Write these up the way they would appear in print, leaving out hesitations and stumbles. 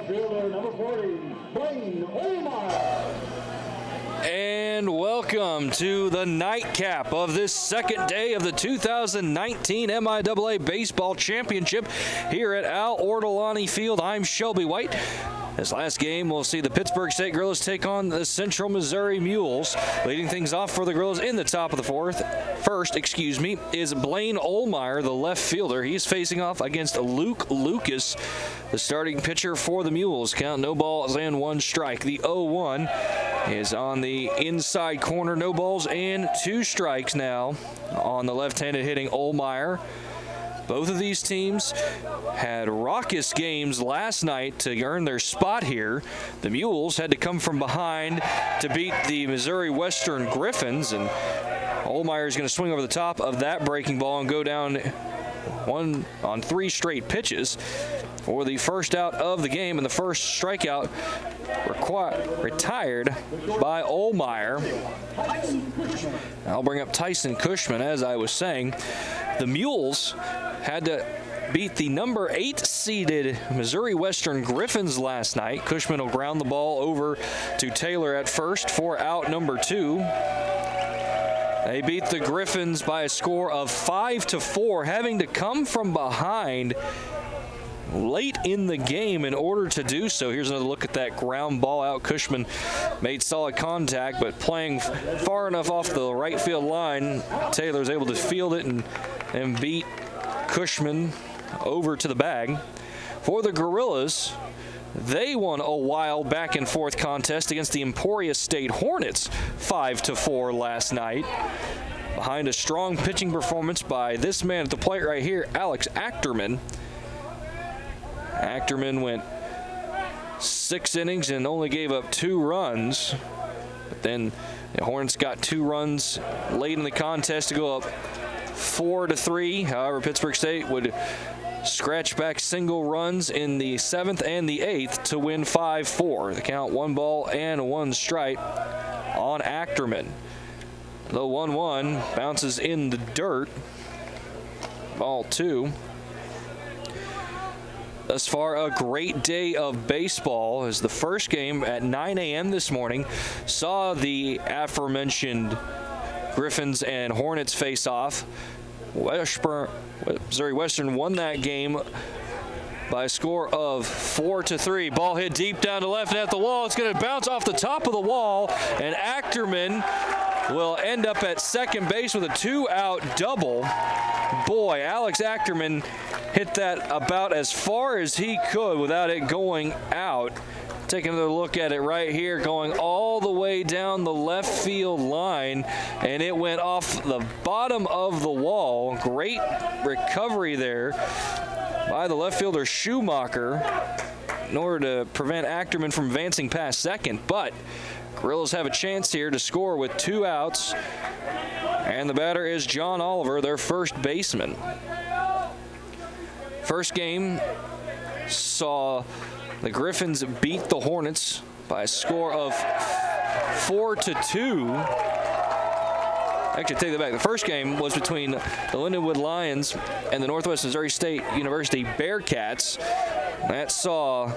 fielder, number 40, Blaine Olmeyer. And welcome to the nightcap of this second day of the 2019 MIAA Baseball Championship here at Al Ortolani Field. I'm Shelby White. This last game, we'll see the Pittsburgh State Gorillas take on the Central Missouri Mules. Leading things off for the Gorillas in the top of the first, is Blaine Olmeyer, the left fielder. He's facing off against Luke Lucas, the starting pitcher for the Mules. Count no balls and one strike. The 0-1 is on the inside corner. No balls and two strikes now on the left-handed hitting Olmeyer. Both of these teams had raucous games last night to earn their spot here. The Mules had to come from behind to beat the Missouri Western Griffins, and Olmeyer is going to swing over the top of that breaking ball and go down one on three straight pitches for the first out of the game, and the first strikeout retired by Olmeyer. I'll bring up Tyson Cushman. As I was saying, the Mules had to beat the number 8 seeded Missouri Western Griffins last night. Cushman will ground the ball over to Taylor at first for out number 2. They beat the Griffins by a score of 5-4, having to come from behind late in the game in order to do so. Here's another look at that ground ball out. Cushman made solid contact, but playing far enough off the right field line, Taylor's able to field it and beat Cushman over to the bag. For the Gorillas, they won a wild back and forth contest against the Emporia State Hornets 5-4 last night, behind a strong pitching performance by this man at the plate right here, Alex Achterman. Achterman went 6 innings and only gave up 2 runs. But then the Hornets got 2 runs late in the contest to go up 4-3. However, Pittsburgh State would scratch back single runs in the 7th and the 8th to win 5-4. The count 1 ball and 1 strike on Achterman. The 1-1 bounces in the dirt. Ball 2. Thus far, a great day of baseball, as the first game at 9 a.m. this morning saw the aforementioned Griffins and Hornets face off. Missouri Western won that game by a score of 4-3. Ball hit deep down to left and at the wall. It's going to bounce off the top of the wall, and Achterman will end up at second base with a 2-out double. Boy, Alex Achterman hit that about as far as he could without it going out. Take another look at it right here, going all the way down the left field line, and it went off the bottom of the wall. Great recovery there by the left fielder Schumacher in order to prevent Achterman from advancing past second. But Gorillas have a chance here to score with 2 outs, and the batter is John Oliver, their first baseman. First game saw the Griffins beat the Hornets by a score of 4-2. Actually, take that back. The first game was between the Lindenwood Lions and the Northwest Missouri State University Bearcats. That saw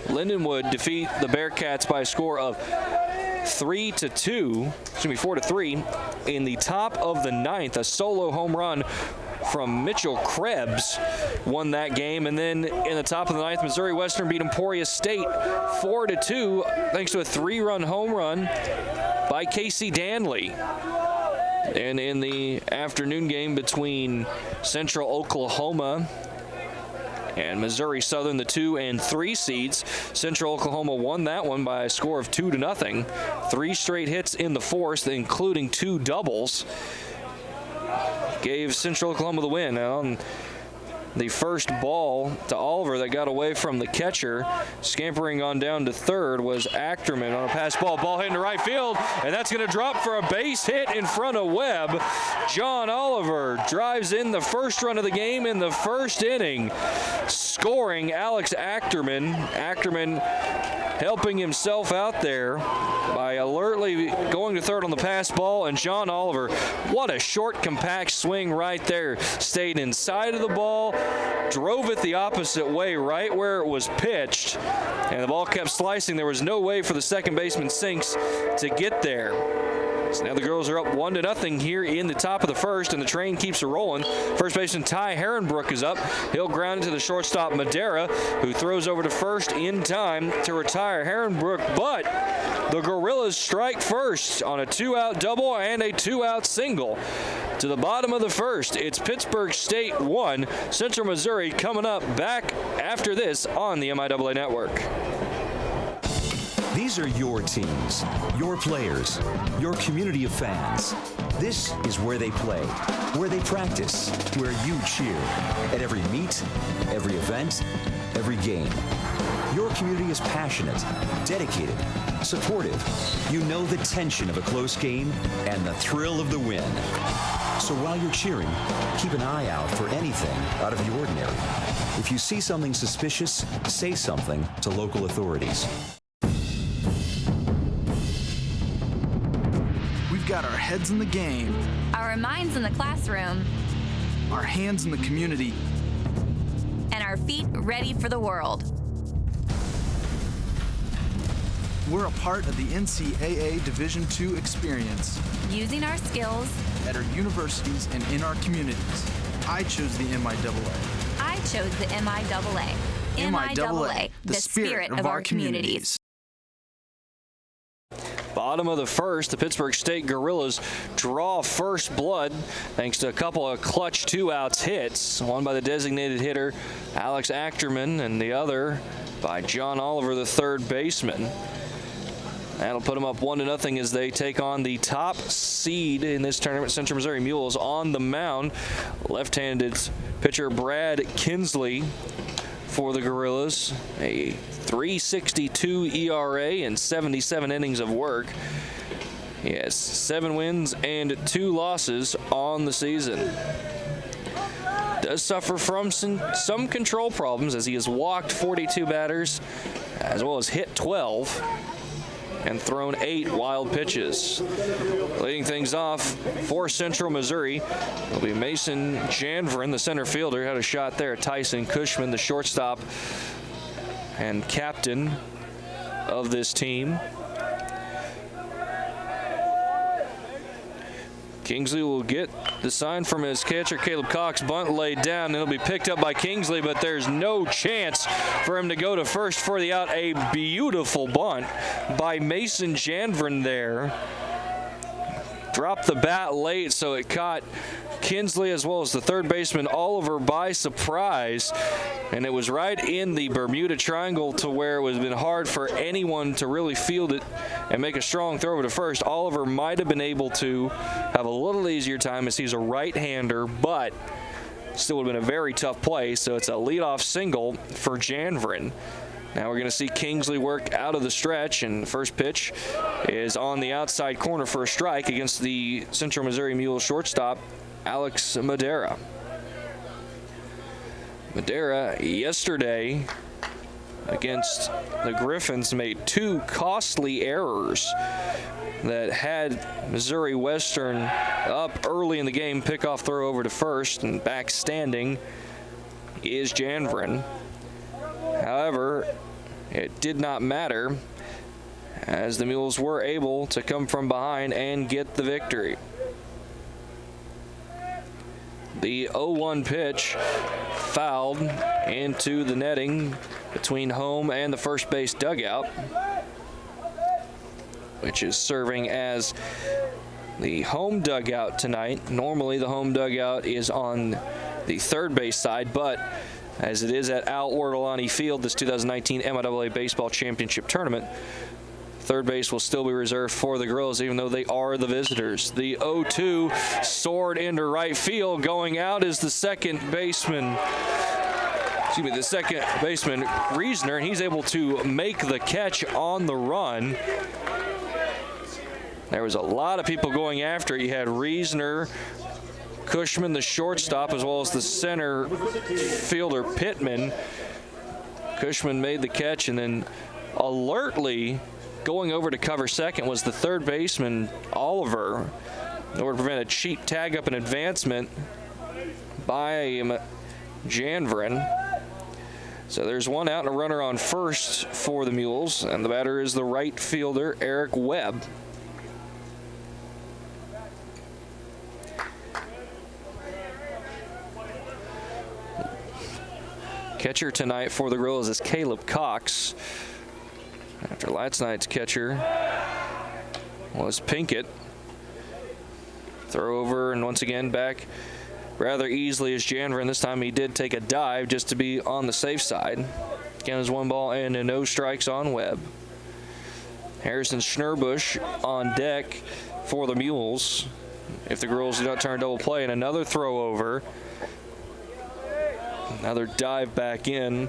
Lindenwood defeat the Bearcats by a score of 4-3 in the top of the 9th. A solo home run from Mitchell Krebs won that game. And then in the top of the 9th, Missouri Western beat Emporia State 4-2 thanks to a 3-run home run by Casey Danley. And in the afternoon game between Central Oklahoma and Missouri Southern, the 2 and 3 seeds, Central Oklahoma won that one by a score of 2-0. 3 straight hits in the 4th, including 2 doubles, gave Central Oklahoma the win. Now, the first ball to Oliver that got away from the catcher, scampering on down to third, was Achterman on a pass ball. Ball hit into right field, and that's going to drop for a base hit in front of Webb. John Oliver drives in the first run of the game in the first inning, scoring Alex Achterman. Achterman helping himself out there by alertly going to third on the pass ball. And John Oliver, what a short, compact swing right there. Stayed inside of the ball, drove it the opposite way, right where it was pitched, and the ball kept slicing. There was no way for the second baseman, Sinks, to get there. So now the girls are up 1-0 here in the top of the first, and the train keeps rolling. First baseman Ty Herrenbrook is up. He'll ground into the shortstop Madera, who throws over to first in time to retire Herrenbrook. But the Gorillas strike first on a 2-out double and a 2-out single. To the bottom of the first, it's Pittsburgh State 1, Central Missouri coming up back after this on the MIAA Network. These are your teams, your players, your community of fans. This is where they play, where they practice, where you cheer. At every meet, every event, every game. Your community is passionate, dedicated, supportive. You know the tension of a close game and the thrill of the win. So while you're cheering, keep an eye out for anything out of the ordinary. If you see something suspicious, say something to local authorities. We've got our heads in the game, our minds in the classroom, our hands in the community, and our feet ready for the world. We're a part of the NCAA Division II experience. Using our skills at our universities and in our communities. I chose the MIAA. I chose the MIAA. MIAA, the spirit of our communities. Bottom of the first, the Pittsburgh State Gorillas draw first blood thanks to a couple of clutch 2-outs hits, one by the designated hitter Alex Achterman and the other by John Oliver, the third baseman. That'll put them up 1-0 as they take on the top seed in this tournament, Central Missouri Mules. On the mound, left-handed pitcher Brad Kinsley for the Gorillas, a 3.62 ERA and 77 innings of work. He has 7 wins and 2 losses on the season. Does suffer from some control problems as he has walked 42 batters as well as hit 12 and thrown 8 wild pitches. Leading things off for Central Missouri will be Mason Janvrin, the center fielder. Had a shot there. Tyson Cushman, the shortstop and captain of this team. Kingsley will get the sign from his catcher, Caleb Cox. Bunt laid down, and it'll be picked up by Kingsley, but there's no chance for him to go to first for the out. A beautiful bunt by Mason Janvrin there. Dropped the bat late, so it caught Kinsley as well as the third baseman Oliver by surprise, and it was right in the Bermuda Triangle to where it would have been hard for anyone to really field it and make a strong throw to first. Oliver might have been able to have a little easier time as he's a right-hander, but still would have been a very tough play, so it's a leadoff single for Janvrin. Now we're going to see Kingsley work out of the stretch, and the first pitch is on the outside corner for a strike against the Central Missouri Mules shortstop, Alex Madera. Madera yesterday against the Griffins made 2 costly errors that had Missouri Western up early in the game. Pickoff throw over to first, and back standing is Janvrin. However, it did not matter as the Mules were able to come from behind and get the victory. The 0-1 pitch fouled into the netting between home and the first base dugout, which is serving as the home dugout tonight. Normally the home dugout is on the third base side, but as it is at Al Ortolani Field, this 2019 MIAA Baseball Championship Tournament, third base will still be reserved for the Gorillas, even though they are the visitors. The 0-2 soared into right field. Going out is the second baseman, Reisner, and he's able to make the catch on the run. There was a lot of people going after. You had Reisner, Cushman, the shortstop, as well as the center fielder, Pittman. Cushman made the catch, and then Alertly going over to cover second was the third baseman, Oliver, in order to prevent a cheap tag up and advancement by Janvrin. So there's one out and a runner on first for the Mules, and the batter is the right fielder, Eric Webb. Catcher tonight for the Gorillas is Caleb Cox. After last night's catcher was Pinkett. Throw over and once again back rather easily as Janvrin. This time he did take a dive just to be on the safe side. Again, is 1 ball and no strikes on Webb. Harrison Schnurbush on deck for the Mules if the Gorillas do not turn double play, and another throw over. Another dive back in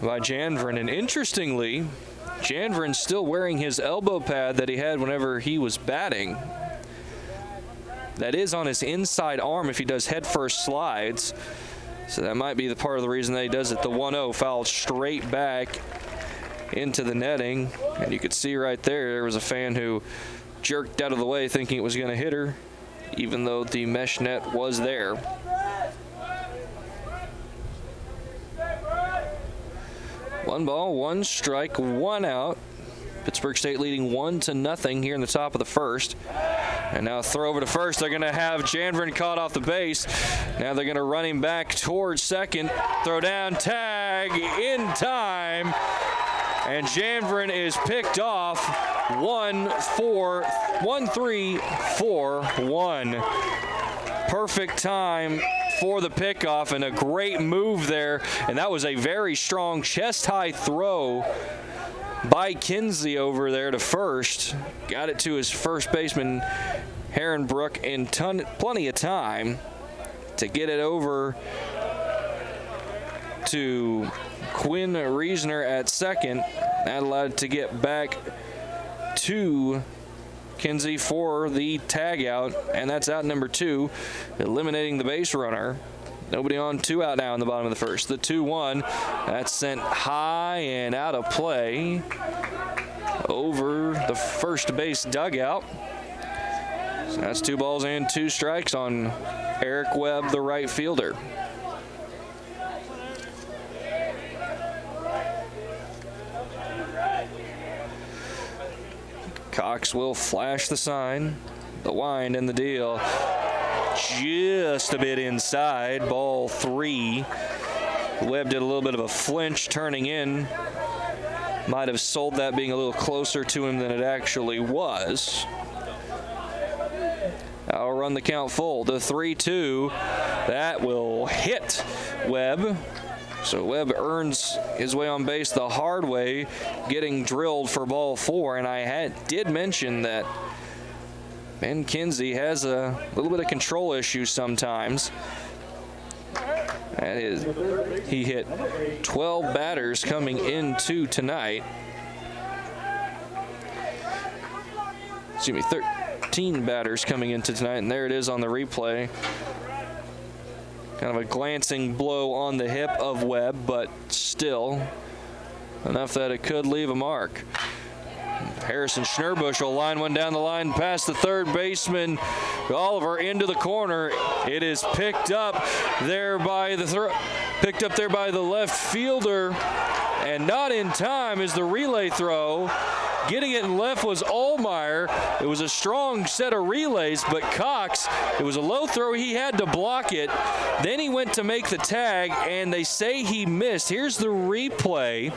by Janvrin, and interestingly, Janvrin's still wearing his elbow pad that he had whenever he was batting. That is on his inside arm if he does head-first slides. So that might be the part of the reason that he does it. The 1-0 fouled straight back into the netting. And you could see right there was a fan who jerked out of the way thinking it was going to hit her, even though the mesh net was there. One ball, one strike, one out. Pittsburgh State leading 1-0 here in the top of the first. And now throw over to first. They're going to have Janvrin caught off the base. Now they're going to run him back towards second. Throw down, tag in time. And Janvrin is picked off. 1-3-4-1. Perfect time for the pickoff and a great move there. And that was a very strong chest-high throw by Kinsey over there to first. Got it to his first baseman, Herrenbrook, in plenty of time to get it over to Quinn Reisner at second. That allowed it to get back to Kinsey for the tag out, and that's out number 2, eliminating the base runner. Nobody on, 2 out now in the bottom of the first. The 2-1, that's sent high and out of play over the first base dugout. So that's 2 balls and 2 strikes on Eric Webb, the right fielder. Cox will flash the sign, the wind and the deal. Just a bit inside, ball 3. Webb did a little bit of a flinch turning in. Might have sold that being a little closer to him than it actually was. I'll run the count full. The 3-2, that will hit Webb. So Webb earns his way on base the hard way, getting drilled for ball 4. And I did mention that Ben Kinsey has a little bit of control issues sometimes. That is, he hit 12 batters coming into tonight. Excuse me, 13 batters coming into tonight, and there it is on the replay. Kind of a glancing blow on the hip of Webb, but still enough that it could leave a mark. Harrison Schnurbush will line one down the line past the third baseman Oliver into the corner. It is picked up there by the left fielder, and not in time is the relay throw. Getting it in left was Ohlmeyer. It was a strong set of relays, but Cox, it was a low throw. He had to block it. Then he went to make the tag, and they say he missed. Here's the replay.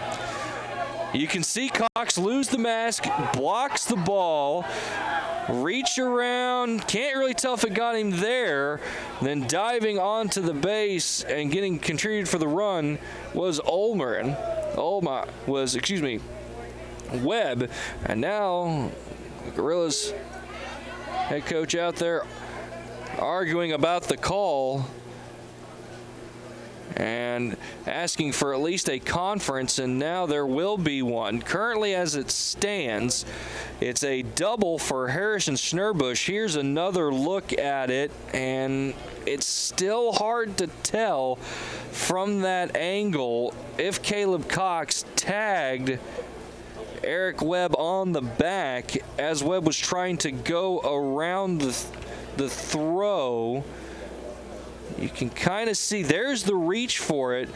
You can see Cox lose the mask, blocks the ball, reach around, can't really tell if it got him there, then diving onto the base and getting contributed for the run was Webb. And now the Gorillas head coach out there arguing about the call and asking for at least a conference, and now there will be one. Currently, as it stands, it's a double for Harrison Schnurbush. Here's another look at it, and it's still hard to tell from that angle if Caleb Cox tagged Eric Webb on the back as Webb was trying to go around the throw. You can kind of see there's the reach for it.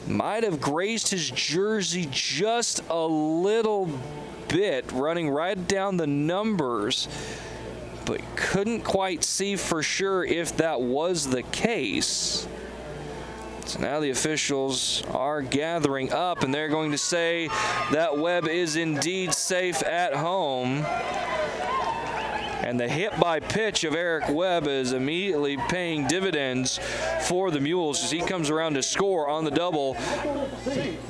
Might have grazed his jersey just a little bit, running right down the numbers, but couldn't quite see for sure if that was the case. So now the officials are gathering up, and they're going to say that Webb is indeed safe at home. And the hit by pitch of Eric Webb is immediately paying dividends for the Mules as he comes around to score on the double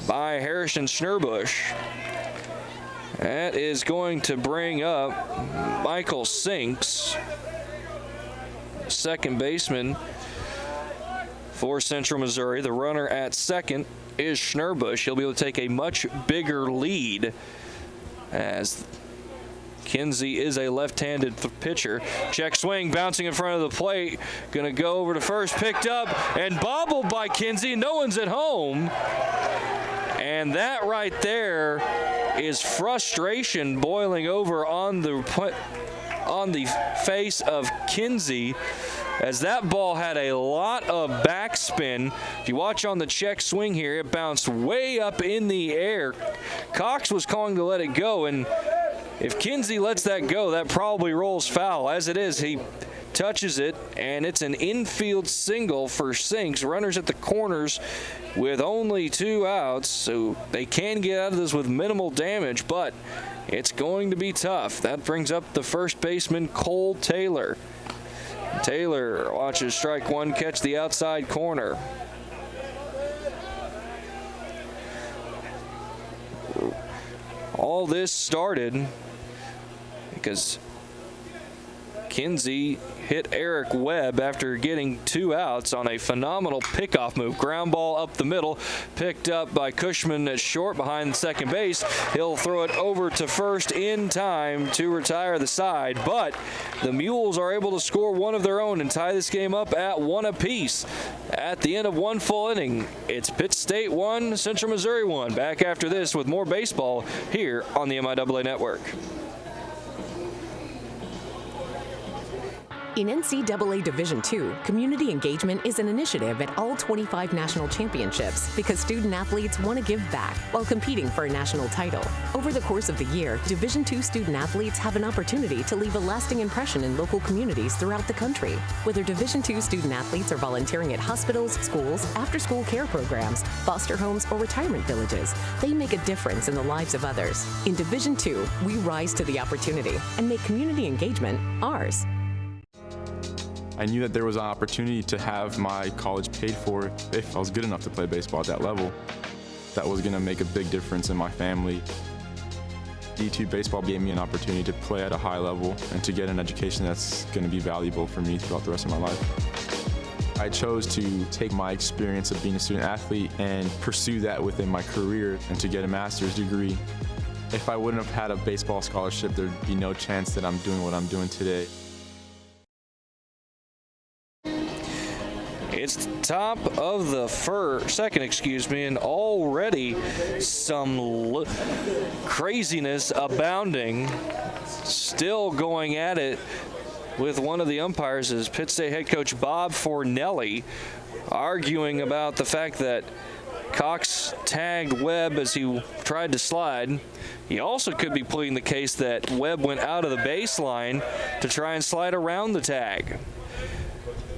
by Harrison Schnurbush. That is going to bring up Michael Sinks, second baseman for Central Missouri. The runner at second is Schnurbush. He'll be able to take a much bigger lead as Kinsey is a left-handed pitcher. Check swing, bouncing in front of the plate. Going to go over to first, picked up and bobbled by Kinsey. No one's at home. And that right there is frustration boiling over on the face of Kinsey, as that ball had a lot of backspin. If you watch on the check swing here, it bounced way up in the air. Cox was calling to let it go, and if Kinsey lets that go, that probably rolls foul. As it is, he touches it, and it's an infield single for Sinks. Runners at the corners with only 2 outs, so they can get out of this with minimal damage, but it's going to be tough. That brings up the first baseman, Cole Taylor. Taylor watches strike one catch the outside corner. All this started because Kinsey hit Eric Webb after getting 2 outs on a phenomenal pickoff move. Ground ball up the middle, picked up by Cushman at short behind second base. He'll throw it over to first in time to retire the side, but the Mules are able to score one of their own and tie this game up at 1 apiece. At the end of 1 full inning, it's Pitt State 1, Central Missouri 1. Back after this with more baseball here on the MIAA Network. In NCAA Division II, community engagement is an initiative at all 25 national championships because student athletes want to give back while competing for a national title. Over the course of the year, Division II student athletes have an opportunity to leave a lasting impression in local communities throughout the country. Whether Division II student athletes are volunteering at hospitals, schools, after-school care programs, foster homes, or retirement villages, they make a difference in the lives of others. In Division II, we rise to the opportunity and make community engagement ours. I knew that there was an opportunity to have my college paid for if I was good enough to play baseball at that level. That was going to make a big difference in my family. D2 baseball gave me an opportunity to play at a high level and to get an education that's going to be valuable for me throughout the rest of my life. I chose to take my experience of being a student athlete and pursue that within my career and to get a master's degree. If I wouldn't have had a baseball scholarship, there'd be no chance that I'm doing what I'm doing today. It's top of the second, and already some craziness abounding. Still going at it with one of the umpires is Pitt State head coach Bob Fornelli, arguing about the fact that Cox tagged Webb as he tried to slide. He also could be pleading the case that Webb went out of the baseline to try and slide around the tag.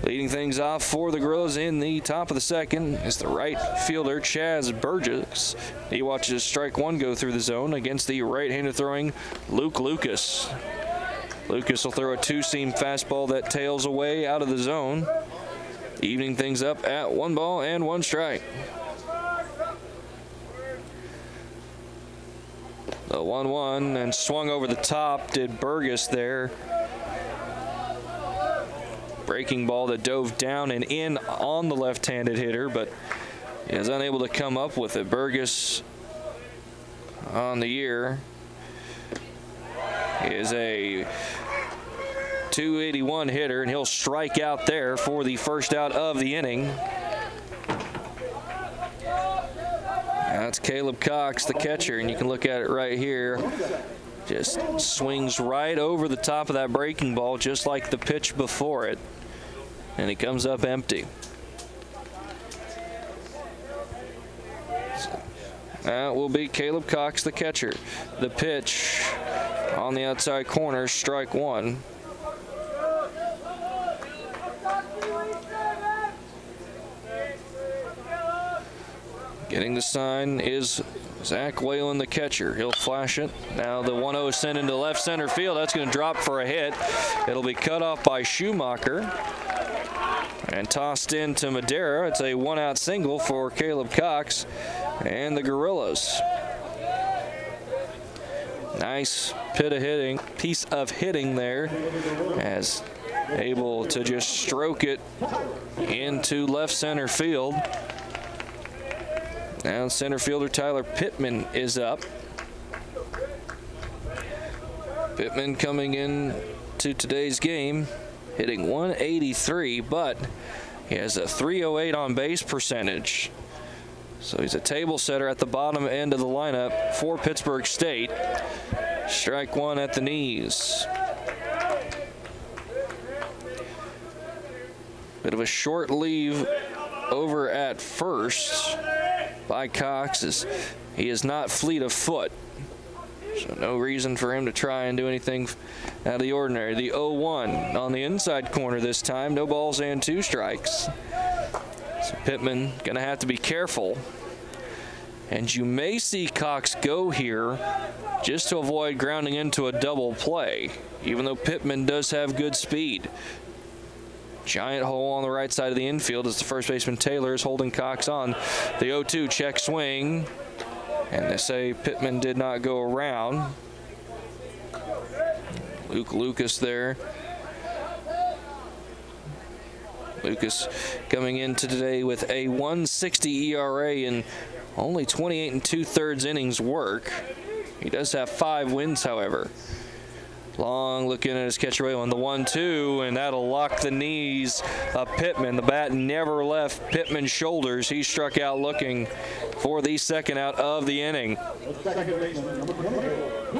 Leading things off for the Gorillas in the top of the second is the right fielder, Chaz Burgess. He watches strike one go through the zone against the right-handed throwing Luke Lucas. Lucas will throw a two-seam fastball that tails away out of the zone, evening things up at 1 ball and 1 strike. The 1-1 and swung over the top did Burgess there. Breaking ball that dove down and in on the left-handed hitter, but he is unable to come up with it. Burgess on the year is a .281 hitter, and he'll strike out there for the first out of the inning. That's Caleb Cox, the catcher, and you can look at it right here. Just swings right over the top of that breaking ball, just like the pitch before it. And he comes up empty. That will be Caleb Cox, the catcher. The pitch on the outside corner, strike one. Getting the sign is Zach Whalen, the catcher. He'll flash it. Now the 1-0 sent into left center field. That's going to drop for a hit. It'll be cut off by Schumacher and tossed into Madera. It's a one-out single for Caleb Cox and the Gorillas. Nice piece of hitting there, as able to just stroke it into left center field. Now center fielder Tyler Pittman is up. Pittman coming in to today's game, hitting 183, but he has a .308 on base percentage. So he's a table setter at the bottom end of the lineup for Pittsburgh State. Strike one at the knees. Bit of a short leave over at first by Cox, as he is not fleet of foot. So no reason for him to try and do anything out of the ordinary. The 0-1 on the inside corner this time. No balls and two strikes. So Pittman gonna have to be careful. And you may see Cox go here just to avoid grounding into a double play, even though Pittman does have good speed. Giant hole on the right side of the infield as the first baseman Taylor is holding Cox on. The 0-2 check swing. And they say Pittman did not go around. Luke Lucas there. Lucas coming into today with a 1.60 ERA and only 28 2/3 innings work. He does have 5 wins, however. Long looking at his catcher on the 1-2, and that'll lock the knees of Pittman. The bat never left Pittman's shoulders. He struck out looking for the second out of the inning.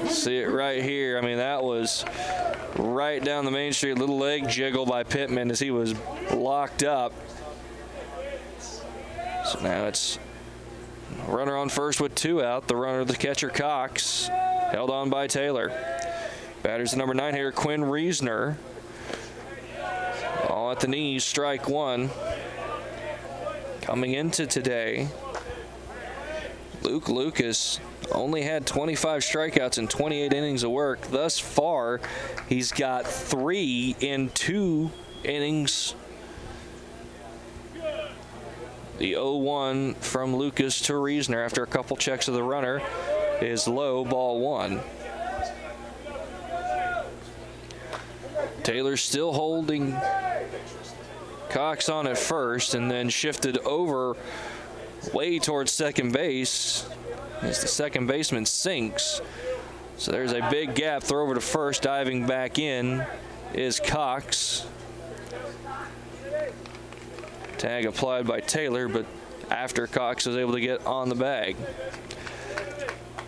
See it right here. I mean, that was right down the main street. Little leg jiggle by Pittman as he was locked up. So now it's a runner on first with 2 out. The runner, the catcher Cox, held on by Taylor. Batters the number 9 hitter, Quinn Reesner. All at the knees, strike one. Coming into today, Luke Lucas only had 25 strikeouts and 28 innings of work. Thus far, he's got 3 in 2 innings. The 0-1 from Lucas to Reesner after a couple checks of the runner is low, ball 1. Taylor still holding Cox on at first, and then shifted over way towards second base as the second baseman sinks. So there's a big gap. Throw over to first. Diving back in is Cox. Tag applied by Taylor, but after Cox was able to get on the bag.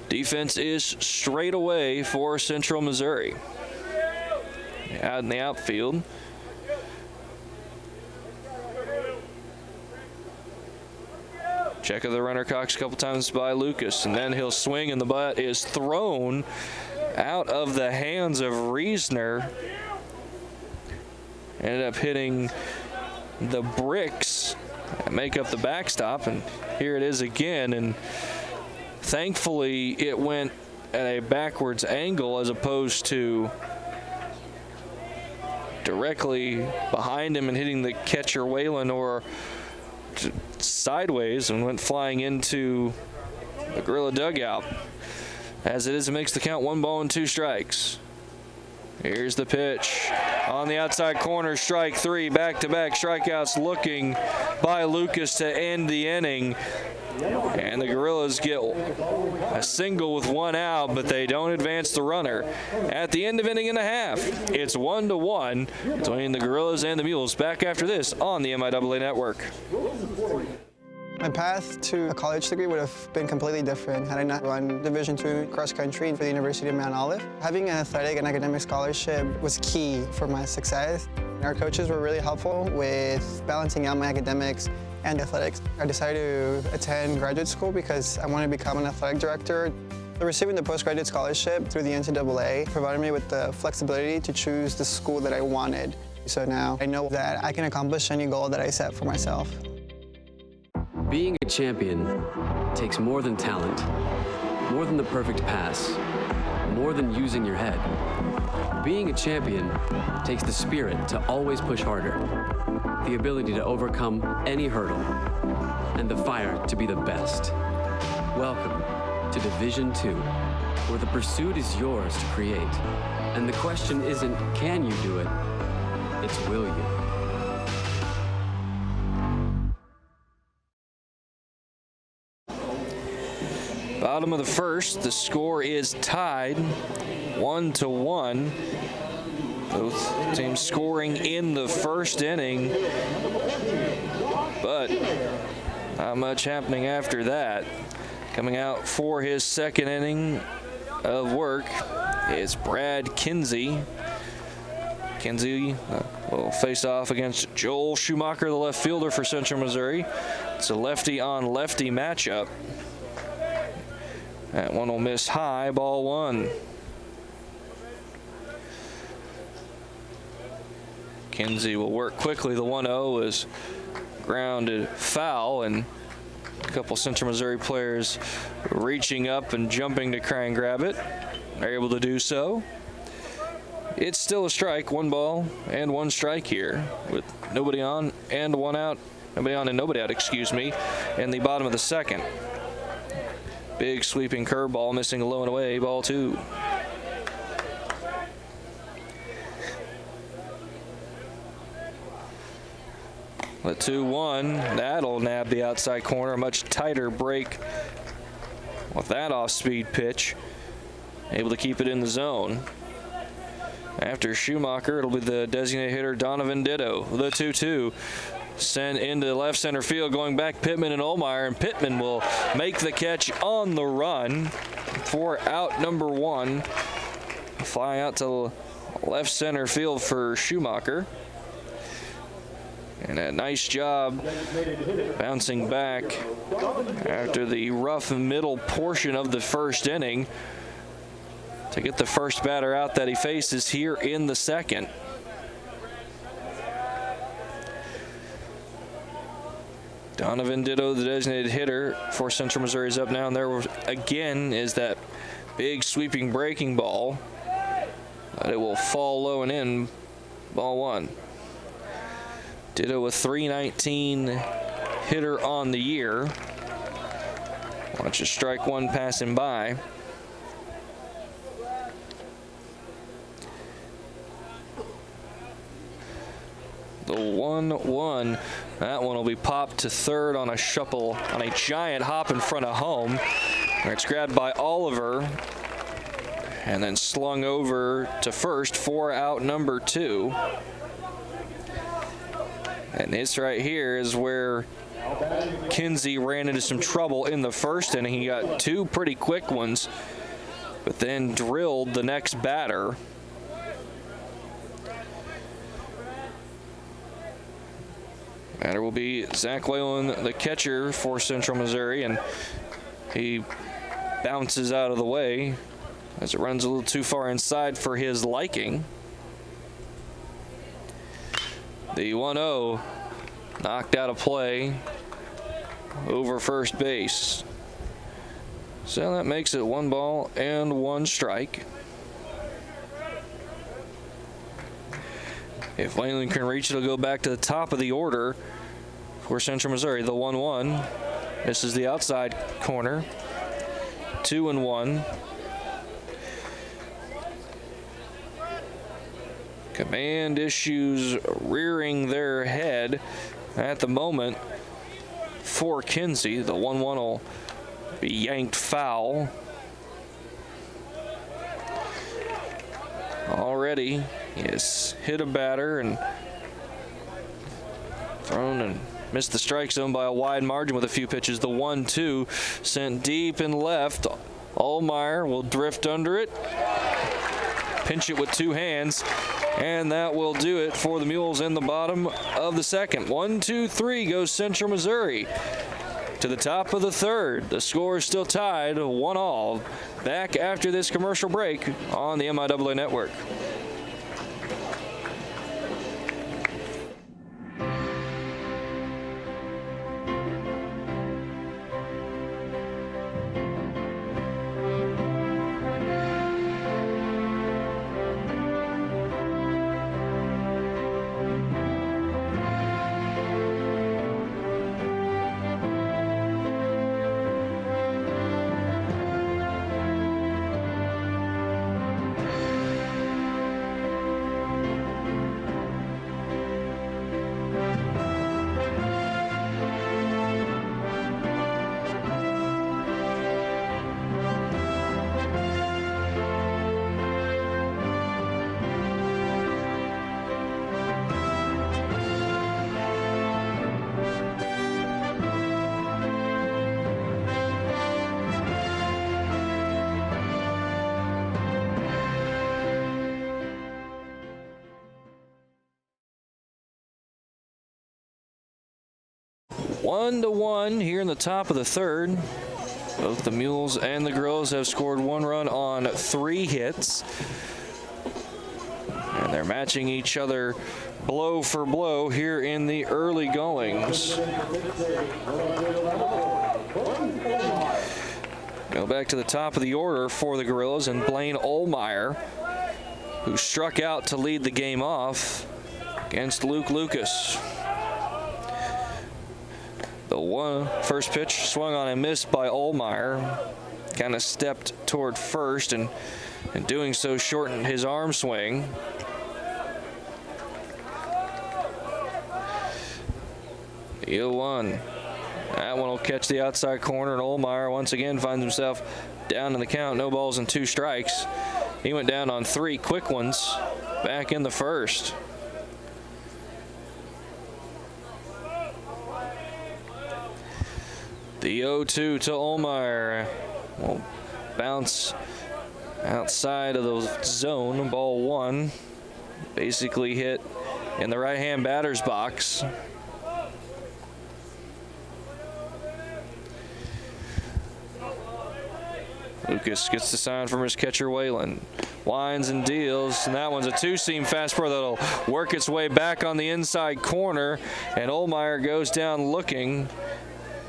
Defense is straight away for Central Missouri. Out in the outfield. Check of the runner Cox a couple times by Lucas, and then he'll swing, and the butt is thrown out of the hands of Reesner. Ended up hitting the bricks that make up the backstop, and here it is again. And thankfully it went at a backwards angle as opposed to directly behind him and hitting the catcher Whalen, or sideways and went flying into the Gorilla dugout. As it is, it makes the count 1 ball and 2 strikes. Here's the pitch on the outside corner, strike 3, back-to-back strikeouts looking by Lucas to end the inning. And the Gorillas get a single with 1 out, but they don't advance the runner. At the end of inning and a half, it's 1-1 between the Gorillas and the Mules. Back after this on the MIAA Network. My path to a college degree would have been completely different had I not run Division II cross country for the University of Mount Olive. Having an athletic and academic scholarship was key for my success. Our coaches were really helpful with balancing out my academics and athletics. I decided to attend graduate school because I wanted to become an athletic director. Receiving the postgraduate scholarship through the NCAA provided me with the flexibility to choose the school that I wanted. So now I know that I can accomplish any goal that I set for myself. Being a champion takes more than talent, more than the perfect pass, more than using your head. Being a champion takes the spirit to always push harder, the ability to overcome any hurdle, and the fire to be the best. Welcome to Division II, where the pursuit is yours to create. And the question isn't, can you do it? It's, will you? Bottom of the first, the score is tied 1-1. Both teams scoring in the first inning, but not much happening after that. Coming out for his second inning of work is Brad Kinsey. Kinsey will face off against Joel Schumacher, the left fielder for Central Missouri. It's a lefty-on-lefty matchup. That one will miss high, ball one. Kinsey will work quickly. The 1-0 is grounded foul, and a couple Central Missouri players reaching up and jumping to try and grab it. They're able to do so. It's still a strike, 1 ball and 1 strike here with nobody on and 1 out. Nobody on and nobody out, excuse me, in the bottom of the second. Big sweeping curveball, missing low and away, ball 2. The 2-1, that'll nab the outside corner. A much tighter break with that off-speed pitch. Able to keep it in the zone. After Schumacher, it'll be the designated hitter Donovan Ditto. The 2-2. Sent into left center field, going back Pittman and Olmeyer, and Pittman will make the catch on the run for out number 1. Fly out to left center field for Schumacher. And a nice job bouncing back after the rough middle portion of the first inning to get the first batter out that he faces here in the second. Donovan Ditto, the designated hitter for Central Missouri, is up now, and there again is that big sweeping breaking ball. But it will fall low and in, ball 1. Ditto a .319 hitter on the year. Watch a strike 1 passing by. The 1-1, that one will be popped to third on a shuffle, on a giant hop in front of home. Where it's grabbed by Oliver and then slung over to first for out number 2. And this right here is where Kinsey ran into some trouble in the first inning. He got 2 pretty quick ones, but then drilled the next batter. Batter will be Zach Whalen, the catcher for Central Missouri, and he bounces out of the way as it runs a little too far inside for his liking. The 1-0 knocked out of play over first base. So that makes it 1 ball and 1 strike. If Whalen can reach it, it'll go back to the top of the order for Central Missouri. The 1-1. This is the outside corner. 2-1. Command issues rearing their head at the moment for Kinsey. The 1-1 will be yanked foul. Already he has hit a batter and thrown and missed the strike zone by a wide margin with a few pitches. The 1-2 sent deep and left. Allmeyer will drift under it, pinch it with two hands, and that will do it for the Mules in the bottom of the second. 1-2-3 goes Central Missouri to the top of the third. The score is still tied, 1-1. Back after this commercial break on the MIAA Network. One to one here in the top of the third. Both the Mules and the Girls have scored one run on 3 hits. And they're matching each other blow for blow here in the early goings. Go back to the top of the order for the Gorillas, and Blaine Allmeyer, who struck out to lead the game off against Luke Lucas. The first pitch swung on and missed by Allmeyer. Kind of stepped toward first, and in doing so shortened his arm swing. The 0-1. That one will catch the outside corner, and Allmeyer once again finds himself down in the count. No balls and 2 strikes. He went down on 3 quick ones back in the first. The 0-2 to Allmeyer will bounce outside of the zone. Ball 1 basically hit in the right-hand batter's box. Lucas gets the sign from his catcher Whalen. Winds and deals, and that one's a 2-seam fastball that'll work its way back on the inside corner, and Allmeyer goes down looking.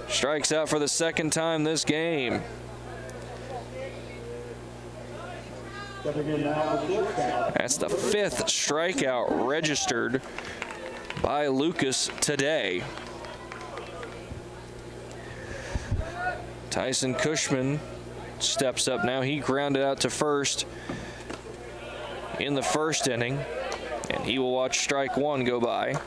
Strikes out for the second time this game. That's the 5th strikeout registered by Lucas today. Tyson Cushman steps up now. He grounded out to first in the first inning, and he will watch strike 1 go by.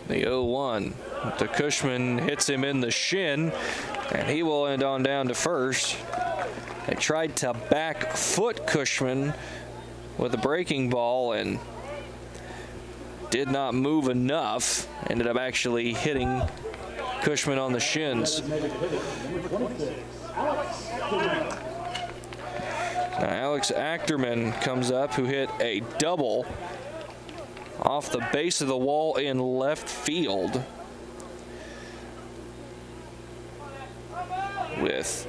The 0-1 to Cushman hits him in the shin, and he will end on down to first. They tried to back foot Cushman with a breaking ball and did not move enough. Ended up actually hitting Cushman on the shins. Now Alex Achterman comes up, who hit a double off the base of the wall in left field. With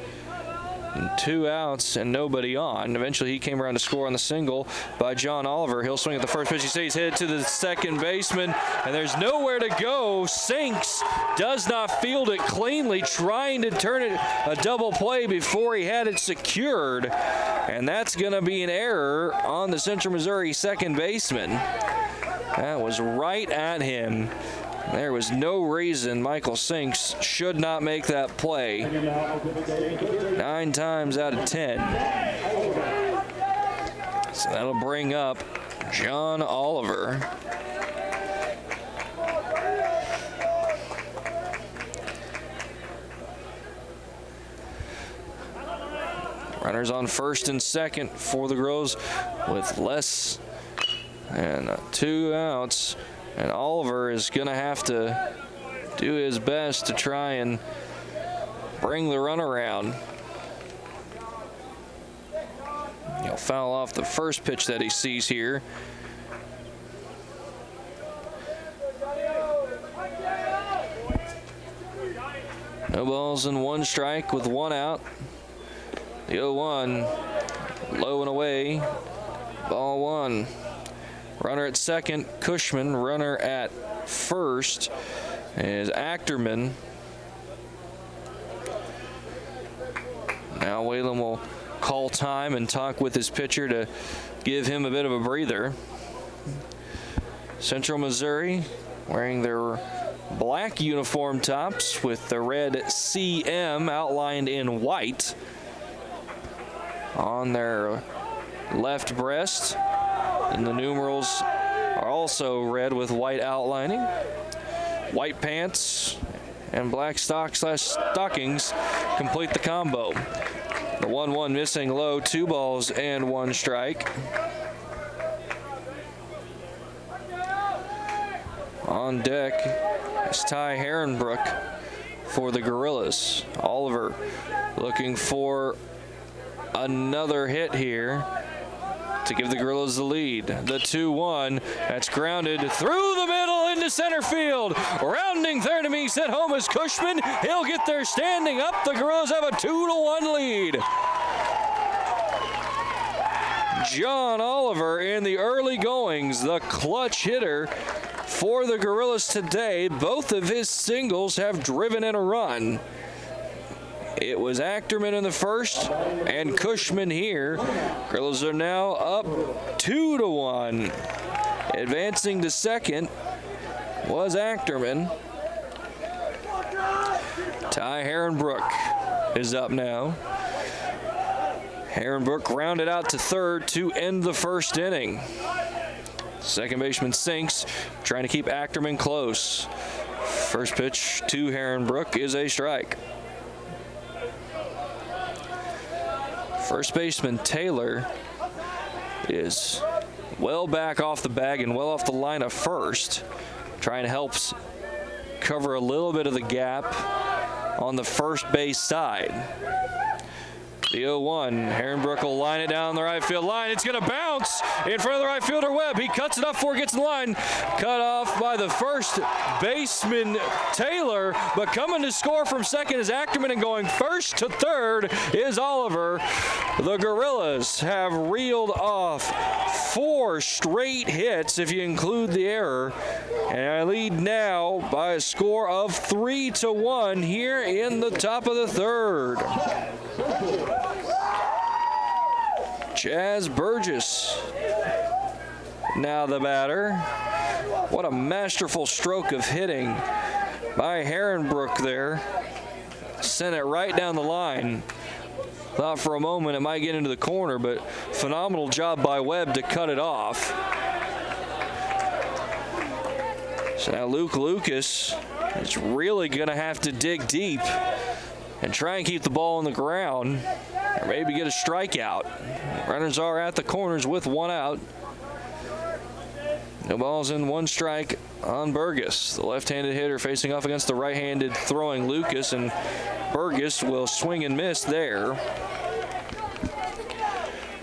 2 outs and nobody on. Eventually he came around to score on the single by John Oliver. He'll swing at the first pitch. He stays headed to the second baseman, and there's nowhere to go. Sinks does not field it cleanly, trying to turn it a double play before he had it secured. And that's going to be an error on the Central Missouri second baseman. That was right at him. There was no reason Michael Sinks should not make that play. 9 times out of 10. So that'll bring up John Oliver. Runners on first and second for the girls with less than 2 outs. And Oliver is going to have to do his best to try and bring the run around. He'll foul off the first pitch that he sees here. No balls and 1 strike with 1 out. The 0-1, low and away, ball 1. Runner at second, Cushman. Runner at first is Achterman. Now Whalen will call time and talk with his pitcher to give him a bit of a breather. Central Missouri wearing their black uniform tops with the red CM outlined in white on their left breast, and the numerals are also red with white outlining. White pants and black stockings complete the combo. The 1-1 missing low, 2 balls and 1 strike. On deck is Ty Herrenbrook for the Gorillas. Oliver looking for another hit here to give the Gorillas the lead. The 2-1, that's grounded through the middle into center field. Rounding third to me, sent home is Cushman. He'll get there standing up. The Gorillas have a 2-1 lead. John Oliver in the early goings, the clutch hitter for the Gorillas today. Both of his singles have driven in a run. It was Achterman in the first and Cushman here. Gorillas are now up 2-1. Advancing to second was Achterman. Ty Herrenbrook is up now. Herrenbrook grounded out to third to end the first inning. Second baseman sinks, trying to keep Achterman close. First pitch to Herrenbrook is a strike. First baseman Taylor is well back off the bag and well off the line of first, trying to help cover a little bit of the gap on the first base side. The 0-1, Herrenbrook will line it down the right field line. It's going to bounce in front of the right fielder Webb. He cuts it up before it gets in line. Cut off by the first baseman Taylor, but coming to score from second is Achterman, and going first to third is Oliver. The Gorillas have reeled off 4 straight hits if you include the error, and I lead now by a score of 3-1 here in the top of the third. Chaz Burgess now the batter. What a masterful stroke of hitting by Herrenbrook there. Sent it right down the line. Thought for a moment it might get into the corner, but phenomenal job by Webb to cut it off. So now Luke Lucas is really going to have to dig deep and try and keep the ball on the ground, or maybe get a strikeout. Runners are at the corners with 1 out. No balls and 1 strike on Burgess. The left-handed hitter facing off against the right-handed throwing Lucas, and Burgess will swing and miss there.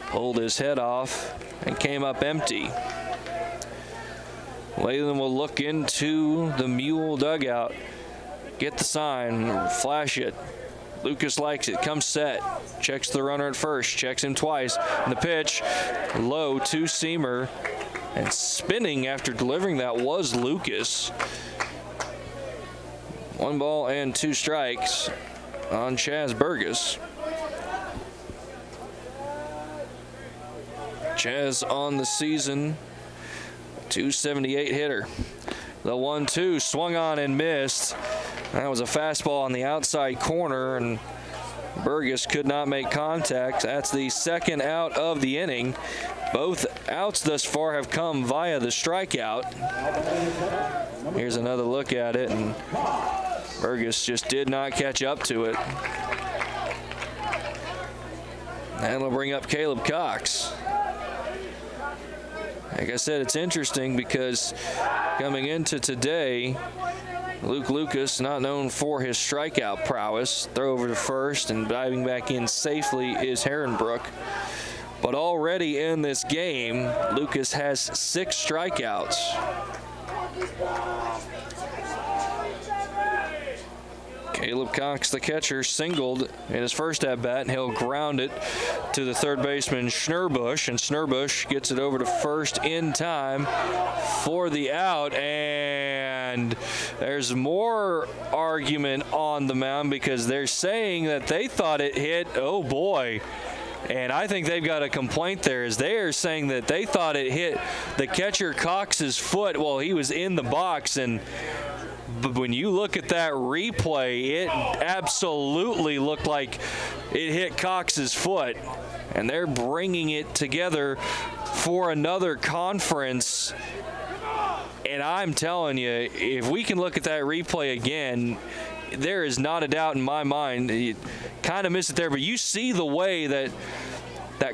Pulled his head off and came up empty. Whalen will look into the Mule dugout, get the sign, flash it. Lucas likes it, comes set, checks the runner at first, checks him twice, and the pitch, low, 2-seamer, and spinning after delivering that was Lucas. 1 ball and 2 strikes on Chaz Burgess. Chaz on the season, 278 hitter. The 1-2 swung on and missed. That was a fastball on the outside corner, and Burgess could not make contact. That's the second out of the inning. Both outs thus far have come via the strikeout. Here's another look at it, and Burgess just did not catch up to it. That'll bring up Caleb Cox. Like I said, it's interesting because coming into today, Luke Lucas, not known for his strikeout prowess, throw over to first and diving back in safely is Herrenbrook. But already in this game, Lucas has 6 strikeouts. Caleb Cox, the catcher, singled in his first at-bat, and he'll ground it to the third baseman Schnurbush, and Schnurbush gets it over to first in time for the out, and there's more argument on the mound because they're saying that they thought it hit, oh boy, and I think they've got a complaint there, as they are saying that they thought it hit the catcher Cox's foot while he was in the box, and but when you look at that replay, it absolutely looked like it hit Cox's foot. And they're bringing it together for another conference. And I'm telling you, if we can look at that replay again, there is not a doubt in my mind. You kind of miss it there, but you see the way that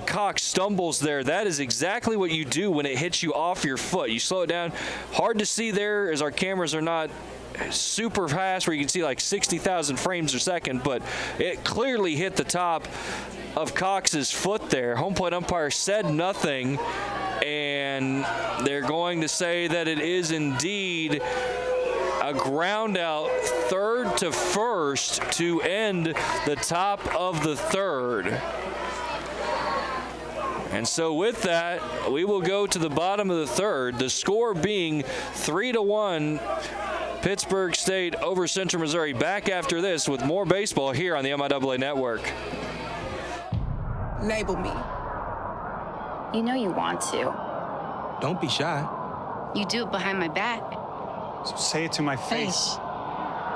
Cox stumbles there. That is exactly what you do when it hits you off your foot. You slow it down. Hard to see there as our cameras are not super fast where you can see like 60,000 frames a second, but it clearly hit the top of Cox's foot there. Home plate umpire said nothing, and they're going to say that it is indeed a ground out third to first to end the top of the third. And so with that, we will go to the bottom of the third, the score being 3-1 Pittsburgh State over Central Missouri. Back after this with more baseball here on the MIAA Network. Label me. You know you want to. Don't be shy. You do it behind my back. So say it to my face.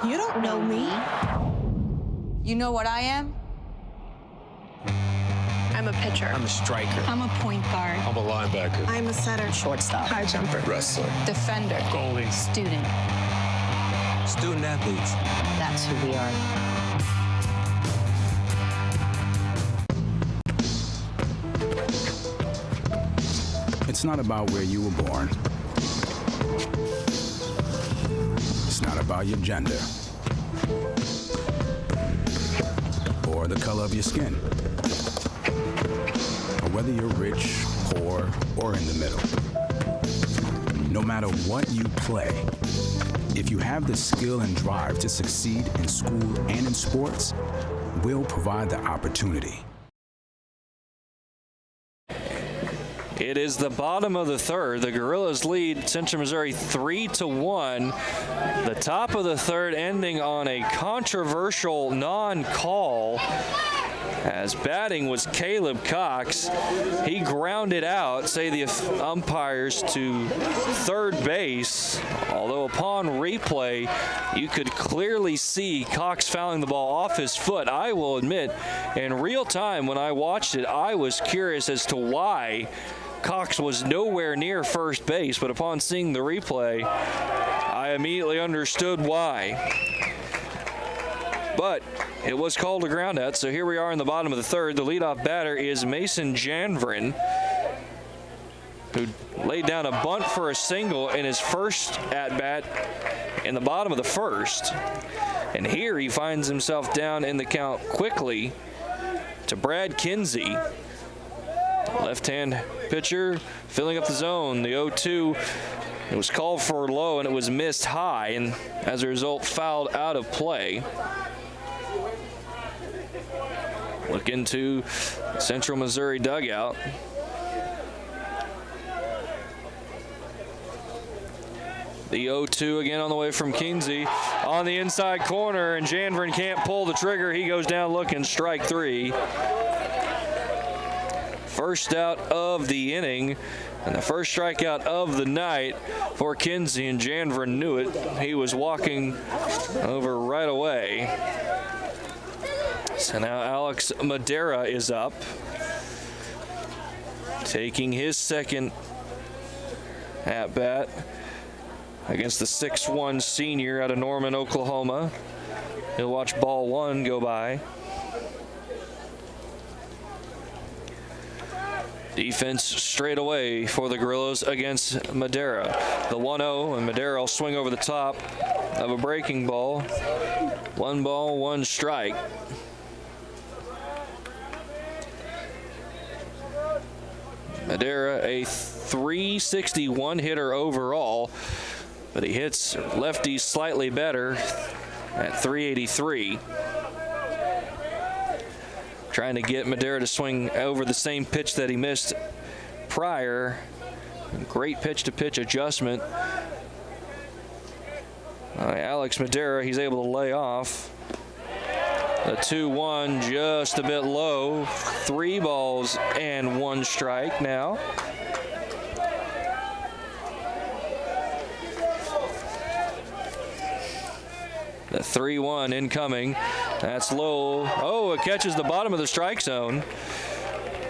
You don't know me. You know what I am? I'm a pitcher. I'm a striker. I'm a point guard. I'm a linebacker. I'm a setter. Shortstop. High jumper. Wrestler. Defender. Goalie. Student. Student athletes. That's who we are. It's not about where you were born. It's not about your gender or the color of your skin, or whether you're rich, poor, or in the middle. No matter what you play, if you have the skill and drive to succeed in school and in sports, we'll provide the opportunity. It is the bottom of the third. The Gorillas lead Central Missouri 3-1. The top of the third ending on a controversial non-call, as batting was Caleb Cox. He grounded out, say the umpires, to third base, although upon replay you could clearly see Cox fouling the ball off his foot. I will admit, in real time when I watched it, I was curious as to why Cox was nowhere near first base, but upon seeing the replay, I immediately understood why. But it was called a ground out, so here we are in the bottom of the third. The leadoff batter is Mason Janvrin, who laid down a bunt for a single in his first at-bat in the bottom of the first. And here he finds himself down in the count quickly to Brad Kinsey. Left-hand pitcher filling up the zone. The 0-2, it was called for low and it was missed high, and as a result fouled out of play. Look into Central Missouri dugout. The 0-2 again on the way from Kinsey on the inside corner, and Janvrin can't pull the trigger. He goes down looking, strike three. First out of the inning and the first strikeout of the night for Kinsey, and Janvrin knew it. He was walking over right away. So now Alex Madera is up, taking his second at-bat against the 6'1" senior out of Norman, Oklahoma. He'll watch ball one go by. Defense straight away for the Gorillas against Madera. The 1-0, and Madera will swing over the top of a breaking ball. 1 ball, 1 strike. Madera, a .361 hitter overall, but he hits lefties slightly better at .383. Trying to get Madera to swing over the same pitch that he missed prior. Great pitch-to-pitch adjustment. Alex Madera, he's able to lay off. The 2-1 just a bit low. 3 balls and 1 strike now. The 3-1 incoming. That's low. Oh, it catches the bottom of the strike zone.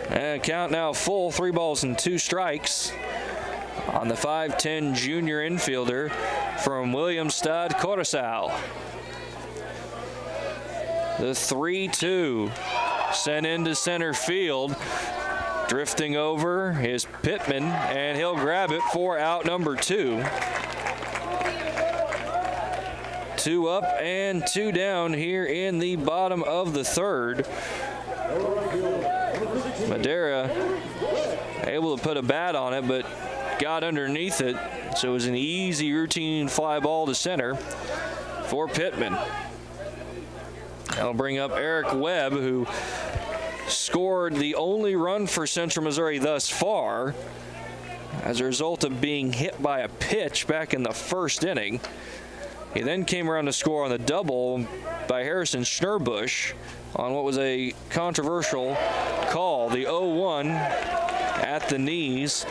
And count now full, 3 balls and 2 strikes on the 5'10" junior infielder from Williamstad, Corozal. The 3-2 sent into center field. Drifting over is Pittman, and he'll grab it for out number 2. 2 up and 2 down here in the bottom of the 3rd. Madera able to put a bat on it, but got underneath it, so it was an easy routine fly ball to center for Pittman. That'll bring up Eric Webb, who scored the only run for Central Missouri thus far as a result of being hit by a pitch back in the 1st inning. He then came around to score on the double by Harrison Schnurbush on what was a controversial call, the 0-1 at the knees.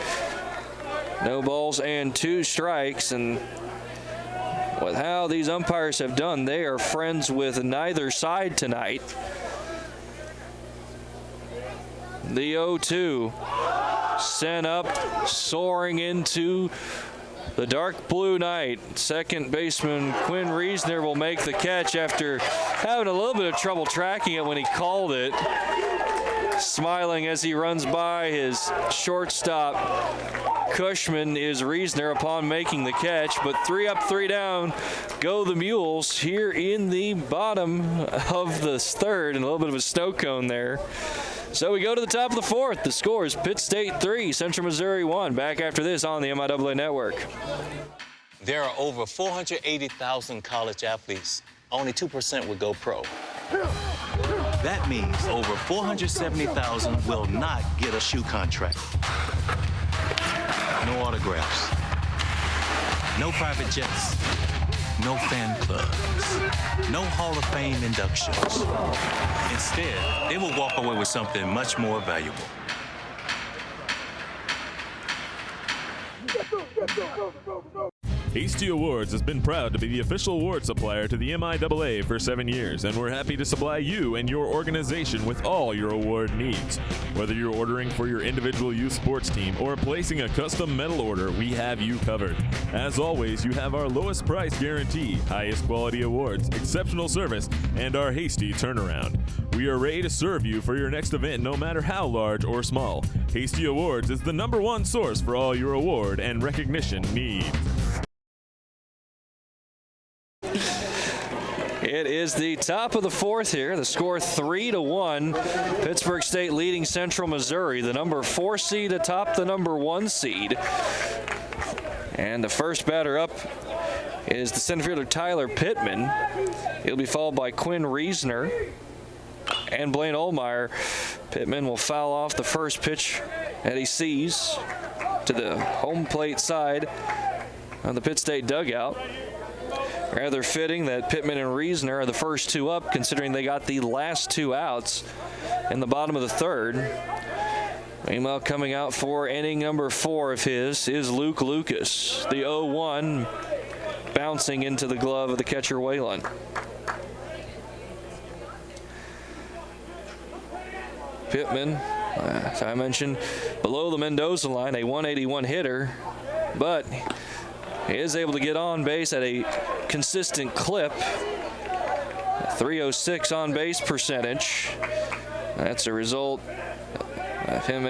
No balls and 2 strikes, and with how these umpires have done, they are friends with neither side tonight. The 0-2 sent up, soaring into the dark blue night. Second baseman Quinn Reesner will make the catch after having a little bit of trouble tracking it when he called it. Smiling as he runs by his shortstop, Cushman, is Reesner upon making the catch. But 3 up, 3 down go the Mules here in the bottom of the 3rd, and a little bit of a snow cone there. So we go to the top of the 4th. The score is Pitt State 3, Central Missouri 1. Back after this on the MIAA Network. There are over 480,000 college athletes. Only 2% would go pro. That means over 470,000 will not get a shoe contract. No autographs. No private jets. No fan clubs. No Hall of Fame inductions. Instead, they will walk away with something much more valuable. Hasty Awards has been proud to be the official award supplier to the MIAA for 7 years, and we're happy to supply you and your organization with all your award needs. Whether you're ordering for your individual youth sports team or placing a custom medal order, we have you covered. As always, you have our lowest price guarantee, highest quality awards, exceptional service, and our hasty turnaround. We are ready to serve you for your next event, no matter how large or small. Hasty Awards is the #1 source for all your award and recognition needs. It is the top of the 4th here. The score 3-1. Pittsburgh State leading Central Missouri, the number 4 seed atop the number 1 seed. And the first batter up is the center fielder Tyler Pittman. He'll be followed by Quinn Reesner and Blaine Ohlmeyer. Pittman will foul off the first pitch that he sees to the home plate side of the Pitt State dugout. Rather fitting that Pittman and Reesner are the first 2 up, considering they got the last 2 outs in the bottom of the 3rd. Meanwhile, coming out for inning number 4 of his is Luke Lucas. The 0-1 bouncing into the glove of the catcher Whalen. Pittman, as I mentioned, below the Mendoza line, a 181 hitter, but he is able to get on base at a consistent clip. 306 on base percentage. That's a result of him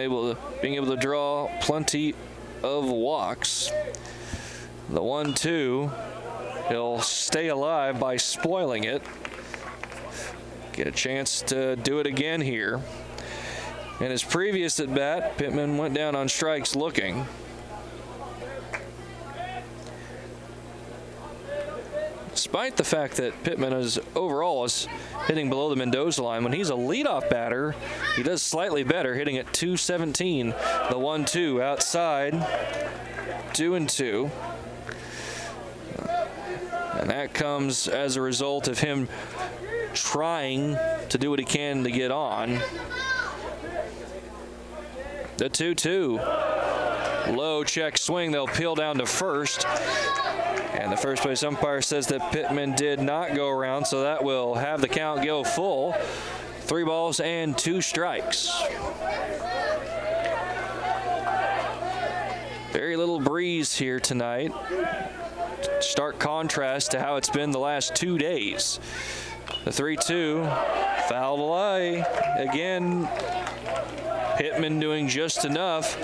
being able to draw plenty of walks. The 1-2, he'll stay alive by spoiling it. Get a chance to do it again here. In his previous at bat, Pittman went down on strikes looking. Despite the fact that Pittman is overall hitting below the Mendoza line, when he's a leadoff batter, he does slightly better, hitting at 217. The 1-2 outside, 2-2. And that comes as a result of him trying to do what he can to get on. The 2-2. Low check swing. They'll peel down to first. And the first base umpire says that Pittman did not go around, so that will have the count go full. 3 balls and 2 strikes. Very little breeze here tonight. Stark contrast to how it's been the last 2 days. The 3-2, fouled away. Again, Pittman doing just enough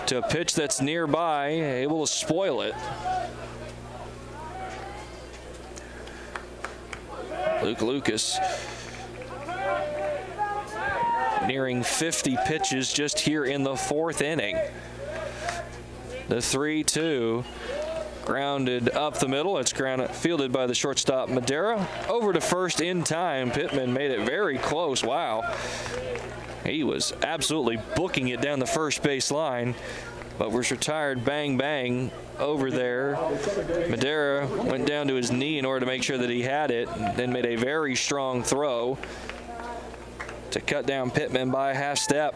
to a pitch that's nearby, able to spoil it. Luke Lucas nearing 50 pitches just here in the 4th inning. The 3-2. Grounded up the middle. It's fielded by the shortstop Madera. Over to first in time. Pittman made it very close. Wow. He was absolutely booking it down the first base line, but was retired bang bang over there. Madera went down to his knee in order to make sure that he had it, and then made a very strong throw to cut down Pittman by a half step.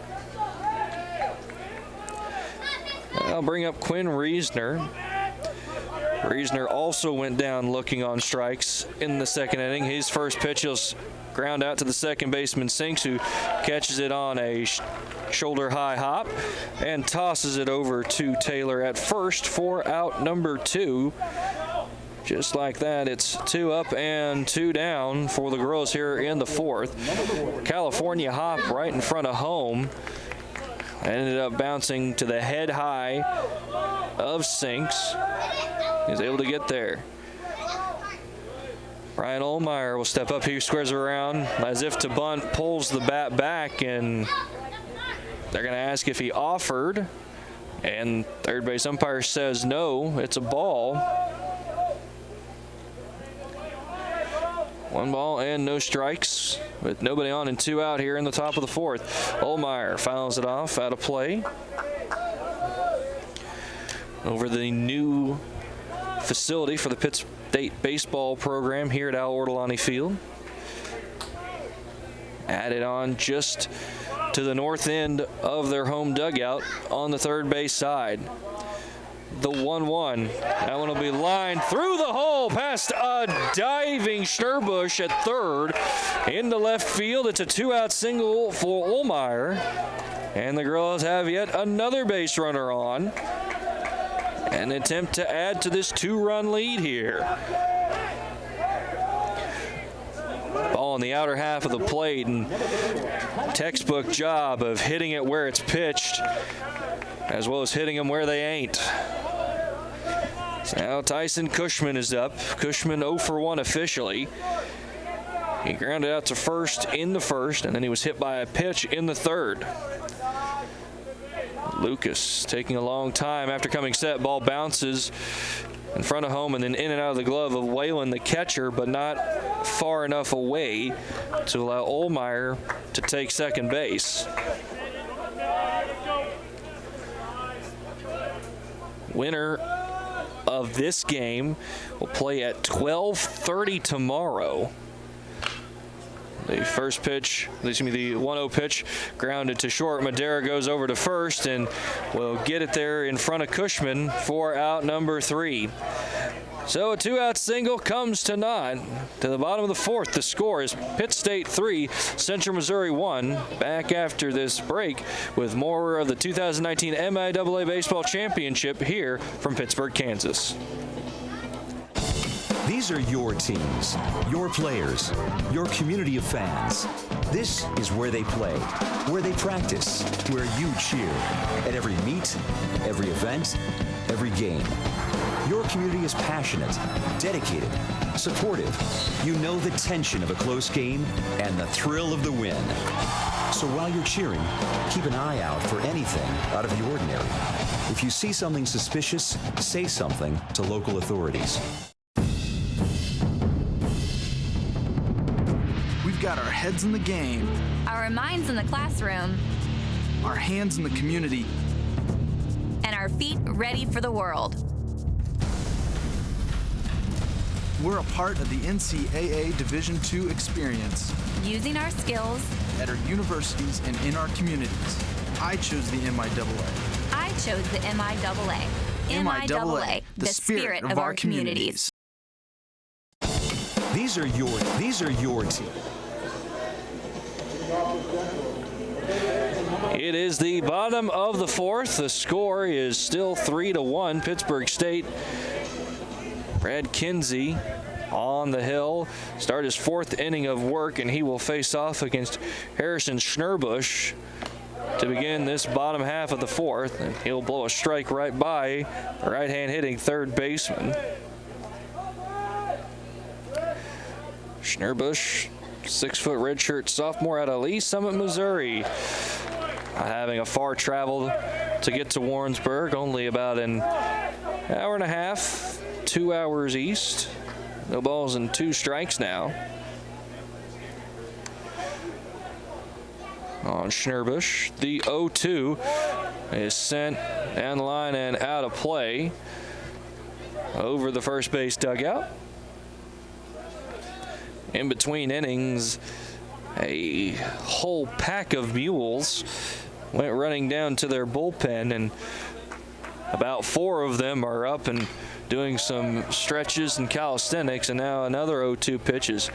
I'll bring up Quinn Reesner. Reesner also went down looking on strikes in the 2nd inning. His first pitch, he'll ground out to the second baseman Sinks, who catches it on a shoulder high hop and tosses it over to Taylor at first for out number 2. Just like that, it's 2 up and 2 down for the girls here in the 4th. California hop right in front of home. Ended up bouncing to the head high of Sinks. He's able to get there. Brian Ohlmeyer will step up here, squares around as if to bunt, pulls the bat back, and they're going to ask if he offered. And third base umpire says no, it's a ball. 1 ball and no strikes, with nobody on and 2 out here in the top of the 4th. Ohlmeyer fouls it off, out of play. Over the new facility for the Pitt State baseball program here at Al Ortolani Field. Added on just to the north end of their home dugout on the third base side. The 1-1. That one will be lined through the hole past a diving Schnurbush at third. Into left field. It's a 2-out single for Ohlmeyer. And the girls have yet another base runner on. An attempt to add to this 2-run lead here. Ball in the outer half of the plate, and textbook job of hitting it where it's pitched, as well as hitting them where they ain't. So now Tyson Cushman is up. Cushman 0 for 1 officially. He grounded out to first in the 1st, and then he was hit by a pitch in the 3rd. Lucas taking a long time after coming set. Ball bounces in front of home and then in and out of the glove of Waylon, the catcher, but not far enough away to allow Ohlmeyer to take second base. Winner of this game will play at 12:30 tomorrow. The first pitch, the 1-0 pitch, grounded to short. Madera goes over to first and will get it there in front of Cushman for out number 3. So a 2-out single comes to naught. To the bottom of the 4th, the score is Pitt State 3, Central Missouri 1. Back after this break with more of the 2019 MIAA Baseball Championship here from Pittsburgh, Kansas. These are your teams, your players, your community of fans. This is where they play, where they practice, where you cheer. At every meet, every event, every game. Your community is passionate, dedicated, supportive. You know the tension of a close game and the thrill of the win. So while you're cheering, keep an eye out for anything out of the ordinary. If you see something suspicious, say something to local authorities. We've got our heads in the game, Our minds in the classroom, our hands in the community, and our feet ready for the world. We're a part of the NCAA Division II experience. Using our skills at our universities and in our communities. I chose the MIAA. I chose the MIAA. MIAA, the spirit of our communities. These are your team. It is the bottom of the fourth. The score is still 3-1. Pittsburgh State. Brad Kinsey on the hill. Start his fourth inning of work, and he will face off against Harrison Schnurbush to begin this bottom half of the fourth. And he'll blow a strike right by the right-hand hitting third baseman. Schnurbush, 6-foot redshirt sophomore out of Lee Summit, Missouri. Having a far travel to get to Warrensburg, only about an hour and a half, 2 hours east. No balls and 2 strikes now. On Schnurbush, the 0-2 is sent down the line and out of play over the first base dugout. In between innings, a whole pack of mules went running down to their bullpen, and about 4 of them are up and doing some stretches and calisthenics, and now another 0-2 pitch is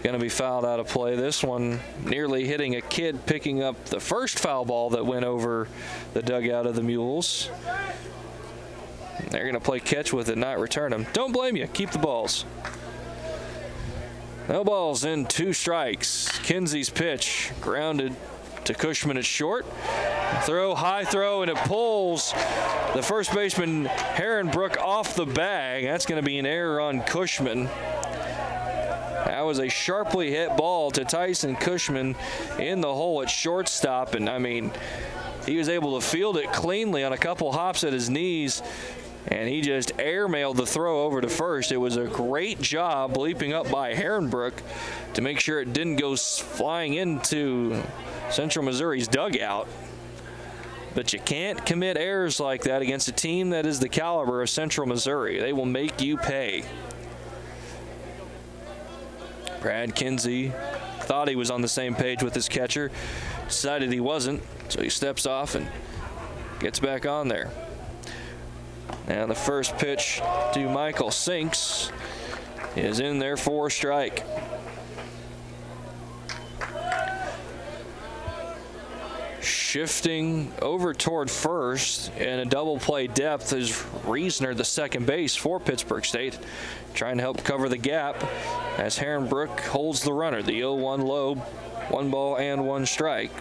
going to be fouled out of play. This one nearly hitting a kid picking up the first foul ball that went over the dugout of the Mules. They're going to play catch with it, not return them. Don't blame you. Keep the balls. No balls and 2 strikes. Kinsey's pitch grounded to Cushman at short. Throw, high throw, and it pulls the first baseman Herrenbrook off the bag. That's going to be an error on Cushman. That was a sharply hit ball to Tyson Cushman in the hole at shortstop, and I mean, he was able to field it cleanly on a couple hops at his knees, and he just airmailed the throw over to first. It was a great job leaping up by Herrenbrook to make sure it didn't go flying into Central Missouri's dugout. But you can't commit errors like that against a team that is the caliber of Central Missouri. They will make you pay. Brad Kinsey thought he was on the same page with his catcher, decided he wasn't, so he steps off and gets back on there. Now the first pitch to Michael Sinks is in there for a strike. Shifting over toward first in a double play depth is Reasoner, the second base for Pittsburgh State, trying to help cover the gap as Herrenbrook holds the runner. The 0-1 low, 1 ball and 1 strike.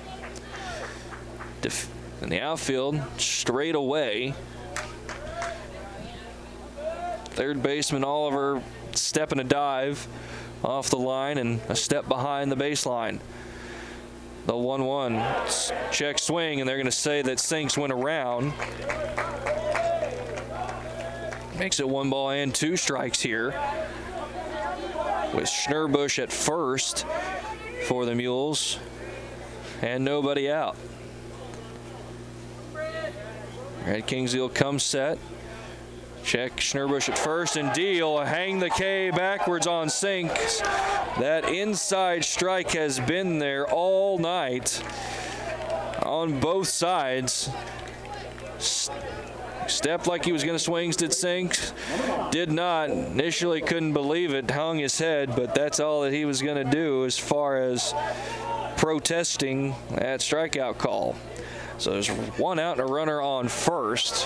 In the outfield, straight away, third baseman Oliver stepping a dive off the line and a step behind the baseline. The 1-1 check swing, and they're going to say that Sinks went around. Makes it 1 ball and 2 strikes here, with Schnurbush at first for the Mules and nobody out. Red Kingsley will come set. Check Schnurbush at first and deal. Hang the K backwards on Sinks. That inside strike has been there all night on both sides. Stepped like he was going to swing, did Sinks. Did not. Initially couldn't believe it. Hung his head, but that's all that he was going to do as far as protesting that strikeout call. So there's 1 out and a runner on first.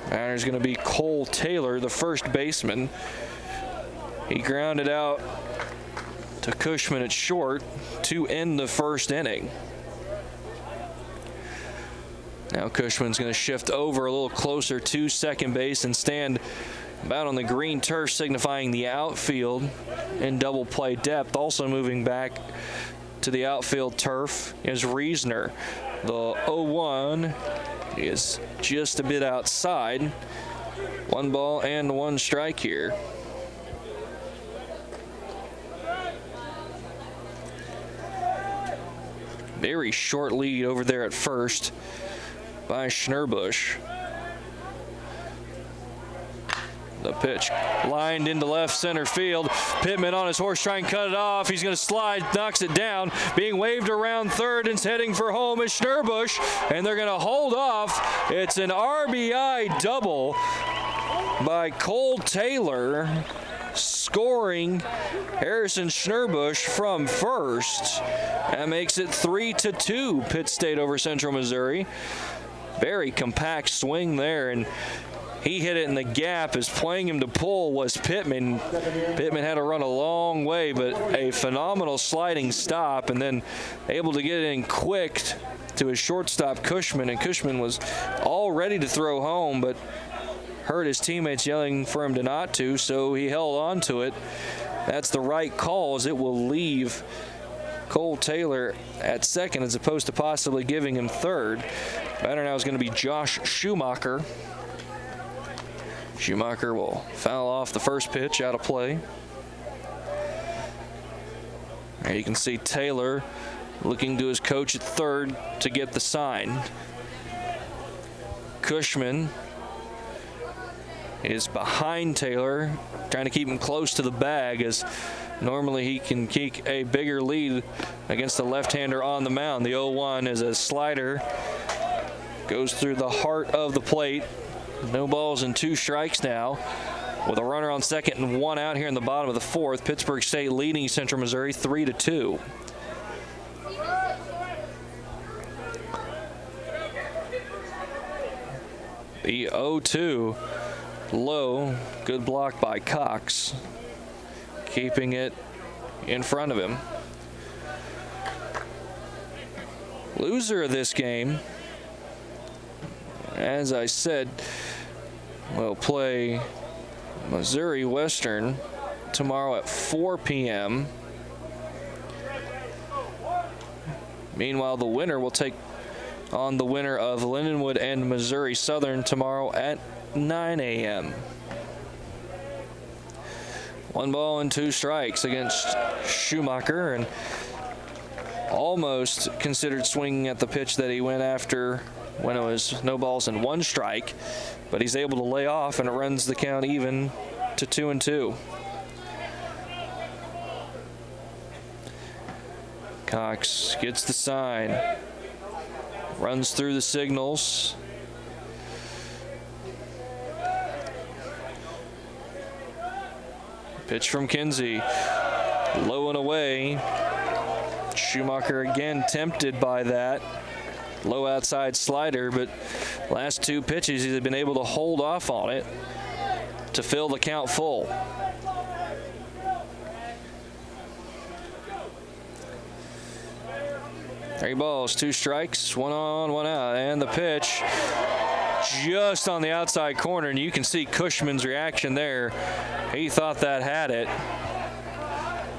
There's going to be Cole Taylor, the first baseman. He grounded out to Cushman at short to end the first inning. Now Cushman's going to shift over a little closer to second base and stand about on the green turf, signifying the outfield in double play depth. Also moving back to the outfield turf is Reesner. The 0-1 is just a bit outside. 1 ball and 1 strike here. Very short lead over there at first by Schnurbush. The pitch lined into left center field. Pittman on his horse trying to cut it off. He's going to slide, knocks it down. Being waved around third and heading for home is Schnurbush, and they're going to hold off. It's an RBI double by Cole Taylor, scoring Harrison Schnurbush from first. That makes it 3-2, Pitt State over Central Missouri. Very compact swing there, and he hit it in the gap. As playing him to pull was Pittman. Pittman had to run a long way, but a phenomenal sliding stop, and then able to get it in quick to his shortstop Cushman, and Cushman was all ready to throw home, but heard his teammates yelling for him to not to, so he held on to it. That's the right call, as it will leave Cole Taylor at second as opposed to possibly giving him third. Batter now is going to be Josh Schumacher. Schumacher will foul off the first pitch out of play. And you can see Taylor looking to his coach at third to get the sign. Cushman is behind Taylor, trying to keep him close to the bag, as normally he can keep a bigger lead against the left-hander on the mound. The 0-1 is a slider, goes through the heart of the plate. No balls and 2 strikes now, with a runner on second and 1 out here in the bottom of the fourth. Pittsburgh State leading Central Missouri 3-2. The 0-2 low, good block by Cox, keeping it in front of him. Loser of this game, as I said, will play Missouri Western tomorrow at 4 p.m. Meanwhile, the winner will take on the winner of Lindenwood and Missouri Southern tomorrow at 9 a.m. 1 ball and 2 strikes against Schumacher, and almost considered swinging at the pitch that he went after when it was no balls and 1 strike, but he's able to lay off, and it runs the count even to 2-2. Cox gets the sign, runs through the signals. Pitch from Kinsey, low and away. Schumacher again tempted by that low outside slider, but last 2 pitches he's been able to hold off on it to fill the count full. Three balls, 2 strikes, 1 on, 1 out, and the pitch just on the outside corner, and you can see Cushman's reaction there. He thought that had it,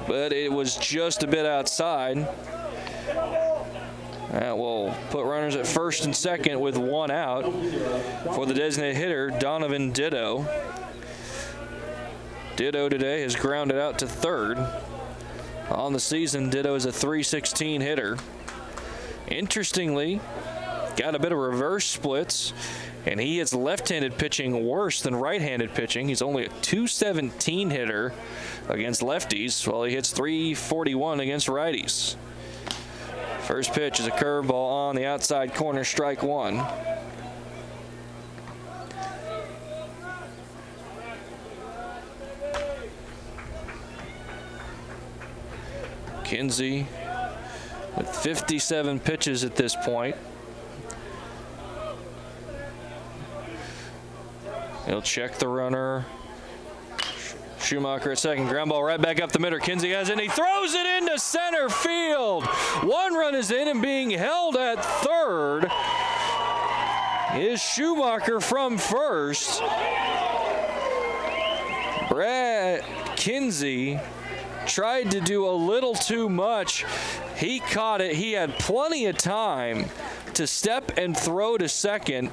but it was just a bit outside. That will put runners at first and second with 1 out for the designated hitter, Donovan Ditto. Ditto today has grounded out to third. On the season, Ditto is a .316 hitter. Interestingly, got a bit of reverse splits, and he hits left-handed pitching worse than right-handed pitching. He's only a .217 hitter against lefties, while he hits .341 against righties. First pitch is a curveball on the outside corner, strike 1. Kinsey with 57 pitches at this point. He'll check the runner. Schumacher at second. Ground ball right back up the middle. Kinsey has it, and he throws it into center field. One run is in, and being held at third is Schumacher from first. Brad Kinsey tried to do a little too much. He caught it. He had plenty of time to step and throw to second,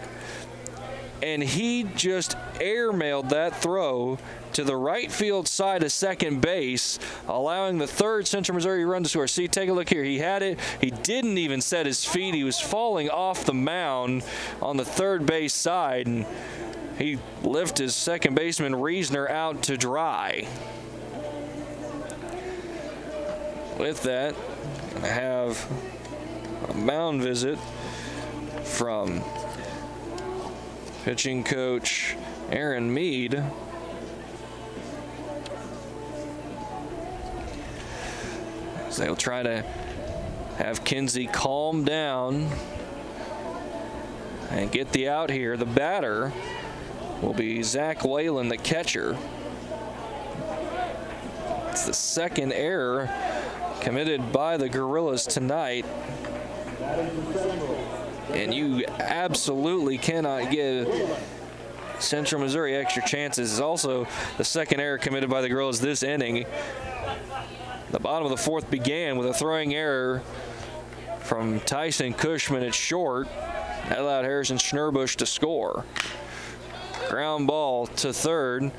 and he just airmailed that throw to the right field side of second base, allowing the third Central Missouri run to score. See, take a look here. He had it. He didn't even set his feet. He was falling off the mound on the third base side, and he lifted his second baseman Reisner out to dry. With that, I have a mound visit from pitching coach Aaron Mead. So they'll try to have Kinsey calm down and get the out here. The batter will be Zach Whalen, the catcher. It's the second error committed by the Gorillas tonight. And you absolutely cannot give Central Missouri extra chances. It's also the second error committed by the Gorillas this inning. The bottom of the fourth began with a throwing error from Tyson Cushman at short. That allowed Harrison Schnurbush to score. Ground ball to third,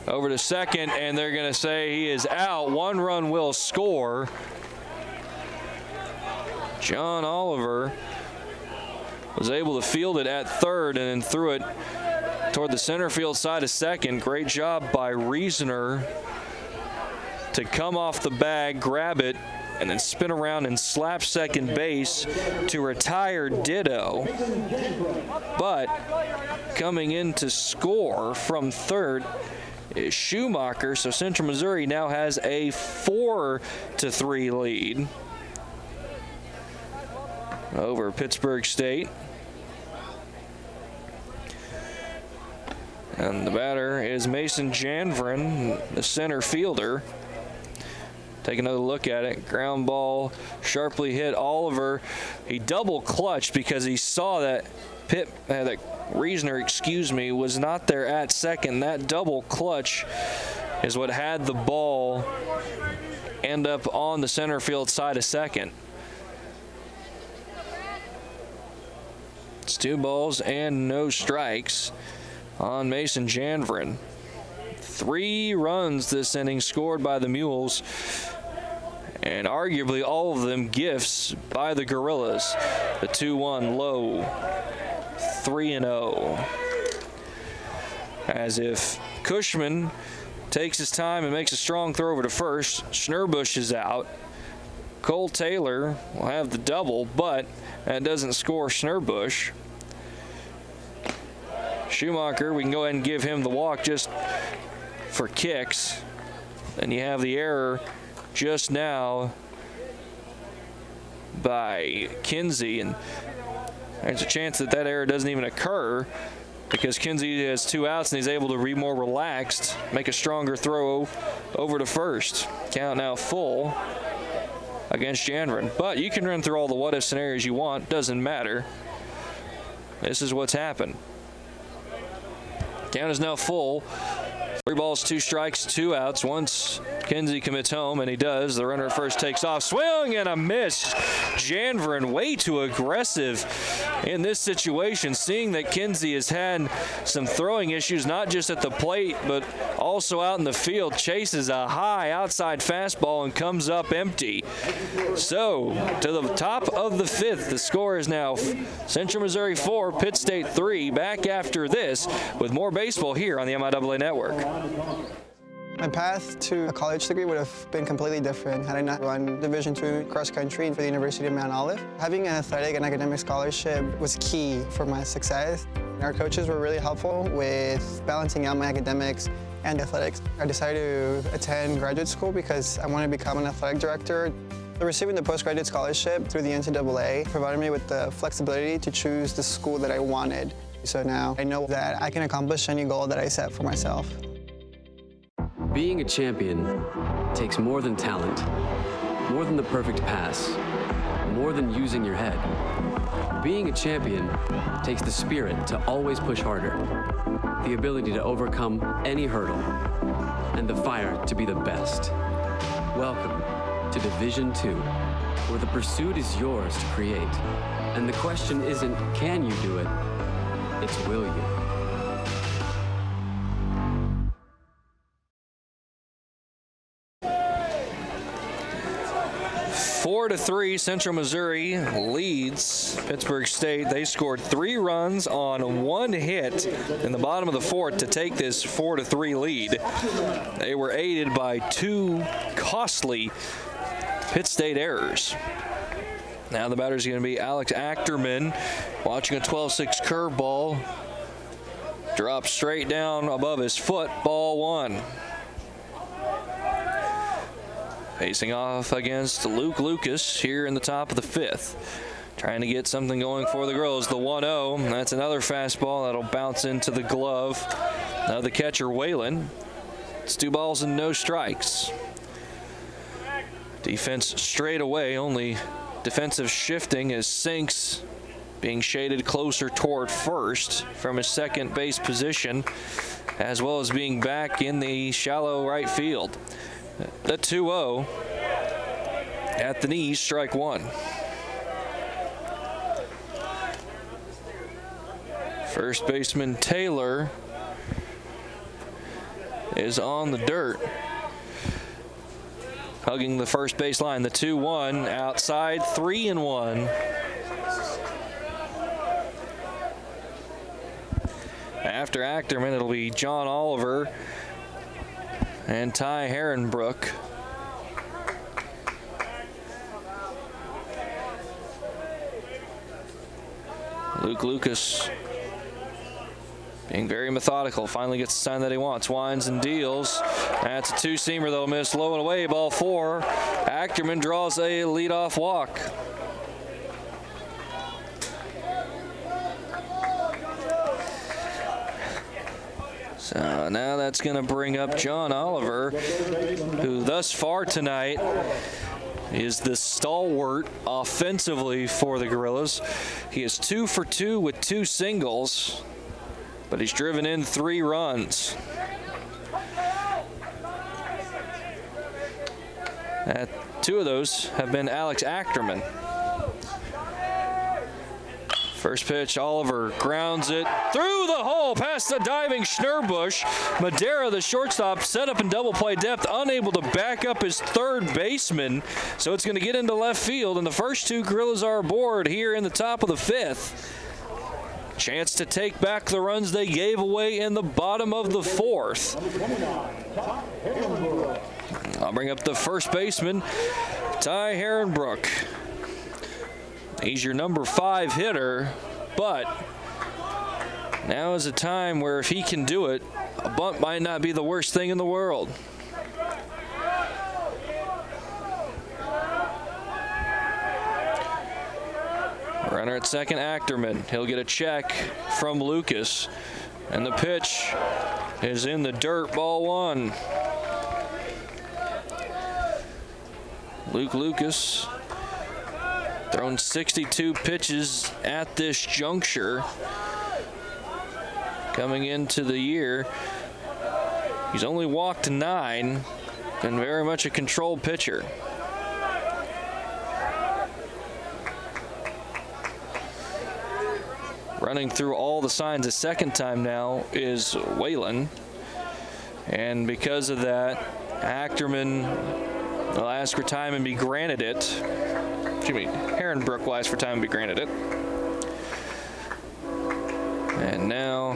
over to second, and they're going to say he is out. One run will score. John Oliver was able to field it at third and then threw it toward the center field side of second. Great job by Reisner to come off the bag, grab it, and then spin around and slap second base to retire Ditto. But coming in to score from third is Schumacher, so Central Missouri now has a 4-3 lead over Pittsburgh State. And the batter is Mason Janvrin, the center fielder. Take another look at it. Ground ball sharply hit Oliver. He double clutched because he saw that Reisner, was not there at second. That double clutch is what had the ball end up on the center field side of second. It's 2 balls and no strikes on Mason Janvrin. 3 runs this inning scored by the Mules, and arguably all of them gifts by the Gorillas. The 2-1 low, 3-0. As if Cushman takes his time and makes a strong throw over to first, Schnurbush is out. Cole Taylor will have the double, but that doesn't score Schnurbush. Schumacher, we can go ahead and give him the walk just for kicks. Then you have the error just now by Kinsey, and there's a chance that that error doesn't even occur because Kinsey has 2 outs and he's able to be more relaxed, make a stronger throw over to first. Count now full against Janvrin. But you can run through all the what-if scenarios you want, doesn't matter. This is what's happened. Count is now full. 3 balls, 2 strikes, 2 outs. Once Kinsey commits home, and he does, the runner at first takes off. Swing and a miss. Janvrin way too aggressive in this situation, seeing that Kinsey has had some throwing issues, not just at the plate, but also out in the field. Chases a high outside fastball and comes up empty. So, to the top of the 5th, the score is now Central Missouri 4, Pitt State 3. Back after this with more baseball here on the MIAA Network. My path to a college degree would have been completely different had I not run Division II cross country for the University of Mount Olive. Having an athletic and academic scholarship was key for my success. Our coaches were really helpful with balancing out my academics and athletics. I decided to attend graduate school because I wanted to become an athletic director. Receiving the postgraduate scholarship through the NCAA provided me with the flexibility to choose the school that I wanted. So now I know that I can accomplish any goal that I set for myself. Being a champion takes more than talent, more than the perfect pass, more than using your head. Being a champion takes the spirit to always push harder, the ability to overcome any hurdle, and the fire to be the best. Welcome to Division II, where the pursuit is yours to create. And the question isn't, can you do it? It's, will you? 4-3, Central Missouri leads Pittsburgh State. They scored 3 runs on 1 hit in the bottom of the 4th to take this 4-3 lead. They were aided by 2 costly Pitt State errors. Now the batter is going to be Alex Achterman, watching a 12-6 curveball. Drops straight down above his foot, ball 1. Facing off against Luke Lucas here in the top of the 5th. Trying to get something going for the girls. The 1-0. That's another fastball that'll bounce into the glove of the catcher, Whalen. It's 2 balls and no strikes. Defense straight away. Only defensive shifting as Sinks being shaded closer toward first from his second base position, as well as being back in the shallow right field. The 2-0 at the knees, strike 1. First baseman Taylor is on the dirt, hugging the first base line. The 2-1 outside, 3-1. After Achterman, it'll be John Oliver and Ty Herrenbrook. Luke Lucas being very methodical, finally gets the sign that he wants. Winds and deals. That's a 2-seamer that'll miss low and away, ball 4. Achterman draws a leadoff walk. So now that's going to bring up John Oliver, who thus far tonight is the stalwart offensively for the Gorillas. He is 2 for 2 with 2 singles, but he's driven in 3 runs. Two of those have been Alex Achterman. First pitch, Oliver grounds it through the hole past the diving Schnurbush. Madera, the shortstop, set up in double play depth, unable to back up his third baseman. So it's going to get into left field, and the first 2 Gorillas are aboard here in the top of the 5th. Chance to take back the runs they gave away in the bottom of the 4th. I'll bring up the first baseman, Ty Herrenbrook. He's your number 5 hitter, but now is a time where if he can do it, a bunt might not be the worst thing in the world. Runner at second, Achterman. He'll get a check from Lucas, and the pitch is in the dirt, ball 1. Luke Lucas thrown 62 pitches at this juncture. Coming into the year, he's only walked 9, and very much a controlled pitcher. Running through all the signs a second time now is Whalen, and because of that, Achterman will ask for time and be granted it. Herrenbrook will ask for time and be granted it. And now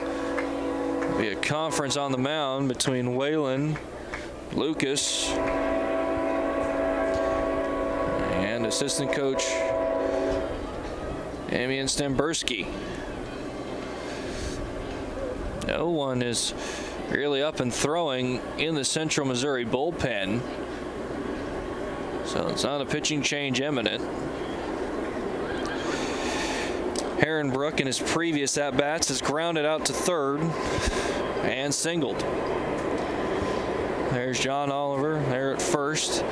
be a conference on the mound between Whalen, Lucas, and assistant coach Amian Stemberski. No one is really up and throwing in the Central Missouri bullpen, so it's not a pitching change imminent. Herrenbrook in his previous at-bats has grounded out to third and singled. There's John Oliver there at first.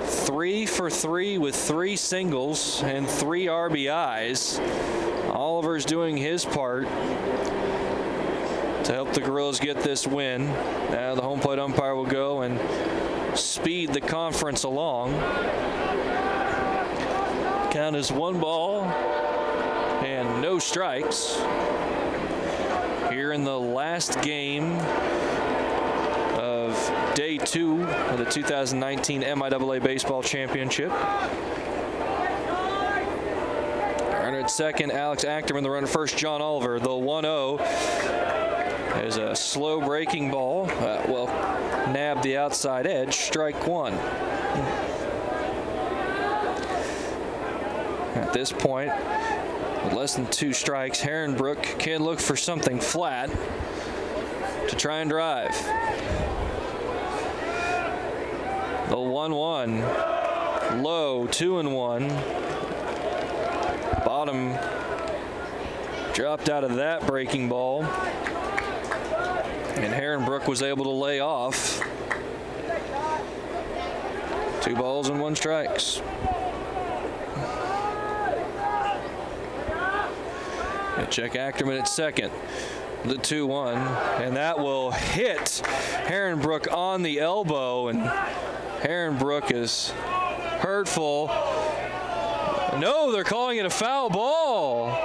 3 for 3 with 3 singles and 3 RBIs. Oliver's doing his part to help the Gorillas get this win. Now the home plate umpire will go and speed the conference along. Count is 1 ball and no strikes here in the last game of day 2 of the 2019 MIAA Baseball Championship. Runner at second, Alex Ackerman. The runner first, John Oliver. The 1-0 is a slow breaking ball. Well, nabbed the outside edge. Strike 1. At this point, with less than 2 strikes, Herrenbrook can look for something flat to try and drive. The 1-1, low, 2-1. Bottom dropped out of that breaking ball, and Herrenbrook was able to lay off. 2 balls and 1 strikes. Check Ackerman at second. The 2-1, and that will hit Herrenbrook on the elbow, and Herrenbrook is hurtful. No, they're calling it a foul ball.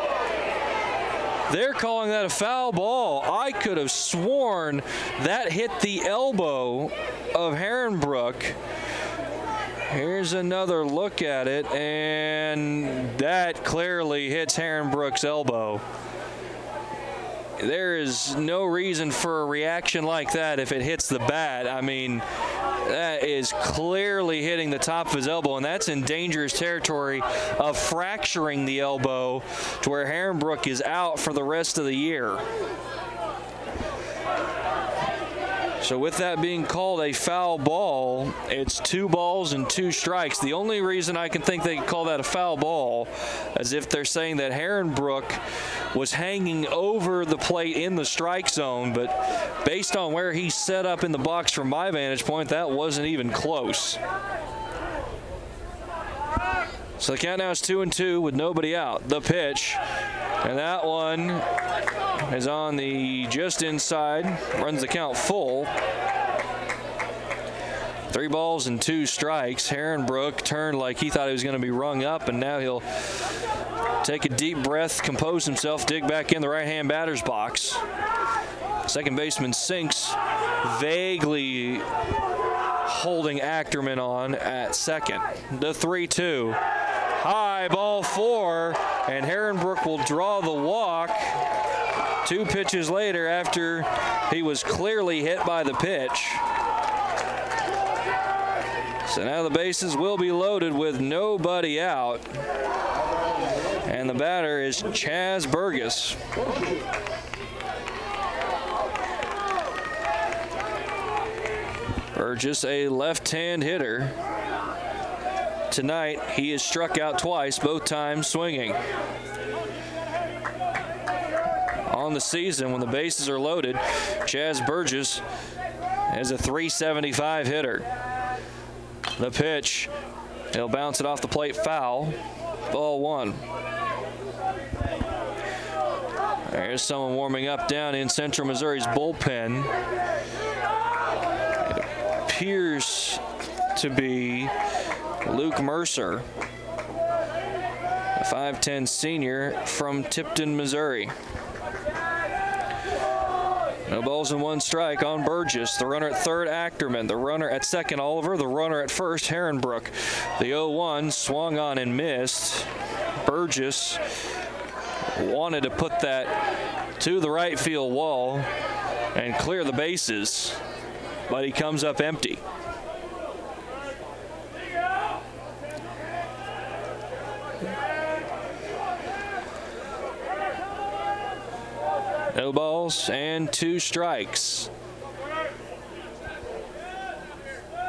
They're calling that a foul ball. I could have sworn that hit the elbow of Herrenbrook. Here's another look at it, and that clearly hits Herrenbrook's elbow. There is no reason for a reaction like that if it hits the bat. I mean, that is clearly hitting the top of his elbow, and that's in dangerous territory of fracturing the elbow to where Herrenbrook is out for the rest of the year. So with that being called a foul ball, it's 2 balls and 2 strikes. The only reason I can think they call that a foul ball is if they're saying that Herrenbrook was hanging over the plate in the strike zone, but based on where he's set up in the box from my vantage point, that wasn't even close. So the count now is 2-2 with nobody out. The pitch, and that one is on the just inside, runs the count full. 3 balls and 2 strikes. Herrenbrook turned like he thought he was going to be rung up, and now he'll take a deep breath, compose himself, dig back in the right-hand batter's box. Second baseman sinks, vaguely holding Ackerman on at second. The 3-2. High ball 4, and Herrenbrook will draw the walk 2 pitches later after he was clearly hit by the pitch. So now the bases will be loaded with nobody out, and the batter is Chaz Burgess. Burgess, a left-hand hitter. Tonight, he is struck out twice, both times swinging. On the season, when the bases are loaded, Chaz Burgess is a .375 hitter. The pitch, he'll bounce it off the plate, foul. Ball 1. There's someone warming up down in Central Missouri's bullpen. It appears to be Luke Mercer, a 5'10" senior from Tipton, Missouri. No balls and 1 strike on Burgess. The runner at third, Ackerman. The runner at second, Oliver. The runner at first, Herrenbrook. The 0-1 swung on and missed. Burgess wanted to put that to the right field wall and clear the bases, but he comes up empty. No balls and 2 strikes.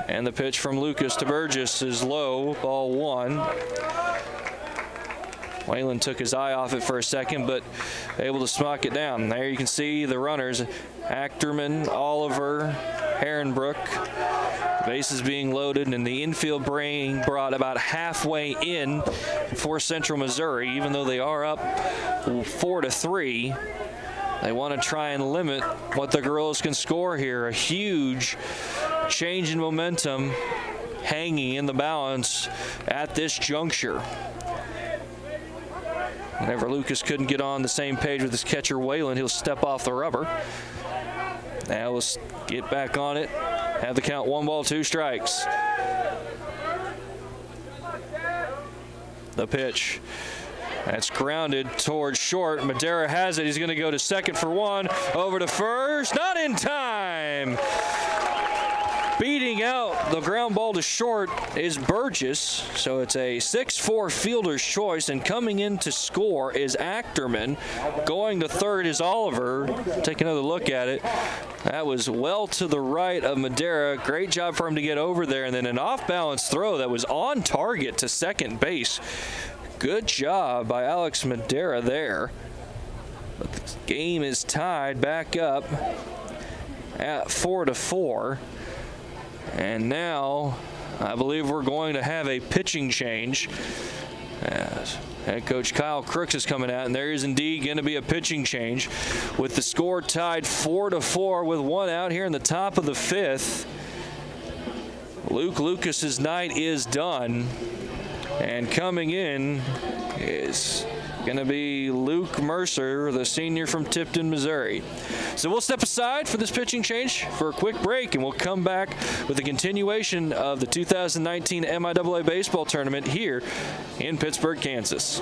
And the pitch from Lucas to Burgess is low, ball 1. Whalen took his eye off it for a second, but able to smock it down. There you can see the runners, Achterman, Oliver, Herrenbrook. Bases being loaded, and the infield being brought about halfway in for Central Missouri. Even though they are up 4-3, they want to try and limit what the girls can score here. A huge change in momentum hanging in the balance at this juncture. Whenever Lucas couldn't get on the same page with his catcher Whalen, he'll step off the rubber. Now let's get back on it. Have the count 1 ball, 2 strikes. The pitch. That's grounded towards short. Madera has it. He's going to go to second for 1. Over to first. Not in time. Beating out the ground ball to short is Burgess. So it's a 6-4 fielder's choice, and coming in to score is Achterman. Going to third is Oliver. Take another look at it. That was well to the right of Madera. Great job for him to get over there, and then an off-balance throw that was on target to second base. Good job by Alex Madera there. But the game is tied back up at 4-4. And now I believe we're going to have a pitching change. As head coach Kyle Crooks is coming out, and there is indeed going to be a pitching change with the score tied 4-4 with 1 out here in the top of the 5th. Luke Lucas's night is done, and coming in is going to be Luke Mercer, the senior from Tipton, Missouri. So we'll step aside for this pitching change for a quick break, and we'll come back with a continuation of the 2019 MIAA baseball tournament here in Pittsburgh, Kansas.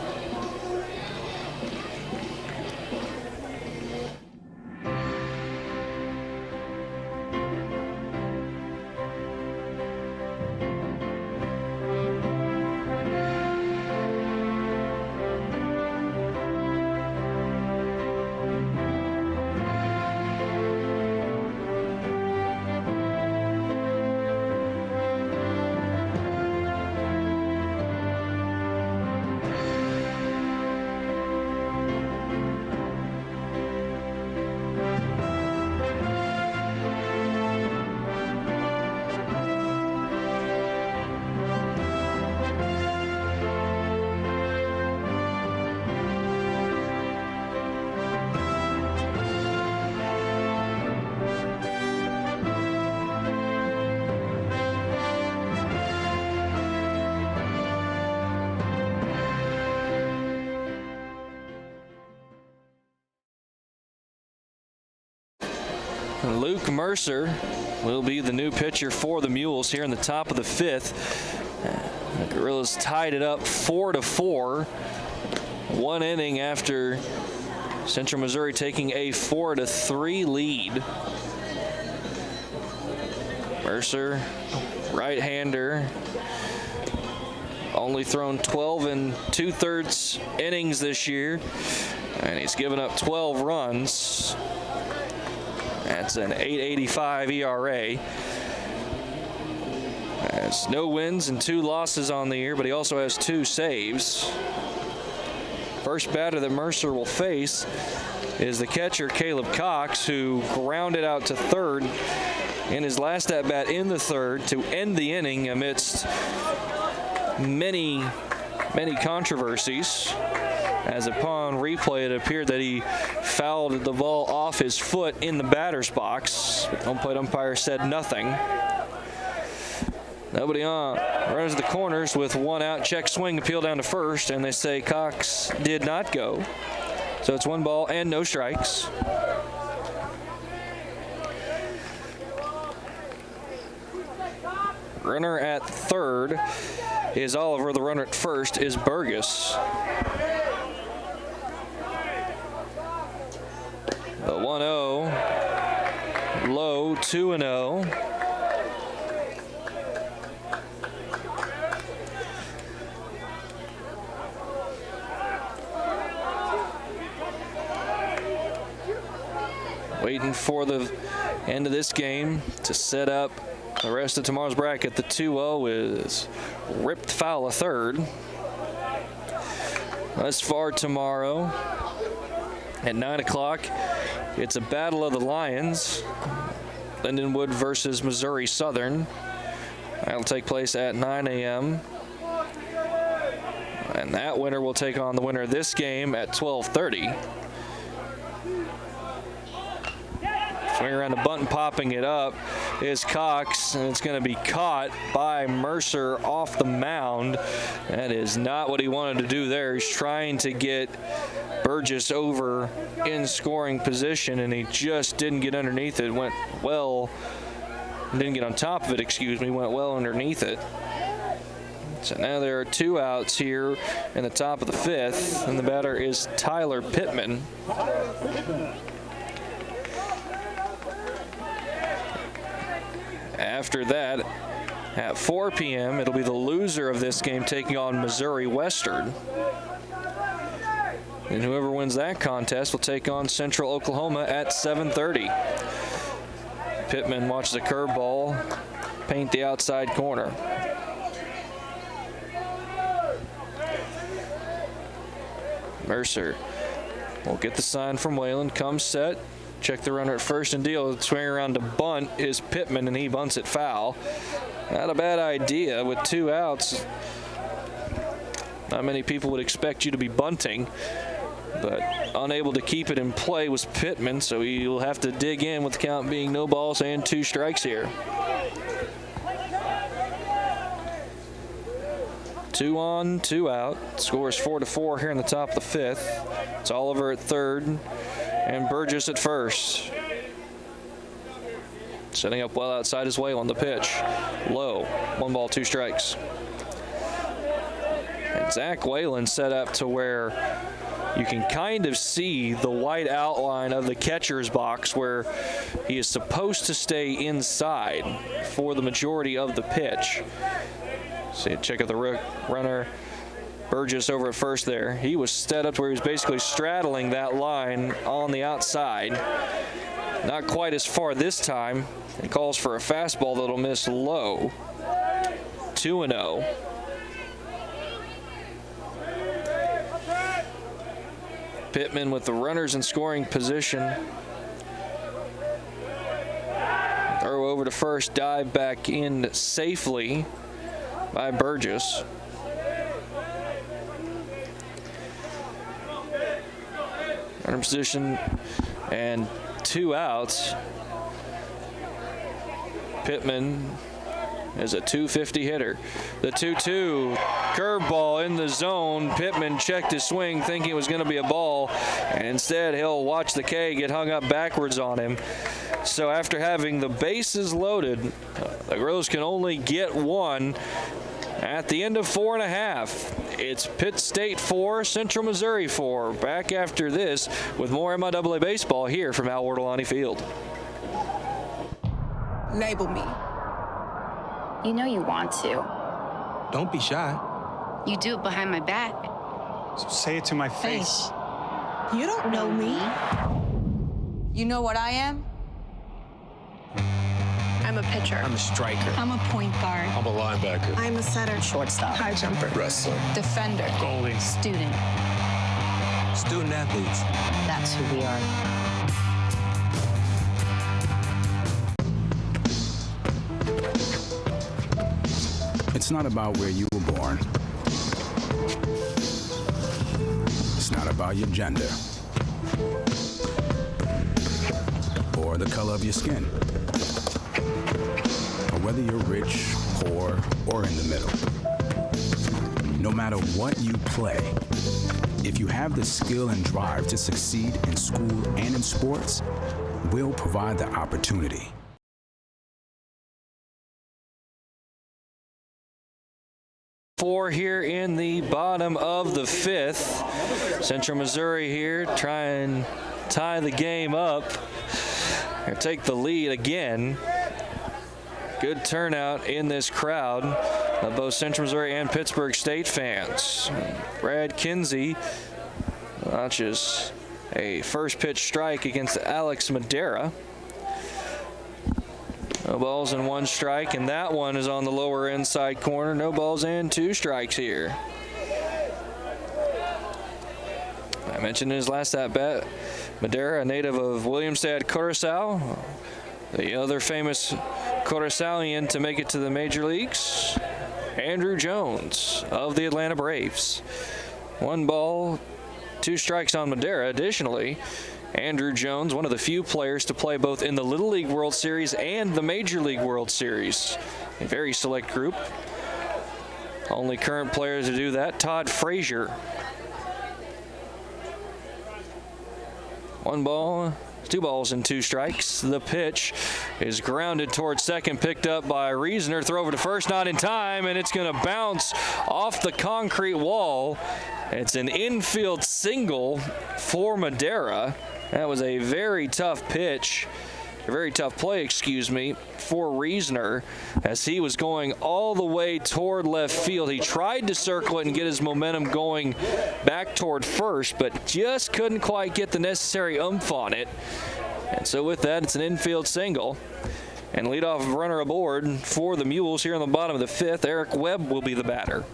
Luke Mercer will be the new pitcher for the Mules here in the top of the 5th. The Gorillas tied it up 4-4. 1 inning after Central Missouri taking a 4-3 lead. Mercer, right-hander, only thrown 12 2/3 innings this year, and he's given up 12 runs. That's an 8.85 ERA. Has no wins and 2 losses on the year, but he also has 2 saves. First batter that Mercer will face is the catcher Caleb Cox, who grounded out to third in his last at-bat in the 3rd to end the inning amidst many controversies. As upon replay, it appeared that he fouled the ball off his foot in the batter's box. Home plate umpire said nothing. Nobody on. Runs to the corners with 1 out. Check swing, appeal down to first, and they say Cox did not go. So it's 1 ball and no strikes. Runner at third is Oliver. The runner at first is Burgess. The 1-0, low, 2-0. Waiting for the end of this game to set up the rest of tomorrow's bracket. The 2-0 is ripped foul of third. Thus far tomorrow at 9 o'clock, it's a battle of the Lions. Lindenwood versus Missouri Southern. That'll take place at 9 a.m. And that winner will take on the winner of this game at 12:30. Swing around the button, popping it up is Cox, and it's going to be caught by Mercer off the mound. That is not what he wanted to do there. He's trying to get Burgess over in scoring position, and he just didn't get underneath it. Went well, didn't get on top of it, excuse me, went well underneath it. So now there are 2 outs here in the top of the 5th, and the batter is Tyler Pittman. After that, at 4 p.m., it'll be the loser of this game taking on Missouri Western. And whoever wins that contest will take on Central Oklahoma at 7:30. Pittman watches a curveball paint the outside corner. Mercer will get the sign from Whalen, comes set. Check the runner at first and deal. Swing around to bunt is Pittman, and he bunts it foul. Not a bad idea with 2 outs. Not many people would expect you to be bunting, but unable to keep it in play was Pittman, so he'll have to dig in with the count being no balls and 2 strikes here. 2 on, 2 out. Score is 4-4 here in the top of the 5th. It's Oliver at 3rd. And Burgess at 1st. Setting up well outside his way on the pitch. Low. 1 ball, 2 strikes. And Zach Whalen set up to where you can kind of see the white outline of the catcher's box where he is supposed to stay inside for the majority of the pitch. See, check out the runner. Burgess over at first there. He was set up to where he was basically straddling that line on the outside. Not quite as far this time. He calls for a fastball that'll miss low. 2-0. Pittman with the runners in scoring position. Throw over to first, dive back in safely by Burgess. Runner position and 2 outs. Pittman is a .250 hitter. The 2-2 curveball in the zone. Pittman checked his swing thinking it was going to be a ball, and instead he'll watch the K get hung up backwards on him. So after having the bases loaded, the Gros can only get 1 at the end of 4 1/2. It's Pitt State 4, Central Missouri 4. Back after this with more MIAA baseball here from Al Ortolani Field. Label me. You know you want to. Don't be shy. You do it behind my back. So say it to my face. You don't know me. You know what I am? I'm a pitcher. I'm a striker. I'm a point guard. I'm a linebacker. I'm a setter. Shortstop. High jumper. Wrestler. Defender. Goalie. Student. Student athletes. That's who we are. It's not about where you were born. It's not about your gender or the color of your skin, or whether you're rich, poor, or in the middle. No matter what you play, if you have the skill and drive to succeed in school and in sports, we'll provide the opportunity. Four here in the bottom of the 5th. Central Missouri here try and tie the game up or take the lead again. Good turnout in this crowd of both Central Missouri and Pittsburgh State fans. Brad Kinsey launches a first pitch strike against Alex Madera. No balls and 1 strike, and that one is on the lower inside corner. No balls and 2 strikes here. I mentioned in his last at-bat, Madera, a native of Williamstad, Curacao, the other famous Curaçaoian to make it to the major leagues, Andrew Jones of the Atlanta Braves. 1 ball, 2 strikes on Madera. Additionally, Andrew Jones, one of the few players to play both in the Little League World Series and the Major League World Series. A very select group. Only current players to do that, Todd Frazier. 1 ball, 2 balls and 2 strikes. The pitch is grounded towards second, picked up by Reasoner. Throw over to first, not in time, and it's going to bounce off the concrete wall. It's an infield single for Madera. That was a very tough pitch, a very tough play, excuse me, for Reasoner as he was going all the way toward left field. He tried to circle it and get his momentum going back toward first, but just couldn't quite get the necessary oomph on it. And so with that, it's an infield single. And leadoff runner aboard for the Mules here in the bottom of the 5th. Eric Webb will be the batter.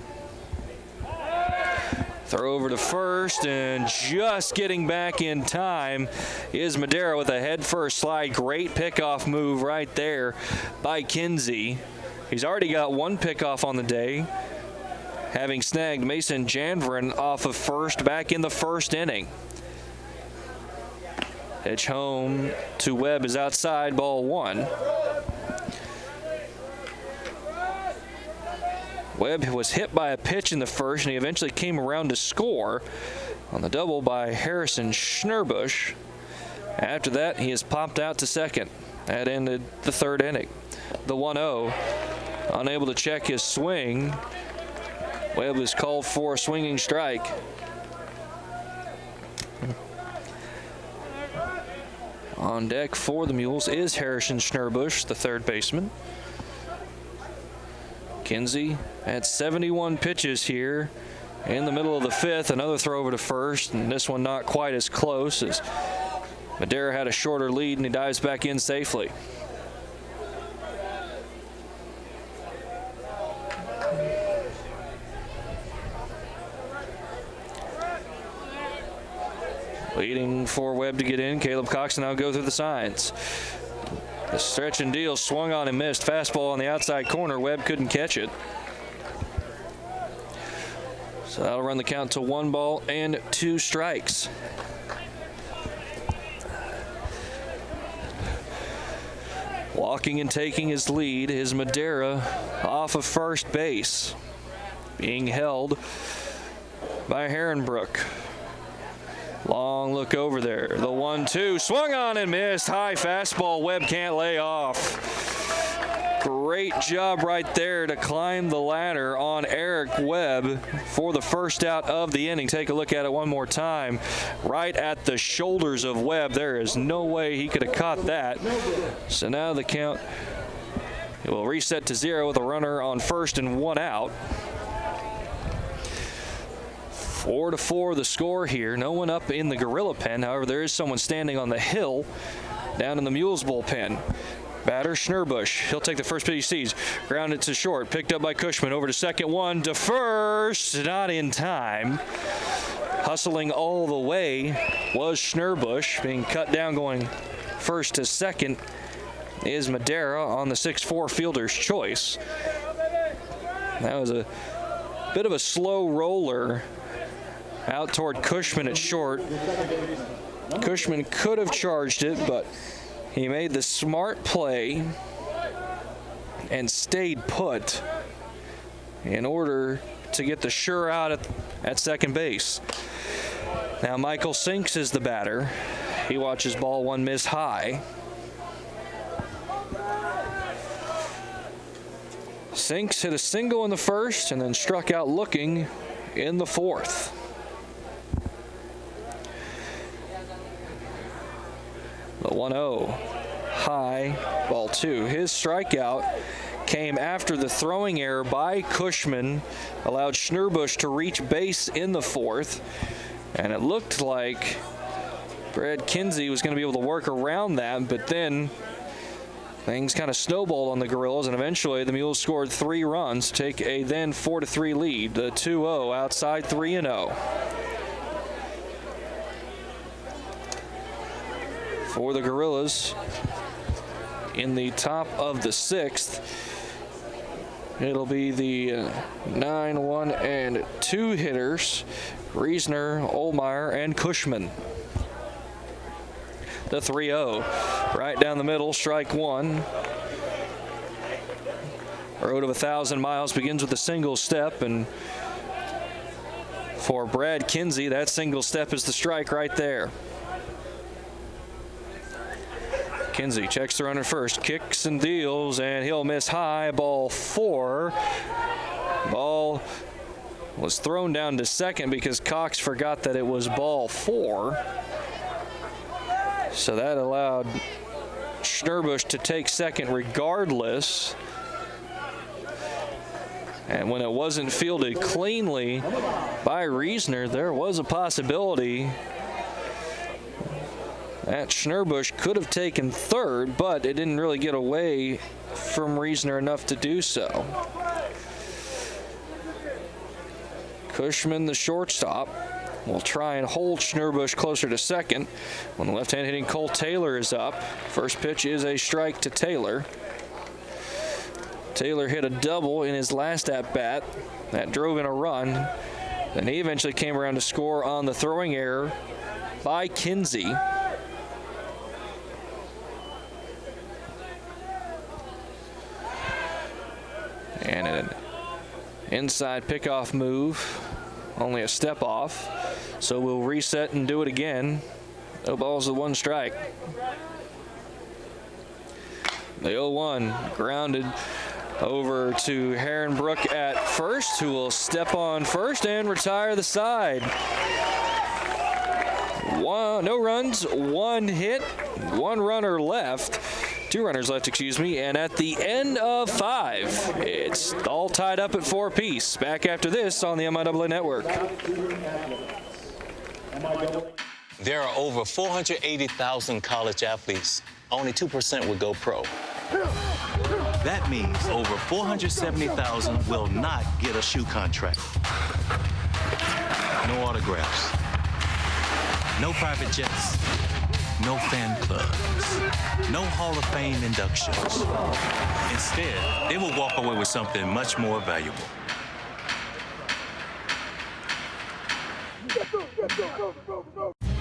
Throw over to first, and just getting back in time is Madera with a head-first slide. Great pickoff move right there by Kinsey. He's already got 1 pickoff on the day, having snagged Mason Janvrin off of first back in the 1st inning. Pitch home to Webb is outside, ball 1. Webb was hit by a pitch in the 1st, and he eventually came around to score on the double by Harrison Schnurbush. After that, he has popped out to second. That ended the 3rd inning. The 1-0, unable to check his swing. Webb is called for a swinging strike. On deck for the Mules is Harrison Schnurbush, the 3rd baseman. Kinsey had 71 pitches here in the middle of the 5th. Another throw over to first, and this one not quite as close as Madera had a shorter lead, and he dives back in safely. Waiting for Webb to get in. Caleb Cox now go through the signs. The stretch and deal swung on and missed. Fastball on the outside corner. Webb couldn't catch it. So that'll run the count to 1 ball and 2 strikes. Walking and taking his lead is Madera off of first base, being held by Herrenbrook. Long look over there. The 1-2 swung on and missed. High fastball. Webb can't lay off. Great job right there to climb the ladder on Eric Webb for the first out of the inning. Take a look at it one more time. Right at the shoulders of Webb. There is no way he could have caught that. So now the count will reset to 0 with a runner on first and 1 out. 4-4 the score here. No one up in the Gorilla pen. However, there is someone standing on the hill down in the Mules bullpen. Batter Schnurbush. He'll take the first pitch he sees. Grounded to short. Picked up by Cushman. Over to second, 1 to first. Not in time. Hustling all the way was Schnurbush. Being cut down going first to second is Madera on the 6-4 fielder's choice. That was a bit of a slow roller out toward Cushman at short. Cushman could have charged it, but he made the smart play and stayed put in order to get the sure out at second base. Now Michael Sinks is the batter. He watches ball 1 miss high. Sinks hit a single in the 1st and then struck out looking in the 4th. The 1-0 high, ball 2. His strikeout came after the throwing error by Cushman allowed Schnurbush to reach base in the 4th, and it looked like Brad Kinsey was going to be able to work around that, but then things kind of snowballed on the Gorillas, and eventually the Mules scored 3 runs to take a then 4-3 lead. The 2-0 outside 3-0. for the Gorillas in the top of the 6th. It'll be the 9, 1, and 2 hitters, Reisner, Olmeyer, and Cushman. The 3-0, right down the middle, strike 1. Road of 1,000 miles begins with a single step, and for Brad Kinsey, that single step is the strike right there. Kinsey checks the runner first, kicks and deals, and he'll miss high, ball 4. Ball was thrown down to second because Cox forgot that it was ball 4. So that allowed Schnurbush to take second regardless. And when it wasn't fielded cleanly by Reisner, there was a possibility that Schnurbush could have taken third, but it didn't really get away from Reisner enough to do so. Cushman, the shortstop, will try and hold Schnurbush closer to second when the left-hand hitting Cole Taylor is up. First pitch is a strike to Taylor. Taylor hit a double in his last at-bat that drove in a run. Then he eventually came around to score on the throwing error by Kinsey. And an inside pickoff move, only a step off. So we'll reset and do it again. No balls with 1 strike. The 0-1 grounded over to Herrenbrook at first, who will step on first and retire the side. No runs, 1 hit, 1 runner left. 2 runners left, excuse me, and at the end of 5, it's all tied up at 4 apiece. Back after this on the MIAA Network. There are over 480,000 college athletes. Only 2% would go pro. That means over 470,000 will not get a shoe contract. No autographs. No private jets. No fan clubs. No Hall of Fame inductions. Instead, they will walk away with something much more valuable.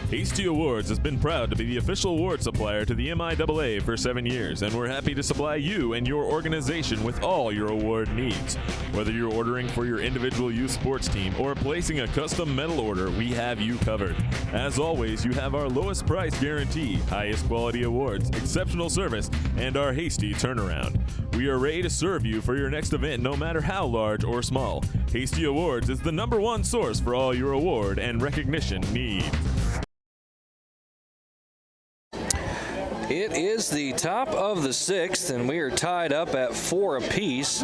Hasty Awards has been proud to be the official award supplier to the MIAA for 7 years, and we're happy to supply you and your organization with all your award needs. Whether you're ordering for your individual youth sports team or placing a custom medal order, we have you covered. As always, you have our lowest price guarantee, highest quality awards, exceptional service, and our hasty turnaround. We are ready to serve you for your next event, no matter how large or small. Hasty Awards is the #1 source for all your award and recognition needs. It is the top of the 6th, and we are tied up at 4 apiece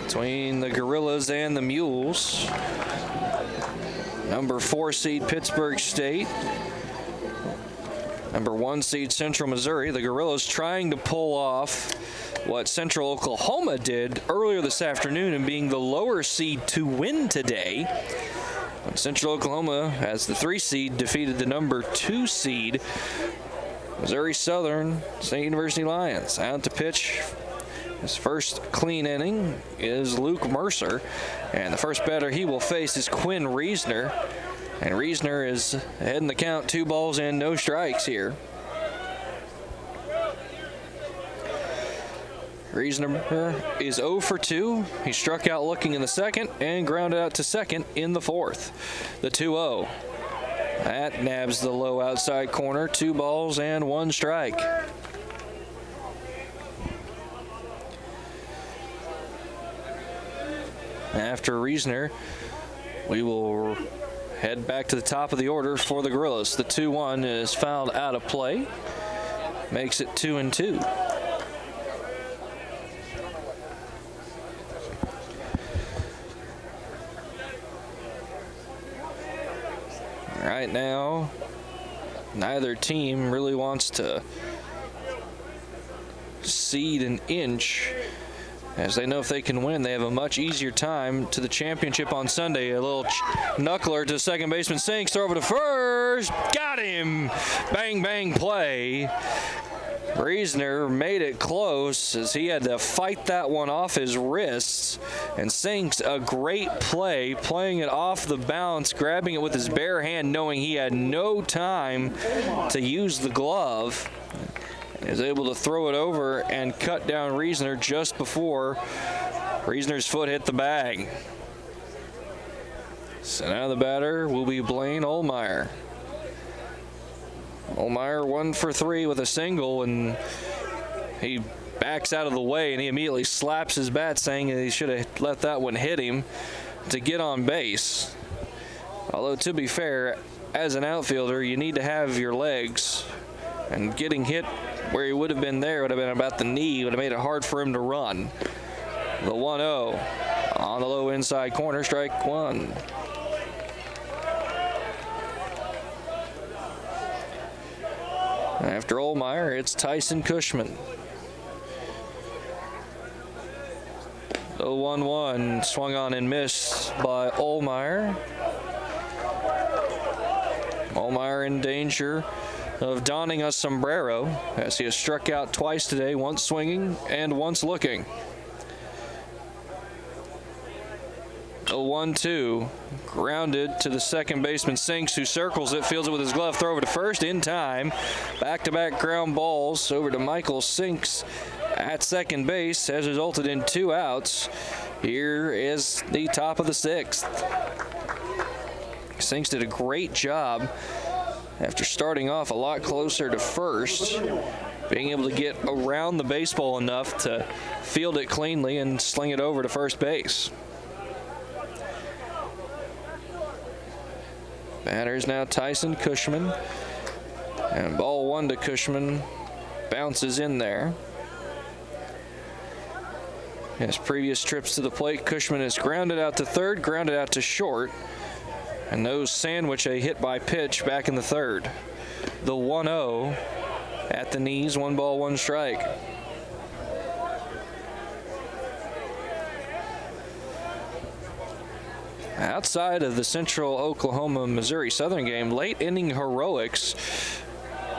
between the Gorillas and the Mules. Number 4 seed Pittsburgh State. Number 1 seed Central Missouri. The Gorillas trying to pull off what Central Oklahoma did earlier this afternoon and being the lower seed to win today. When Central Oklahoma, as the 3 seed, defeated the number 2 seed Missouri Southern State University Lions. Out to pitch his first clean inning is Luke Mercer, and the first batter he will face is Quinn Reisner, and Reisner is ahead in the count, 2 balls and no strikes here. Reisner is 0 for 2. He struck out looking in the second and grounded out to second in the 4th. The 2-0. That nabs the low outside corner, 2 balls and 1 strike. After Reisner, we will head back to the top of the order for the Gorillas. The 2-1 is fouled out of play, makes it 2-2. Right now, neither team really wants to cede an inch as they know if they can win, they have a much easier time to the championship on Sunday. A little knuckler to second baseman Sinks, throw over to first, got him! Bang, bang play. Reisner made it close as he had to fight that one off his wrists, and Sinks, a great play, playing it off the bounce, grabbing it with his bare hand, knowing he had no time to use the glove. He was able to throw it over and cut down Reisner just before Reisner's foot hit the bag. So now the batter will be Blaine Ohlmeyer. Ohlmeyer 1 for 3 with a single, and he backs out of the way and he immediately slaps his bat, saying that he should have let that one hit him to get on base. Although, to be fair, as an outfielder, you need to have your legs, and getting hit where he would have been there would have been about the knee, would have made it hard for him to run. The 1-0 on the low inside corner, strike one. After Ohlmeyer, it's Tyson Cushman. The 1-1 swung on and missed by Ohlmeyer. Ohlmeyer in danger of donning a sombrero, as he has struck out twice today, once swinging and once looking. A 1-2 grounded to the second baseman Sinks, who circles it, fields it with his glove, throw over to first in time. Back-to-back ground balls over to Michael Sinks at second base has resulted in 2 outs. Here is the top of the 6th. Sinks did a great job after starting off a lot closer to first, being able to get around the baseball enough to field it cleanly and sling it over to first base. Batter is now Tyson Cushman, and ball 1 to Cushman bounces in there. His previous trips to the plate, Cushman is grounded out to third, grounded out to short, and those sandwich a hit by pitch back in the third. The 1-0 at the knees, 1 ball, 1 strike. Outside of the Central Oklahoma-Missouri Southern game, late inning heroics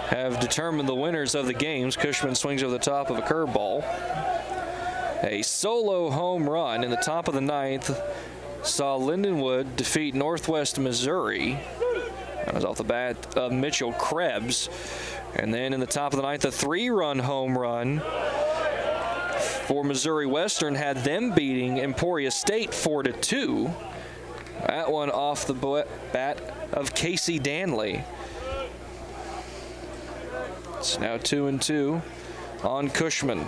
have determined the winners of the games. Cushman swings over the top of a curveball. A solo home run in the top of the 9th saw Lindenwood defeat Northwest Missouri. That was off the bat of Mitchell Krebs. And then in the top of the 9th, a 3-run home run for Missouri Western had them beating Emporia State 4-2. That one off the bat of Casey Danley. It's now 2-2 on Cushman.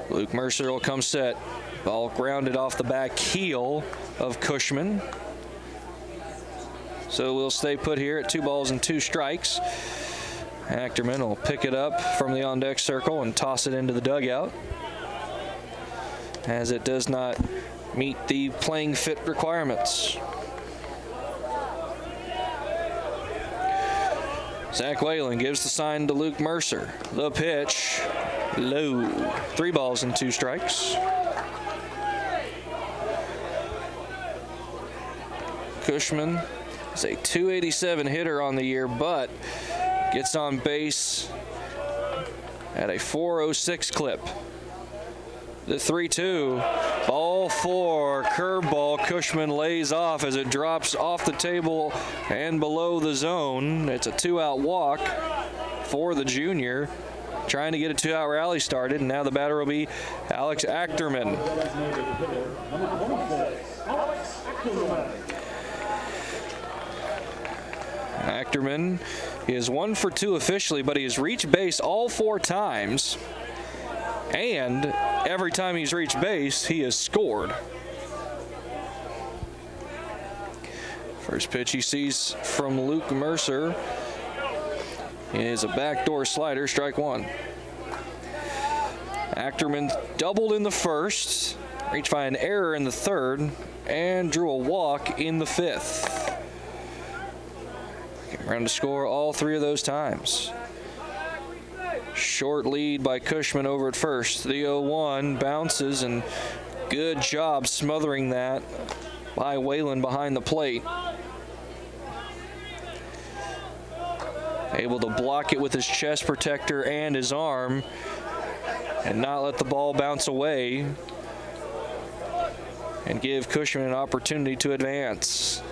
Luke Mercer will come set. Ball grounded off the back heel of Cushman. So we'll stay put here at 2 balls and 2 strikes. Ackerman will pick it up from the on-deck circle and toss it into the dugout, as it does not meet the playing fit requirements. Zach Whalen gives the sign to Luke Mercer. The pitch, low. 3 balls and 2 strikes. Cushman is a .287 hitter on the year, but gets on base at a .406 clip. The 3-2, ball 4, curveball. Cushman lays off as it drops off the table and below the zone. It's a 2-out walk for the junior, trying to get a 2-out rally started, and now the batter will be Alex Achterman. Achterman is 1 for 2 officially, but he has reached base all 4 times. And every time he's reached base, he has scored. First pitch he sees from Luke Mercer is a backdoor slider, strike 1. Achterman doubled in the first, reached by an error in the third, and drew a walk in the 5th. Came around to score all 3 of those times. Short lead by Cushman over at first. The 0-1 bounces, and good job smothering that by Whalen behind the plate. Able to block it with his chest protector and his arm and not let the ball bounce away and give Cushman an opportunity to advance.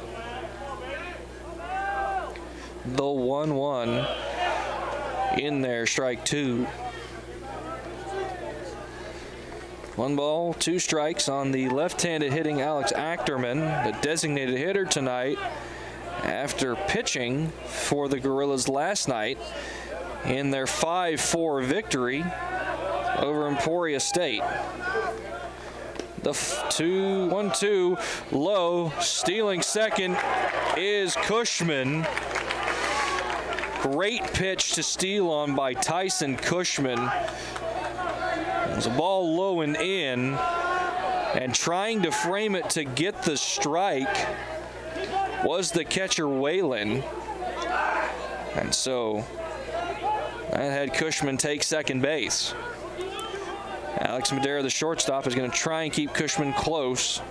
The 1-1 in there, strike two. 1 ball, 2 strikes on the left-handed hitting Alex Achterman, the designated hitter tonight, after pitching for the Gorillas last night in their 5-4 victory over Emporia State. The 1-2 low, stealing second is Cushman. Great pitch to steal on by Tyson Cushman. It was a ball low and in, and trying to frame it to get the strike was the catcher Whalen. And so that had Cushman take second base. Alex Madera, the shortstop, is going to try and keep Cushman close,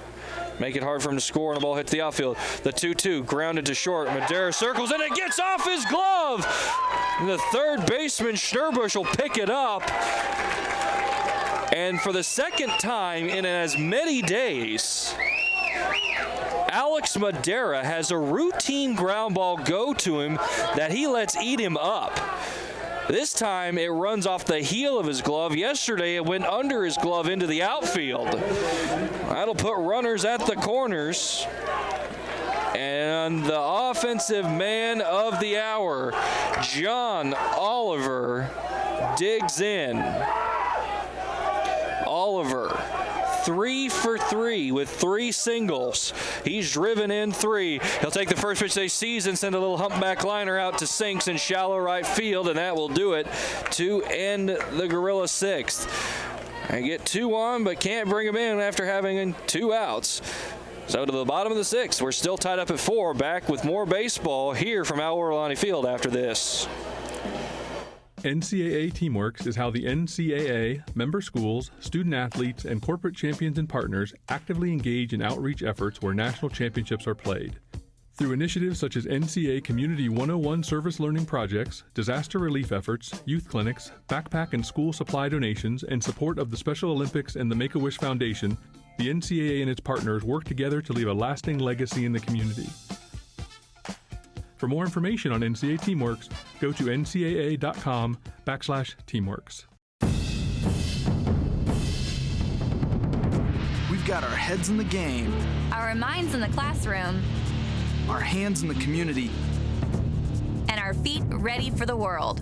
make it hard for him to score, and the ball hits the outfield. The 2-2 grounded to short. Madera circles, and it gets off his glove. And the third baseman, Schnurbush, will pick it up. And for the second time in as many days, Alex Madera has a routine ground ball go to him that he lets eat him up. This time it runs off the heel of his glove. Yesterday it went under his glove into the outfield. That'll put runners at the corners. And the offensive man of the hour, John Oliver, digs in. Oliver, 3 for 3 with 3 singles. He's driven in 3. He'll take the first pitch they seize and send a little humpback liner out to Sinks in shallow right field, and that will do it to end the Gorilla 6th. And get 2 on, but can't bring him in after having 2 outs. So to the bottom of the 6th, we're still tied up at 4. Back with more baseball here from Al Orlani Field after this. NCAA Teamworks is how the NCAA, member schools, student athletes, and corporate champions and partners actively engage in outreach efforts where national championships are played. Through initiatives such as NCAA Community 101 service learning projects, disaster relief efforts, youth clinics, backpack and school supply donations, and support of the Special Olympics and the Make-A-Wish Foundation, the NCAA and its partners work together to leave a lasting legacy in the community. For more information on NCAA Teamworks, go to ncaa.com/teamworks. We've got our heads in the game, Our minds in the classroom, our hands in the community, and our feet ready for the world.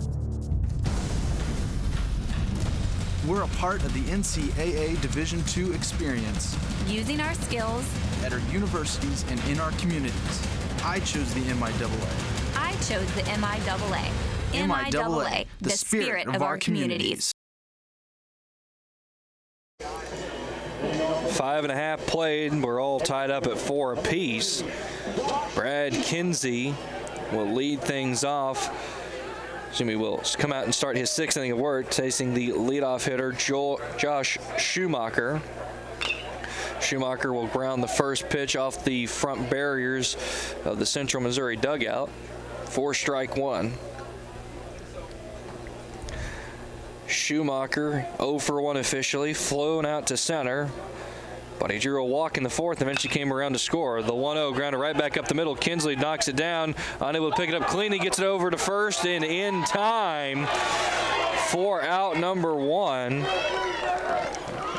We're a part of the NCAA Division II experience. Using our skills at our universities and in our communities. I chose the MIAA. I chose the MIAA. MIAA, the spirit of our communities. 5.5 played. We're all tied up at 4 apiece. Brad Kinsey will lead things off. Jimmy will come out and start his 6th inning of work, facing the leadoff hitter, Josh Schumacher. Schumacher will ground the first pitch off the front barriers of the Central Missouri dugout for strike 1. Schumacher 0 for 1 officially, flown out to center, but he drew a walk in the 4th and eventually came around to score. The 1-0 grounded right back up the middle. Kinsley knocks it down, unable to pick it up clean. He gets it over to first and in time for out number 1.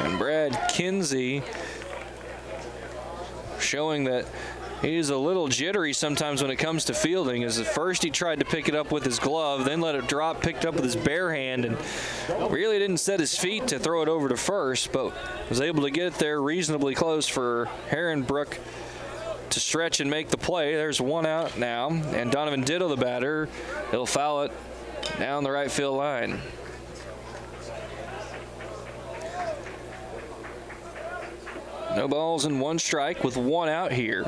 And Brad Kinsey showing that he's a little jittery sometimes when it comes to fielding. As at first he tried to pick it up with his glove, then let it drop, picked up with his bare hand, and really didn't set his feet to throw it over to first, but was able to get it there reasonably close for Herrenbrook to stretch and make the play. There's 1 out now, and Donovan Ditto, the batter, he'll foul it down the right field line. No balls and 1 strike with 1 out here.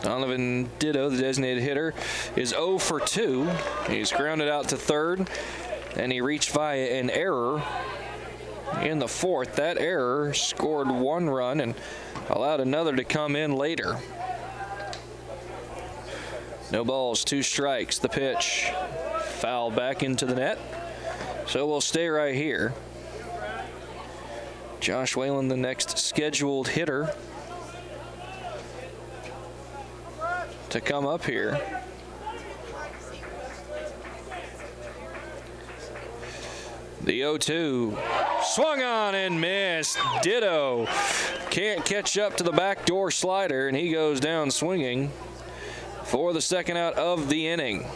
Donovan Ditto, the designated hitter, is 0 for 2. He's grounded out to third. and he reached via an error in the fourth. That error scored 1 run and allowed another to come in later. No balls, 2 strikes. The pitch foul back into the net. So we'll stay right here. Josh Whalen, the next scheduled hitter to come up here. The 0-2 swung on and missed. Ditto can't catch up to the backdoor slider, and he goes down swinging for the second out of the inning.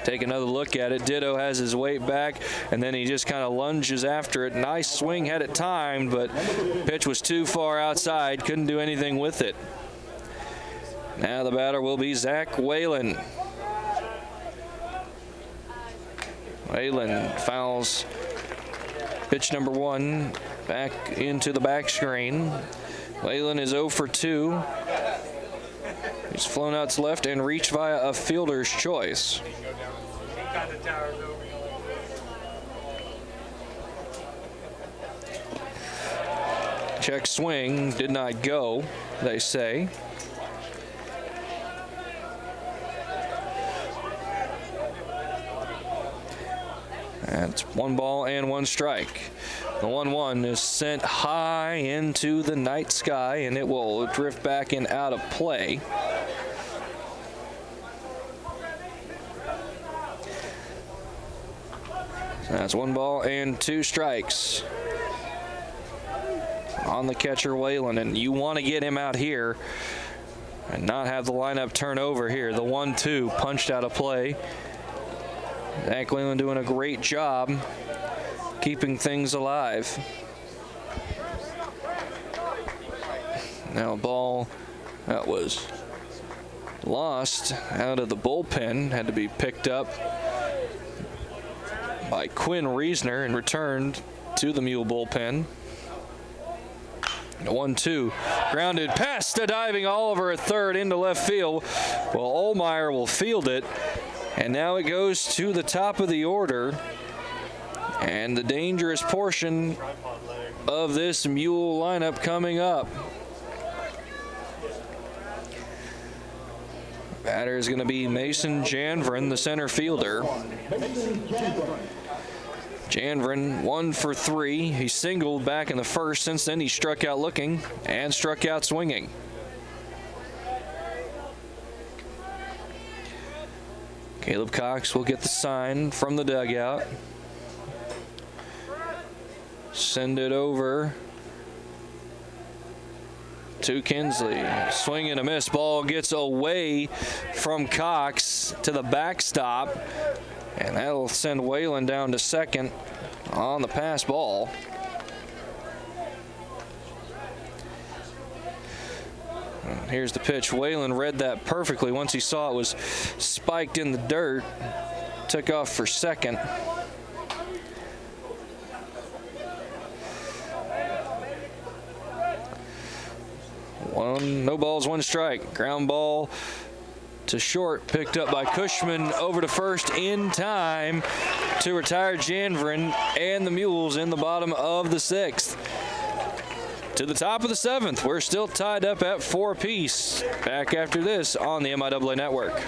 Take another look at it. Ditto has his weight back, and then he just kind of lunges after it. Nice swing, had it timed, but pitch was too far outside. Couldn't do anything with it. Now the batter will be Zach Whalen. Whalen fouls pitch number 1 back into the back screen. Whalen is 0 for 2. He's flown out to left and reached via a fielder's choice. Check swing, did not go, they say. That's 1 ball and 1 strike. The 1-1 is sent high into the night sky, and it will drift back and out of play. That's 1 ball and 2 strikes on the catcher Whalen, and you want to get him out here and not have the lineup turn over here. The 1-2 punched out of play. Zach Whalen doing a great job keeping things alive. Now a ball that was lost out of the bullpen had to be picked up by Quinn Reisner and returned to the Mule bullpen. The 1-2 grounded past a diving Oliver at third into left field. Well, Ohlmeyer will field it, and now it goes to the top of the order, and the dangerous portion of this Mule lineup coming up. Batter is going to be Mason Janvrin, the center fielder. Janvrin 1 for 3. He singled back in the first. Since then, he struck out looking and struck out swinging. Caleb Cox will get the sign from the dugout. Send it over to Kinsley. Swing and a miss. Ball gets away from Cox to the backstop, and that'll send Whalen down to second on the pass ball. And here's the pitch. Whalen read that perfectly once he saw it was spiked in the dirt. Took off for second. No balls, 1 strike. Ground ball to short, picked up by Cushman over to first in time to retire Janvrin and the Mules in the bottom of the 6th. To the top of the 7th, we're still tied up at 4 apiece. Back after this on the MIAA Network.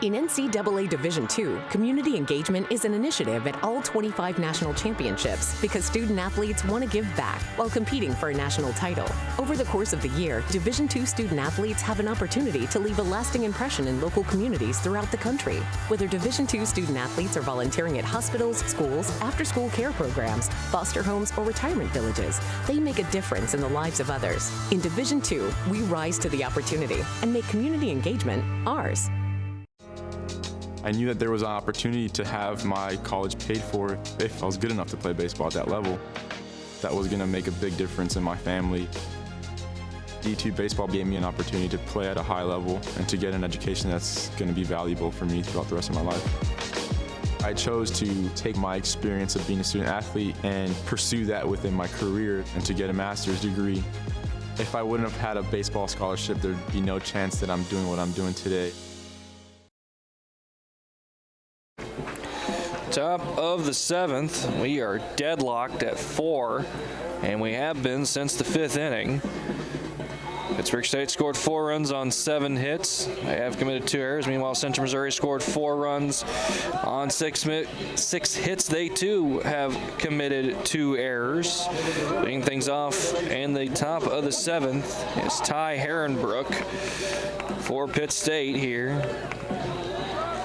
In NCAA Division II, community engagement is an initiative at all 25 national championships because student athletes want to give back while competing for a national title. Over the course of the year, Division II student athletes have an opportunity to leave a lasting impression in local communities throughout the country. Whether Division II student athletes are volunteering at hospitals, schools, after-school care programs, foster homes, or retirement villages, they make a difference in the lives of others. In Division II, we rise to the opportunity and make community engagement ours. I knew that there was an opportunity to have my college paid for if I was good enough to play baseball at that level. That was going to make a big difference in my family. D2 baseball gave me an opportunity to play at a high level and to get an education that's going to be valuable for me throughout the rest of my life. I chose to take my experience of being a student athlete and pursue that within my career and to get a master's degree. If I wouldn't have had a baseball scholarship, there'd be no chance that I'm doing what I'm doing today. Top of the 7th. We are deadlocked at 4, and we have been since the 5th inning. Pittsburgh State scored 4 runs on 7 hits. They have committed 2 errors. Meanwhile, Central Missouri scored 4 runs on 6 hits. They, too, have committed 2 errors. Leading things off in the top of the 7th is Ty Herrenbrook for Pitt State here,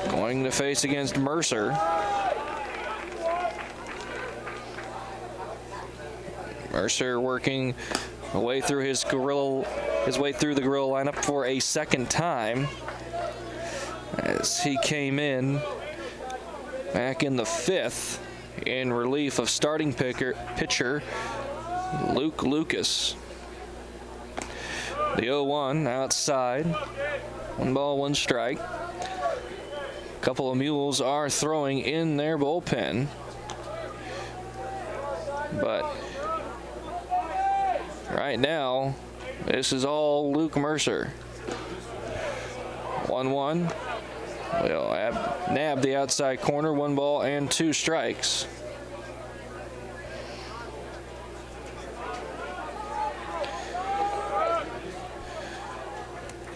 going to face against Mercer. Mercer working way through his way through the gorilla lineup for a second time, as he came in back in the 5th in relief of starting pitcher Luke Lucas. The 0-1 outside, 1 ball, 1 strike. A couple of mules are throwing in their bullpen, but right now, this is all Luke Mercer. 1-1. We'll nab the outside corner, 1 ball and 2 strikes.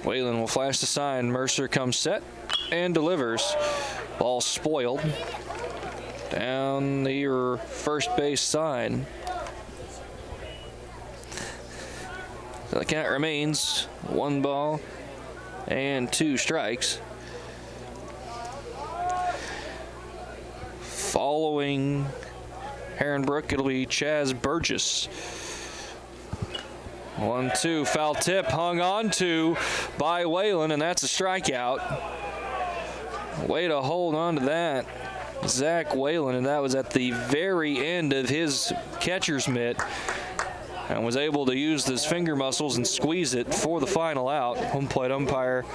Whalen will flash the sign. Mercer comes set and delivers. Ball spoiled down the first base side. So the count remains 1 ball and 2 strikes. Following Herrenbrook, it'll be Chaz Burgess. 1-2, foul tip hung on to by Whalen, and that's a strikeout. Way to hold on to that, Zach Whalen, and that was at the very end of his catcher's mitt, and was able to use his finger muscles and squeeze it for the final out. Home plate umpire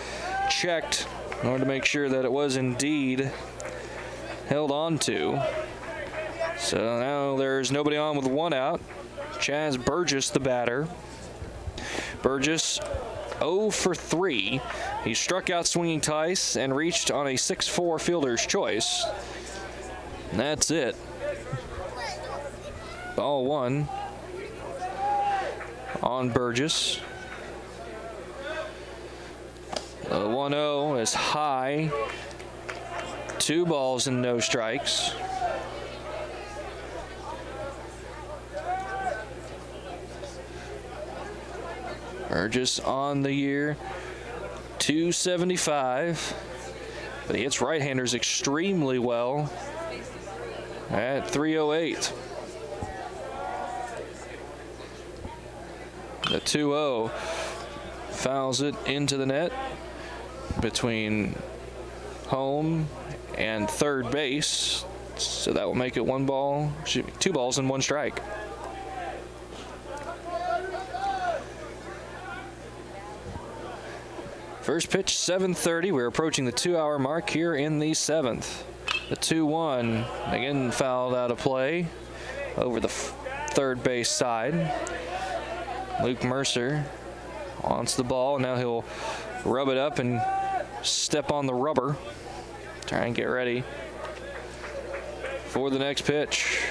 checked in order to make sure that it was indeed held on to. So now there's nobody on with 1 out. Chaz Burgess, the batter. Burgess 0 for 3. He struck out swinging twice and reached on a 6-4 fielder's choice. And that's it. Ball 1 on Burgess. The 1-0 is high. 2 balls and no strikes. Burgess on the year, 275. But he hits right-handers extremely well at 308. The 2-0 fouls it into the net between home and third base. So that will make it 2 balls and 1 strike. First pitch, 7:30. We're approaching the 2-hour mark here in the 7th. The 2-1 again fouled out of play over the third base side. Luke Mercer wants the ball. Now he'll rub it up and step on the rubber. Try and get ready for the next pitch.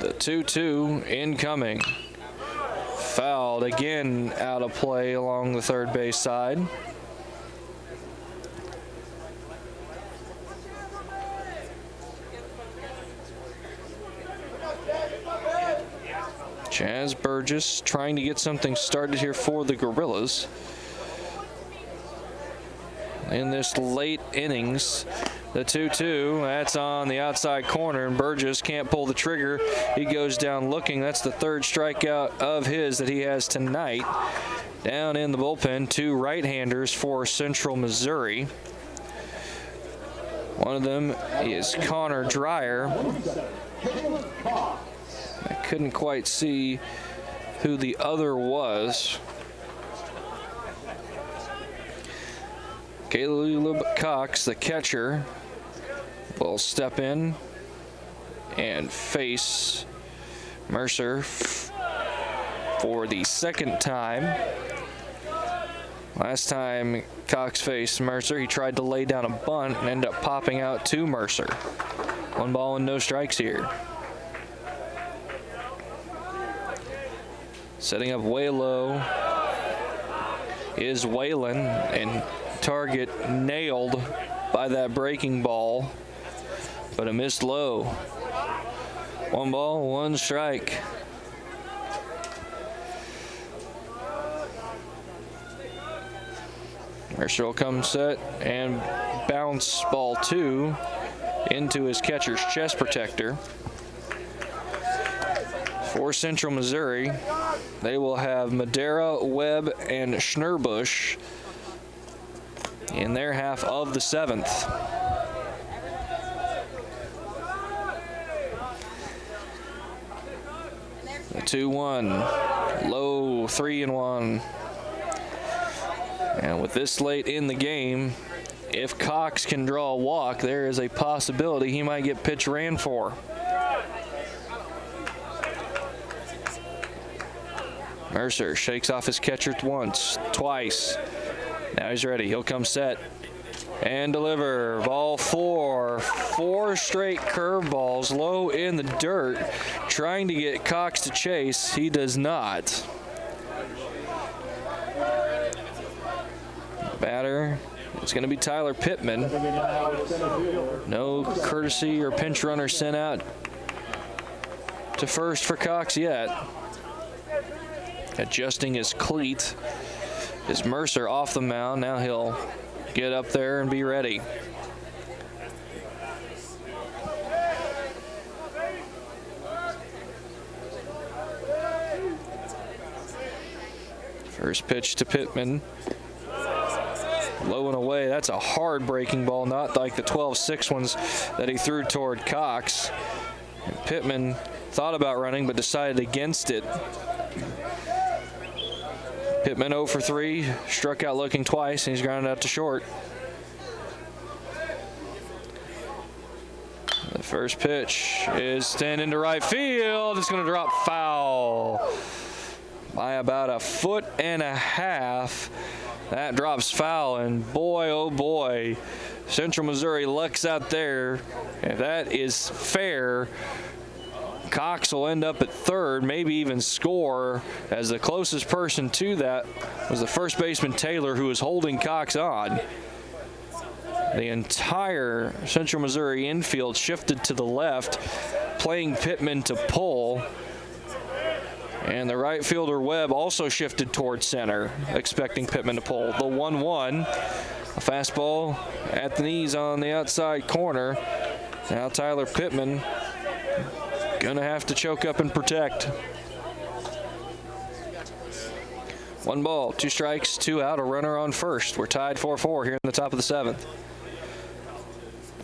The 2-2 incoming. Fouled again out of play along the third base side. Chaz Burgess trying to get something started here for the Gorillas in this late innings. The 2-2, that's on the outside corner, and Burgess can't pull the trigger. He goes down looking. That's the 3rd strikeout of his that he has tonight. Down in the bullpen, 2 right-handers for Central Missouri. One of them is Connor Dreyer. I couldn't quite see who the other was. Caleb Cox, the catcher, will step in and face Mercer for the 2nd time. Last time Cox faced Mercer, he tried to lay down a bunt and ended up popping out to Mercer. 1 ball and no strikes here. Setting up way low is Whalen, and target nailed by that breaking ball, but a missed low. 1 ball, 1 strike. Mercer will come set and bounce ball 2 into his catcher's chest protector. For Central Missouri, they will have Madera, Webb, and Schnurbush in their half of the 7th. The 2-1, low 3-1. And with this late in the game, if Cox can draw a walk, there is a possibility he might get pitch ran for. Mercer shakes off his catcher once, twice. Now he's ready. He'll come set and deliver. Ball 4. 4 straight curveballs low in the dirt, trying to get Cox to chase. He does not. Batter, it's going to be Tyler Pittman. No courtesy or pinch runner sent out to first for Cox yet. Adjusting his cleat is Mercer off the mound. Now he'll get up there and be ready. First pitch to Pittman. Low and away. That's a hard breaking ball, not like the 12-6 ones that he threw toward Cox. And Pittman thought about running but decided against it. Pittman 0 for 3, struck out looking twice, and he's grounded out to short. The first pitch is sent into right field. It's going to drop foul by about 1.5 feet. That drops foul, and boy, oh boy, Central Missouri lucks out there. If that is fair, Cox will end up at third, maybe even score, as the closest person to that was the first baseman Taylor, who was holding Cox on. The entire Central Missouri infield shifted to the left, playing Pittman to pull. And the right fielder Webb also shifted towards center, expecting Pittman to pull. The 1-1, a fastball at the knees on the outside corner. Now Tyler Pittman gonna have to choke up and protect. 1 ball, 2 strikes, 2 out, a runner on first. We're tied 4-4 here in the top of the 7th.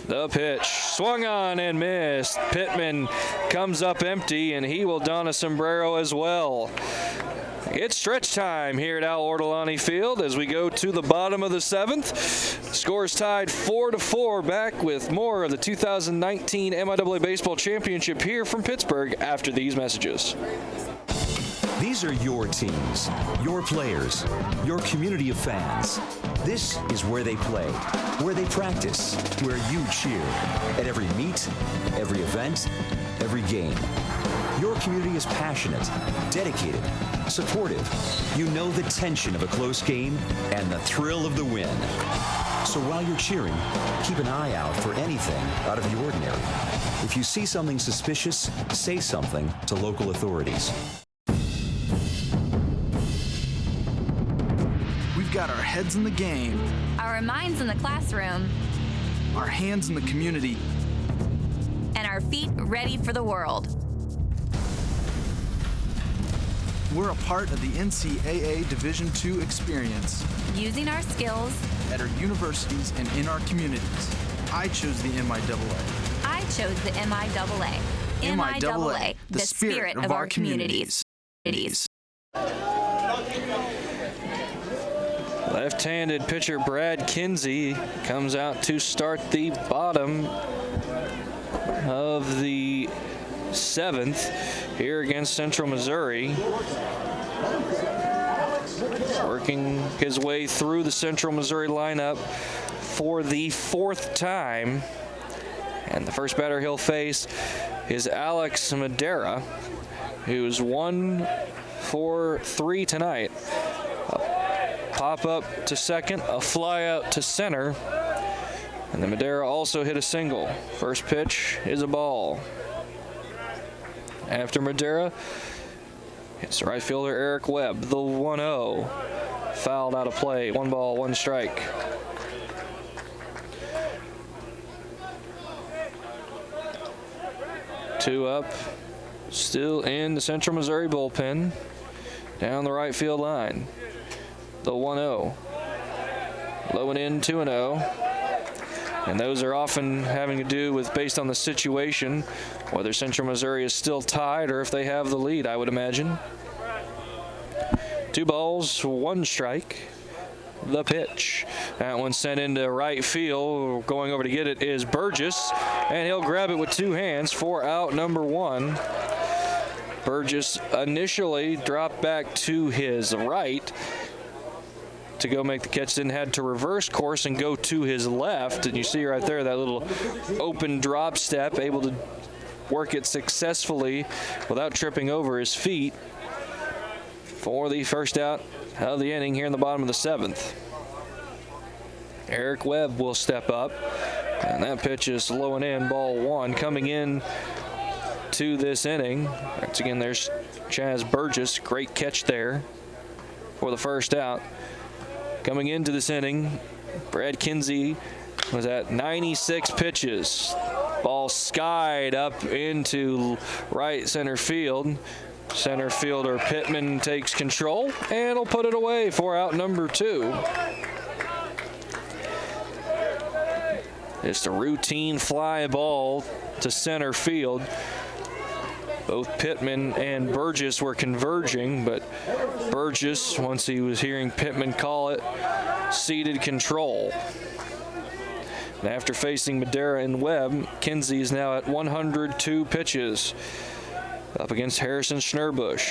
The pitch, swung on and missed. Pittman comes up empty, and he will don a sombrero as well. It's stretch time here at Al Ortolani Field as we go to the bottom of the 7th. Scores tied 4-4. Back with more of the 2019 MIAA Baseball Championship here from Pittsburgh after these messages. These are your teams, your players, your community of fans. This is where they play, where they practice, where you cheer. At every meet, every event, every game. Your community is passionate, dedicated, supportive. You know the tension of a close game and the thrill of the win. So while you're cheering, keep an eye out for anything out of the ordinary. If you see something suspicious, say something to local authorities. We've got our heads in the game, Our minds in the classroom, our hands in the community, and our feet ready for the world. We're a part of the NCAA Division II experience. Using our skills at our universities and in our communities. I chose the MIAA. I chose the MIAA. MIAA, the spirit of our communities. Left-handed pitcher Brad Kinsey comes out to start the bottom of the 7th here against Central Missouri. working his way through the Central Missouri lineup for the 4th time. And the first batter he'll face is Alex Madera, who's 1 for 3 tonight. A pop up to second, a fly out to center, and then Madera also hit a single. First pitch is a ball. After Madera, it's right fielder Eric Webb, the 1-0. Fouled out of play, 1 ball, 1 strike. Two up, still in the Central Missouri bullpen, down the right field line. The 1-0, low and in, 2-0. And those are often having to do with, based on the situation, whether Central Missouri is still tied or if they have the lead, I would imagine. 2 balls, 1 strike. The pitch. That one sent into right field. Going over to get it is Burgess, and he'll grab it with 2 hands for out number 1. Burgess initially dropped back to his right to go make the catch, then had to reverse course and go to his left. And you see right there that little open drop step, able to work it successfully without tripping over his feet for the first out of the inning here in the bottom of the 7th. Eric Webb will step up, and that pitch is low and in, ball 1. Coming in to this inning, once again, there's Chaz Burgess. Great catch there for the first out. Coming into this inning, Brad Kinsey was at 96 pitches. Ball skied up into right center field. Center fielder Pittman takes control and will put it away for out number 2. It's a routine fly ball to center field. Both Pittman and Burgess were converging, but Burgess, once he was hearing Pittman call it, ceded control. And after facing Madera and Webb, Kinsey is now at 102 pitches. Up against Harrison Schnurbush.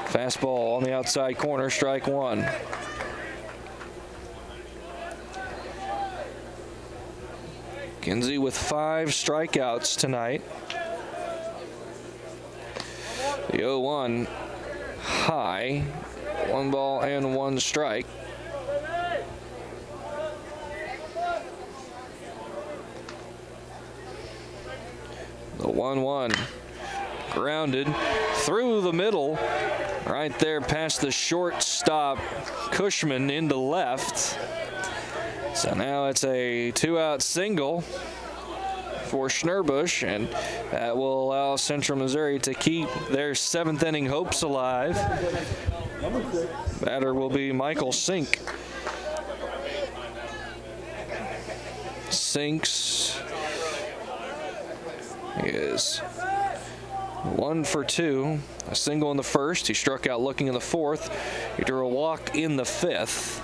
Fastball on the outside corner, strike 1. Kinsey with 5 strikeouts tonight. The 0-1 high, 1 ball and 1 strike. The 1-1 grounded through the middle, right there past the shortstop Cushman into left. So now it's a 2-out single for Schnurbush, and that will allow Central Missouri to keep their 7th inning hopes alive. Batter will be Michael Sink. Sinks is 1 for 2. A single in the first. He struck out looking in the 4th. He drew a walk in the 5th.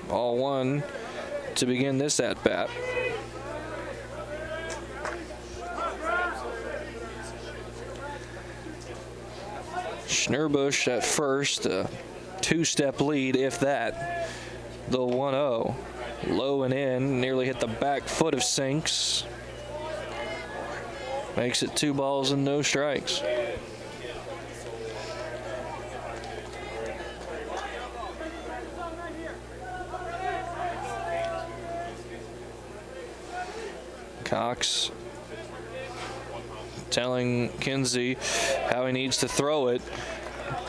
Ball 1 to begin this at-bat. Schnurbush at first, a 2-step lead, if that. The 1-0, low and in, nearly hit the back foot of Sinks. Makes it 2 balls and no strikes. Cox telling Kinsey how he needs to throw it.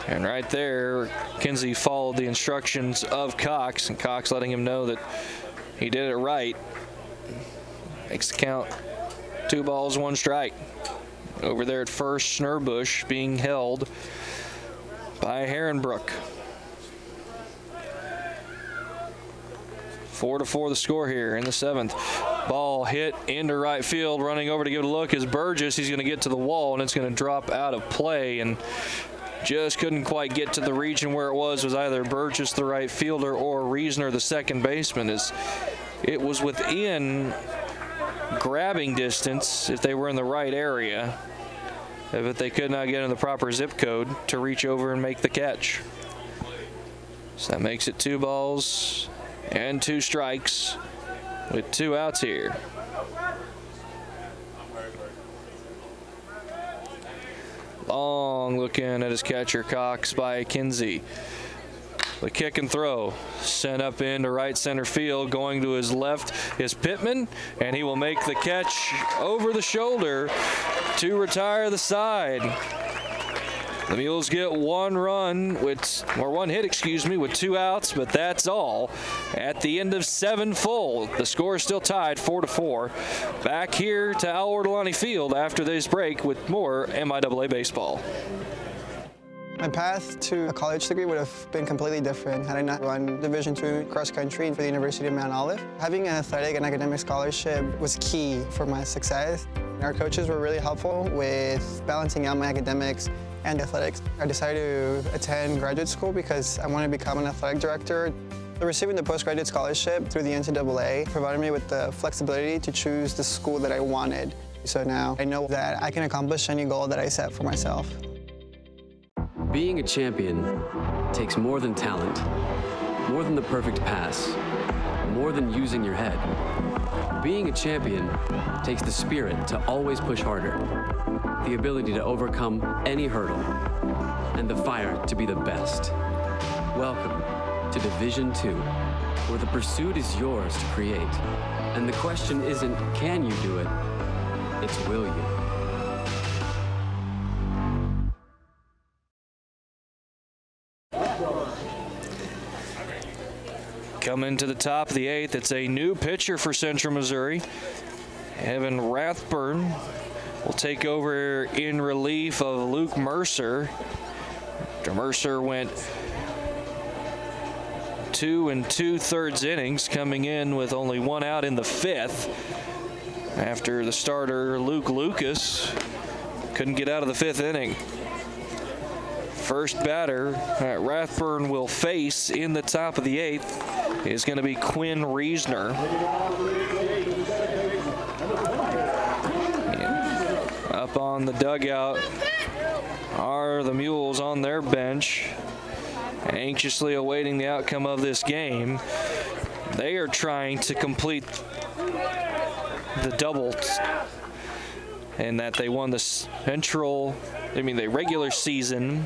And right there, Kinsey followed the instructions of Cox, and Cox letting him know that he did it right. Makes the count 2 balls, 1 strike. Over there at first, Schnurbush being held by Herrenbrook. 4-4 the score here in the 7th. Ball hit into right field. Running over to give it a look is Burgess. He's going to get to the wall, and it's going to drop out of play, and just couldn't quite get to the region where it was either Burgess, the right fielder, or Reasoner, the second baseman. As it was within grabbing distance if they were in the right area, but they could not get in the proper zip code to reach over and make the catch. So that makes it 2 balls and 2 strikes with 2 outs here. Long looking at his catcher, Cox by Kinsey. The kick and throw sent up into right center field. Going to his left is Pittman, and he will make the catch over the shoulder to retire the side. The Mules get 1 run or 1 hit, with 2 outs, but that's all. At the end of 7 full, the score is still tied 4-4. Back here to Al Ortolani Field after this break with more MIAA baseball. My path to a college degree would have been completely different had I not run Division II cross country for the University of Mount Olive. Having an athletic and academic scholarship was key for my success. Our coaches were really helpful with balancing out my academics and athletics. I decided to attend graduate school because I wanted to become an athletic director. Receiving the postgraduate scholarship through the NCAA provided me with the flexibility to choose the school that I wanted. So now I know that I can accomplish any goal that I set for myself. Being a champion takes more than talent, more than the perfect pass, more than using your head. Being a champion takes the spirit to always push harder, the ability to overcome any hurdle, and the fire to be the best. Welcome to Division II, where the pursuit is yours to create. And the question isn't, can you do it? It's, will you? Coming to the top of the 8th, it's a new pitcher for Central Missouri. Evan Rathburn will take over in relief of Luke Mercer. After Mercer went 2 2/3 innings, coming in with only 1 out in the 5th. After the starter, Luke Lucas, couldn't get out of the 5th inning. First batter Rathburn will face in the top of the 8th is going to be Quinn Reesner. Up on the dugout are the Mules on their bench, anxiously awaiting the outcome of this game. They are trying to complete the doubles, and that they won the regular season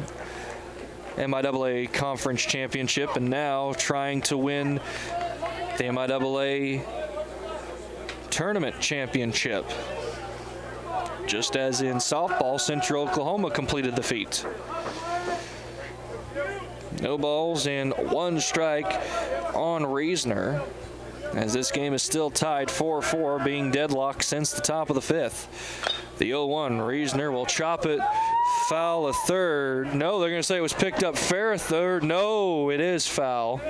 MIAA Conference Championship, and now trying to win the MIAA Tournament Championship. Just as in softball, Central Oklahoma completed the feat. No balls and 1 strike on Reesner, as this game is still tied 4-4, being deadlocked since the top of the 5th. The 0-1, Reesner will chop it foul a third. No, they're going to say it was picked up fair a third. No, it is foul.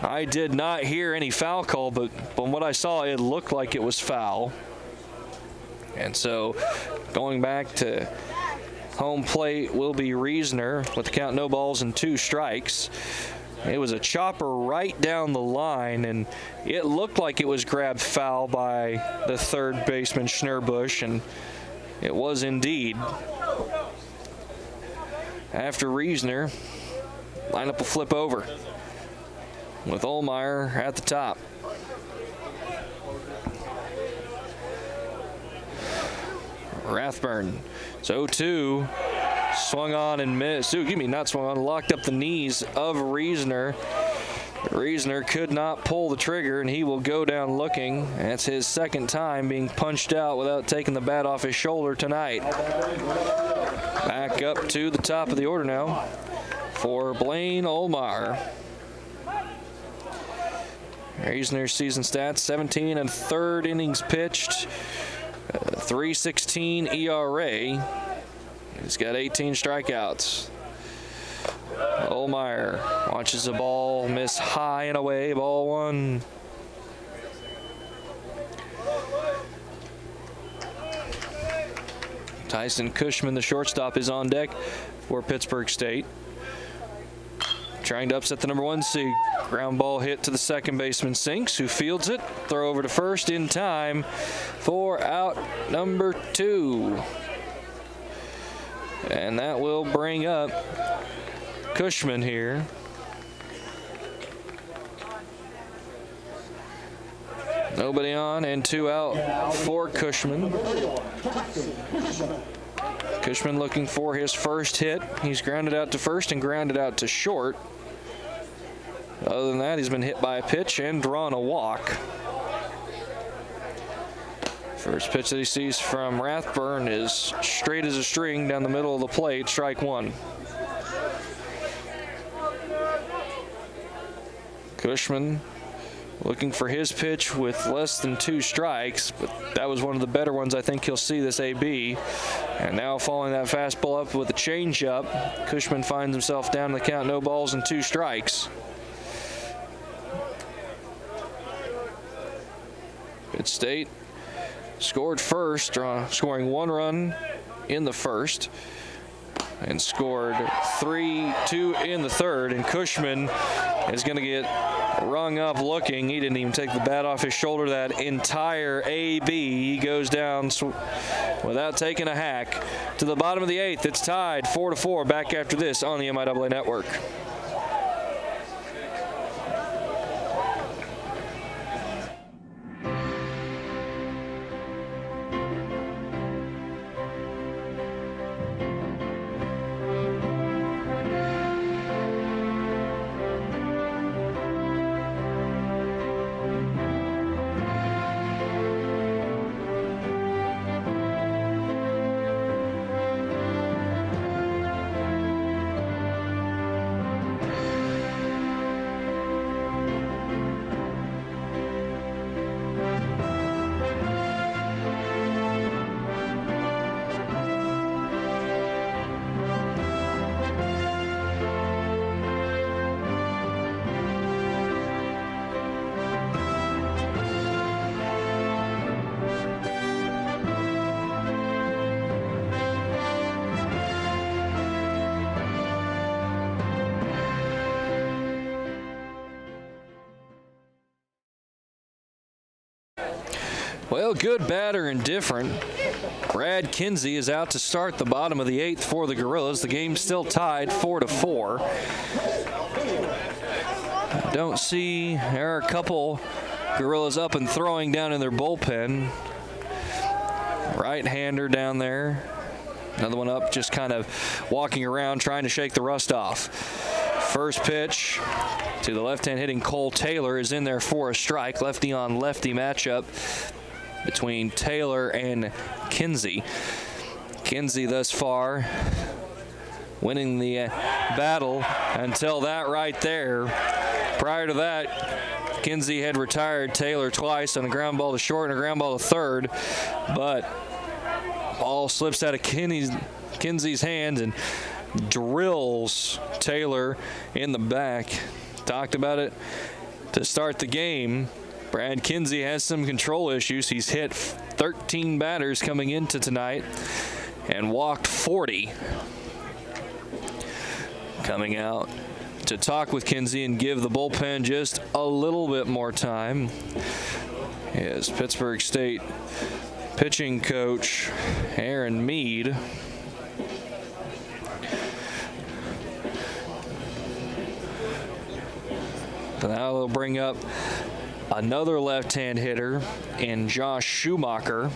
I did not hear any foul call, but from what I saw, it looked like it was foul. And so going back to home plate will be Reesner with the count no balls and 2 strikes. It was a chopper right down the line, and it looked like it was grabbed foul by the third baseman Schnurbush, and it was indeed. After Reesner, lineup will flip over with Ohlmeyer at the top. Rathburn, so 0-2, swung on and missed. Not swung on, locked up the knees of Reesner. Reesner could not pull the trigger, and he will go down looking. That's his 2nd time being punched out without taking the bat off his shoulder tonight. Back up to the top of the order now for Blaine Ohlmeyer. Reesner's season stats: 17 1/3 innings pitched, 3.16 ERA. He's got 18 strikeouts. Ohlmeyer watches the ball miss high and away, ball 1. Tyson Cushman, the shortstop, is on deck for Pittsburgh State. Trying to upset the number 1 seed. Ground ball hit to the second baseman, Sinks, who fields it. Throw over to first in time for out number 2. And that will bring up Cushman here. Nobody on and 2 out for Cushman. Cushman looking for his first hit. He's grounded out to first and grounded out to short. Other than that, he's been hit by a pitch and drawn a walk. First pitch that he sees from Rathburn is straight as a string down the middle of the plate, strike 1. Cushman looking for his pitch with less than 2 strikes, but that was one of the better ones I think he'll see this AB. And now following that fastball up with a changeup, Cushman finds himself down in the count, no balls and 2 strikes. Pitt-State scored first, scoring 1 run in the first, and scored 2 in the third. And Cushman is going to get rung up looking. He didn't even take the bat off his shoulder that entire AB. He goes down without taking a hack. To the bottom of the 8th, it's tied 4-4. Back after this on the MIAA Network. Well, good, bad, or indifferent. Brad Kinsey is out to start the bottom of the 8th for the Gorillas. The game's still tied 4-4. Don't see, there are a couple Gorillas up and throwing down in their bullpen. Right-hander down there. Another one up, just kind of walking around trying to shake the rust off. First pitch to the left-hand hitting Cole Taylor is in there for a strike. Lefty on lefty matchup between Taylor and Kinsey. Kinsey thus far winning the battle until that right there. Prior to that, Kinsey had retired Taylor twice on a ground ball to short and a ground ball to third, but ball slips out of Kinsey's hands and drills Taylor in the back. Talked about it to start the game. Brad Kinsey has some control issues. He's hit 13 batters coming into tonight and walked 40. Coming out to talk with Kinsey and give the bullpen just a little bit more time is Pittsburgh State pitching coach Aaron Mead. So now they'll bring up another left-hand hitter in Josh Schumacher.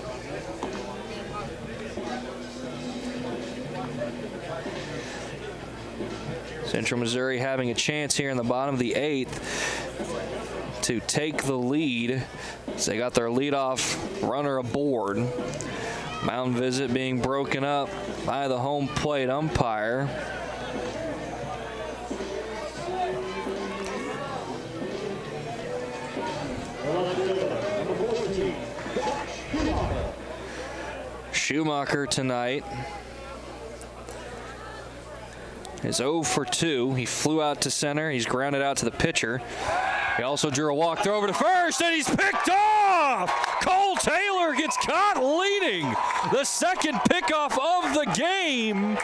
Central Missouri having a chance here in the bottom of the 8th to take the lead. So they got their leadoff runner aboard. Mound visit being broken up by the home plate umpire. Schumacher tonight is 0 for 2. He flew out to center. He's grounded out to the pitcher. He also drew a walk throw over to first, and he's picked off! Cole Taylor gets caught leading the second pickoff of the game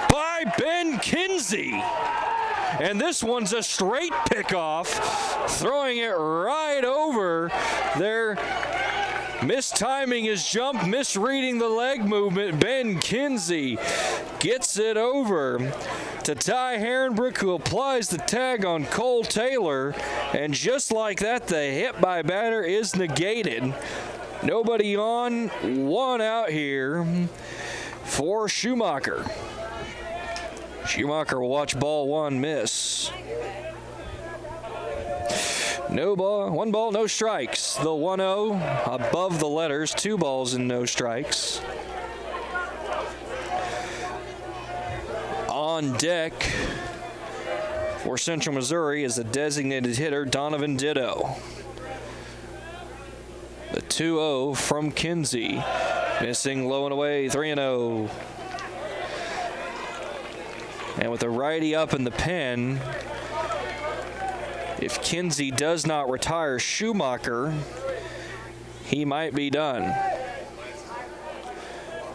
by Ben Kinsey. And this one's a straight pickoff, throwing it right over there. Mistiming his jump, misreading the leg movement. Ben Kinsey gets it over to to Ty Herrenbrook, who applies the tag on Cole Taylor. And just like that, the hit by batter is negated. Nobody on, one out here for Schumacher. Schumacher will watch ball one miss. No ball, one ball, no strikes. The 1-0 above the letters, 2 balls and no strikes. On deck for Central Missouri is the designated hitter, Donovan Ditto. The 2-0 from Kinsey. Missing low and away, 3-0. And with a righty up in the pen, if Kinsey does not retire Schumacher, he might be done.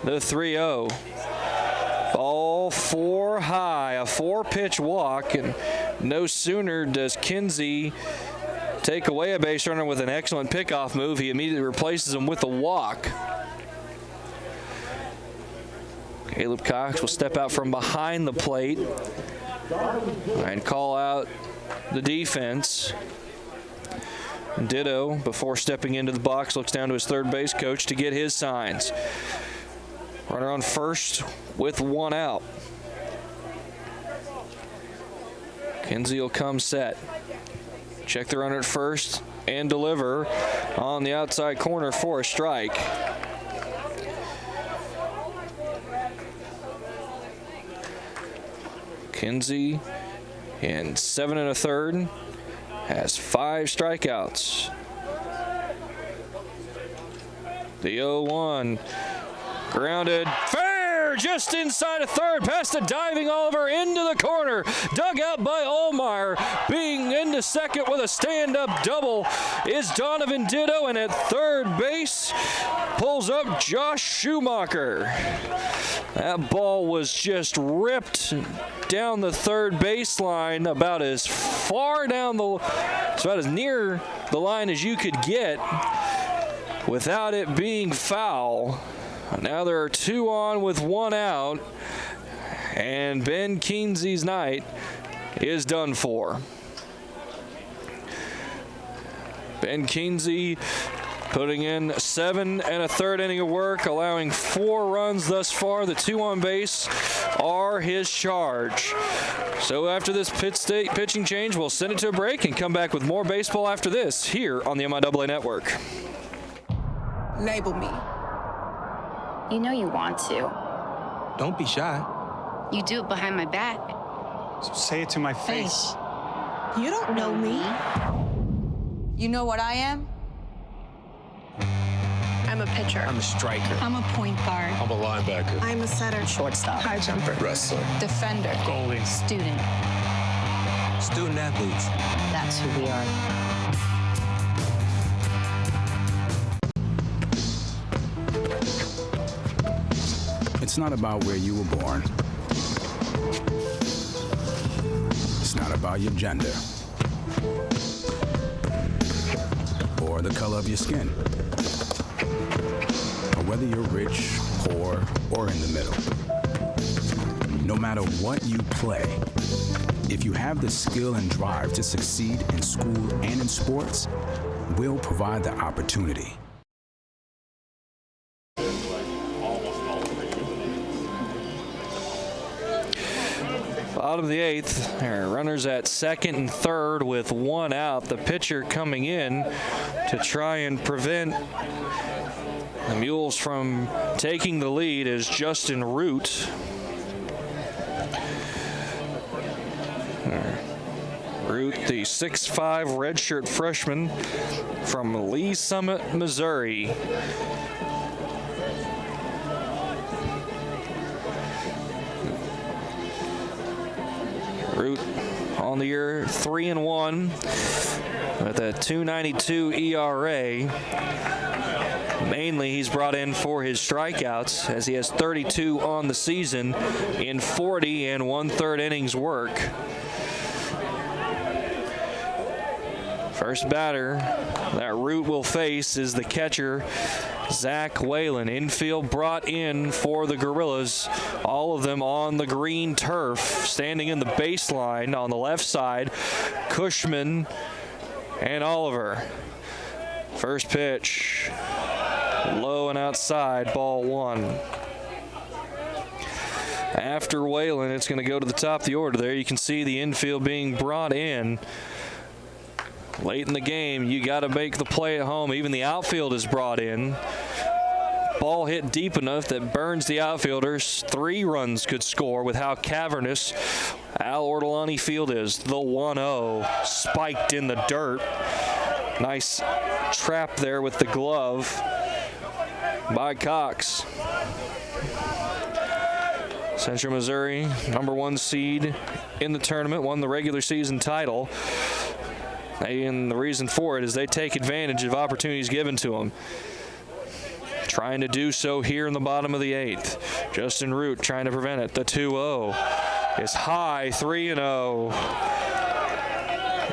The 3-0. Ball 4 high, a 4-pitch walk, and no sooner does Kinsey take away a base runner with an excellent pickoff move, he immediately replaces him with a walk. Caleb Cox will step out from behind the plate and call out the defense. Ditto, before stepping into the box, looks down to his third base coach to get his signs. Runner on first with 1 out. Kinsey will come set. Check the runner at first and deliver on the outside corner for a strike. Kinsey in 7 1/3 has 5 strikeouts. The 0-1 grounded fair just inside of third, past the diving Oliver into the corner, dug out by Olmeyer. Being into second with a stand-up double is Donovan Ditto, and at third base pulls up Josh Schumacher. That ball was just ripped down the third baseline, about as far down it's about as near the line as you could get without it being foul. Now there are 2 on with 1 out, and Ben Kinsey's night is done for. Ben Kinsey putting in 7 1/3 inning of work, allowing 4 runs thus far. The 2 on base are his charge. So after this pitching change, we'll send it to a break and come back with more baseball after this here on the MIAA Network. Label me. You know you want to. Don't be shy. You do it behind my back. So say it to my face. You don't know me. You know what I am? I'm a pitcher. I'm a striker. I'm a point guard. I'm a linebacker. I'm a setter. Shortstop. High jumper. Wrestler. Defender. Goalie. Student. Student athletes. That's who we are. It's not about where you were born. It's not about your gender or the color of your skin, or whether you're rich, poor, or in the middle. No matter what you play, if you have the skill and drive to succeed in school and in sports, we'll provide the opportunity. Bottom of the 8th, runners at second and third with 1 out. The pitcher coming in to try and prevent the Mules from taking the lead is Justin Root. Root, the 6'5" redshirt freshman from Lee Summit, Missouri. Root on the year 3-1 with a 2.92 ERA. Mainly he's brought in for his strikeouts, as he has 32 on the season in 40 1/3 innings work. First batter that Root will face is the catcher, Zach Whalen, infield brought in for the Gorillas. All of them on the green turf, standing in the baseline on the left side. Cushman and Oliver. First pitch, low and outside, ball one. After Whalen, it's going to go to the top of the order. There you can see the infield being brought in. Late in the game, you got to make the play at home. Even the outfield is brought in. Ball hit deep enough that burns the outfielders. 3 runs could score with how cavernous Al Ortolani Field is. The 1-0 spiked in the dirt. Nice trap there with the glove by Cox. Central Missouri, #1 seed in the tournament, won the regular season title. And the reason for it is they take advantage of opportunities given to them. Trying to do so here in the bottom of the 8th. Justin Root trying to prevent it. The 2-0 is high, 3-0.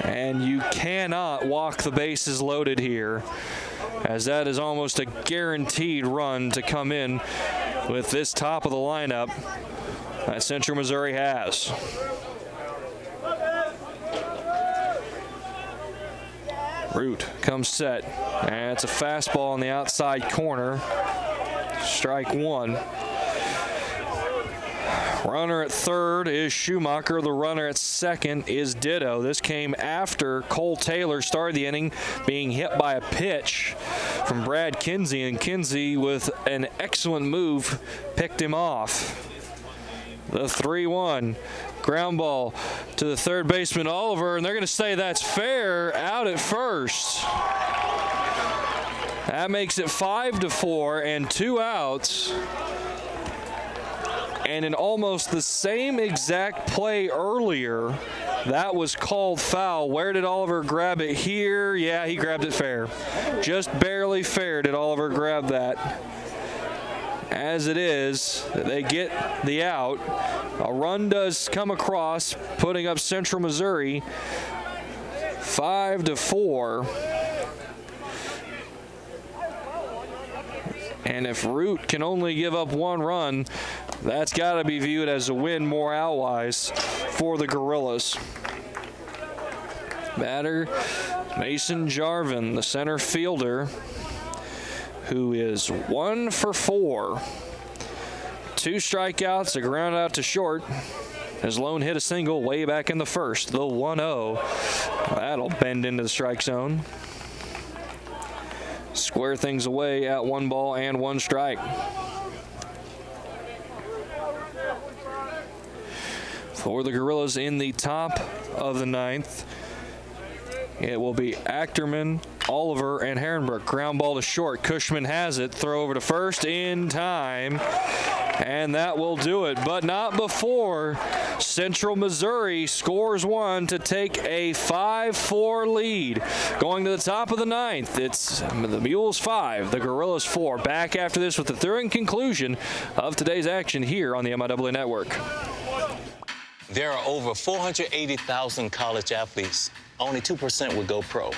And you cannot walk the bases loaded here, as that is almost a guaranteed run to come in with this top of the lineup that Central Missouri has. Root comes set, and it's a fastball on the outside corner. Strike one. Runner at third is Schumacher. The runner at second is Ditto. This came after Cole Taylor started the inning being hit by a pitch from Brad Kinsey, and Kinsey, with an excellent move, picked him off. The 3-1. Ground ball to the third baseman, Oliver, and they're going to say that's fair, out at first. That makes it 5-4 and 2 outs. And in almost the same exact play earlier, that was called foul. Where did Oliver grab it here? Yeah, he grabbed it fair. Just barely fair did Oliver grab that. As it is, they get the out. A run does come across, putting up Central Missouri 5-4. And if Root can only give up 1 run, that's got to be viewed as a win morale-wise for the Gorillas. Batter, Mason Jarvin, the center fielder, who is 1 for 4. 2 strikeouts, a ground out to short. His lone hit a single way back in the first. The 1-0. That'll bend into the strike zone. Square things away at 1 ball and 1 strike. For the Gorillas in the top of the 9th, it will be Achterman, Oliver, and Herrenbrook. Ground ball to short. Cushman has it. Throw over to first in time. And that will do it, but not before Central Missouri scores 1 to take a 5-4 lead. Going to the top of the 9th, it's the Mules 5, the Gorillas 4. Back after this with the thrilling conclusion of today's action here on the MIAA Network. There are over 480,000 college athletes. Only 2% would go pro.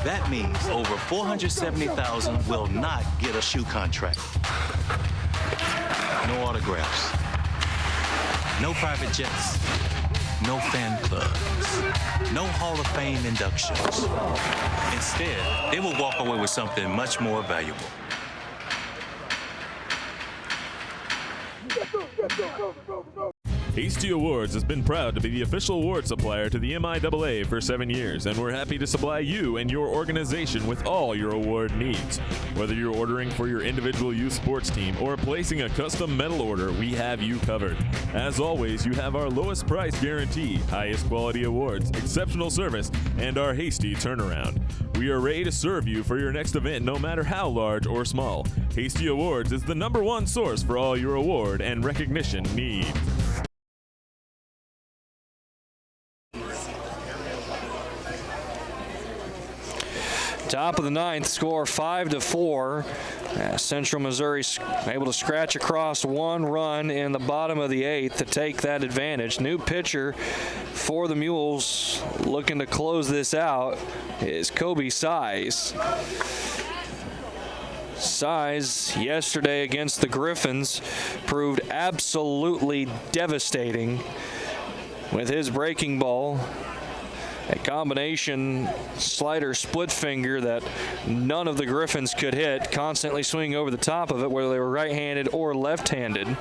That means over 470,000 will not get a shoe contract. No autographs. No private jets. No fan clubs. No Hall of Fame inductions. Instead, they will walk away with something much more valuable. Hasty Awards has been proud to be the official award supplier to the MIAA for 7 years, and we're happy to supply you and your organization with all your award needs. Whether you're ordering for your individual youth sports team or placing a custom medal order, we have you covered. As always, you have our lowest price guarantee, highest quality awards, exceptional service, and our hasty turnaround. We are ready to serve you for your next event, no matter how large or small. Hasty Awards is the #1 source for all your award and recognition needs. Top of the 9th, score 5-4. Central Missouri able to scratch across 1 run in the bottom of the 8th to take that advantage. New pitcher for the Mules looking to close this out is Kobe Size. Size yesterday against the Griffins proved absolutely devastating with his breaking ball. A combination slider split finger that none of the Griffins could hit, constantly swinging over the top of it, whether they were right-handed or left-handed.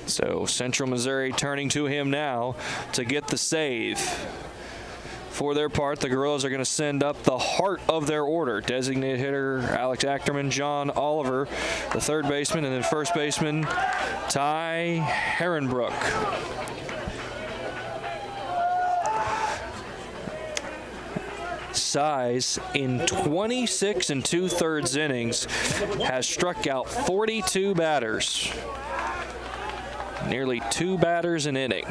So Central Missouri turning to him now to get the save. For their part, the Gorillas are going to send up the heart of their order. Designated hitter Alex Achterman, John Oliver, the third baseman, and then first baseman Ty Herrenbrook. Size in 26 2/3 innings has struck out 42 batters. Nearly 2 batters an inning.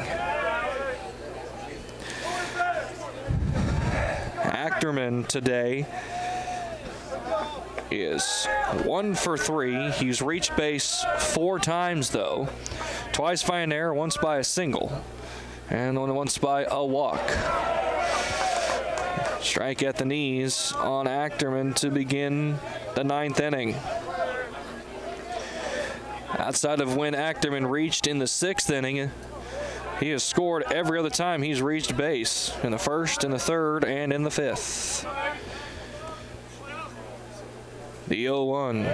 Achterman today is 1 for 3. He's reached base 4 times though. Twice by an error, once by a single, and once by a walk. Strike at the knees on Achterman to begin the 9th inning. Outside of when Achterman reached in the 6th inning, he has scored every other time he's reached base, in the 1st, in the 3rd, and in the 5th. The 0-1.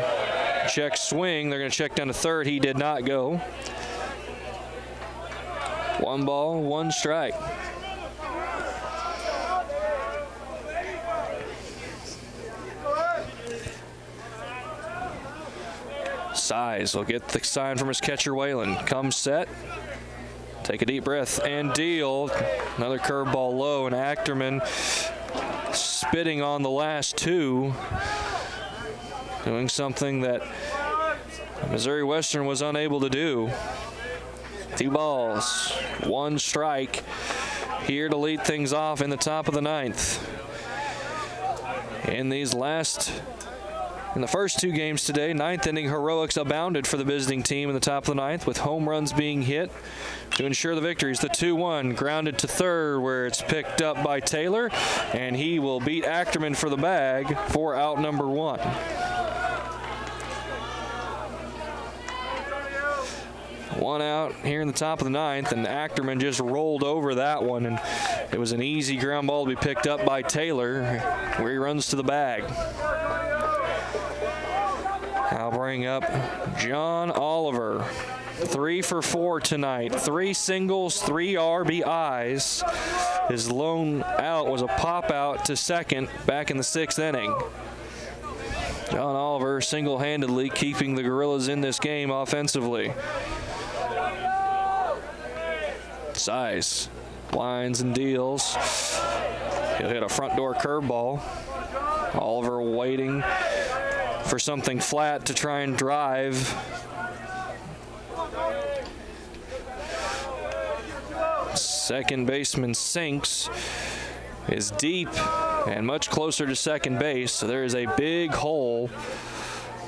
Check swing. They're going to check down to 3rd. He did not go. 1 ball, 1 strike. Size will get the sign from his catcher Whalen. Comes set. Take a deep breath and deal. Another curveball low, and Achterman spitting on the last 2. Doing something that Missouri Western was unable to do. 2 balls, 1 strike. Here to lead things off in the top of the 9th. In the first 2 games today, 9th inning heroics abounded for the visiting team in the top of the 9th, with home runs being hit to ensure the victories. The 2-1 grounded to 3rd, where it's picked up by Taylor, and he will beat Achterman for the bag for out number 1. One out here in the top of the 9th, and Achterman just rolled over that one, and it was an easy ground ball to be picked up by Taylor, where he runs to the bag. I'll bring up John Oliver. 3 for 4 tonight. 3 singles, 3 RBIs. His lone out was a pop out to second back in the 6th inning. John Oliver single-handedly keeping the Gorillas in this game offensively. Size blinds and deals. He'll hit a front door curveball. Oliver waiting for something flat to try and drive. Second baseman Sinks is deep and much closer to second base, so there is a big hole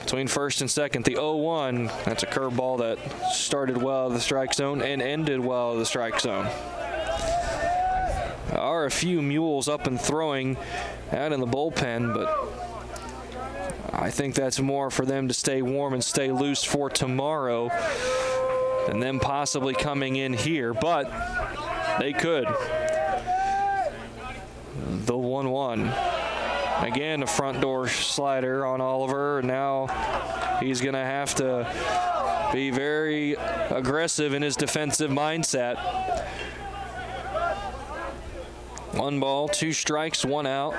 between first and second. The 0-1, that's a curveball that started well out of the strike zone and ended well out of the strike zone. There are a few mules up and throwing out in the bullpen, but I think that's more for them to stay warm and stay loose for tomorrow than them possibly coming in here, but they could. The 1-1. Again, a front door slider on Oliver. Now he's going to have to be very aggressive in his defensive mindset. 1 ball, 2 strikes, 1 out.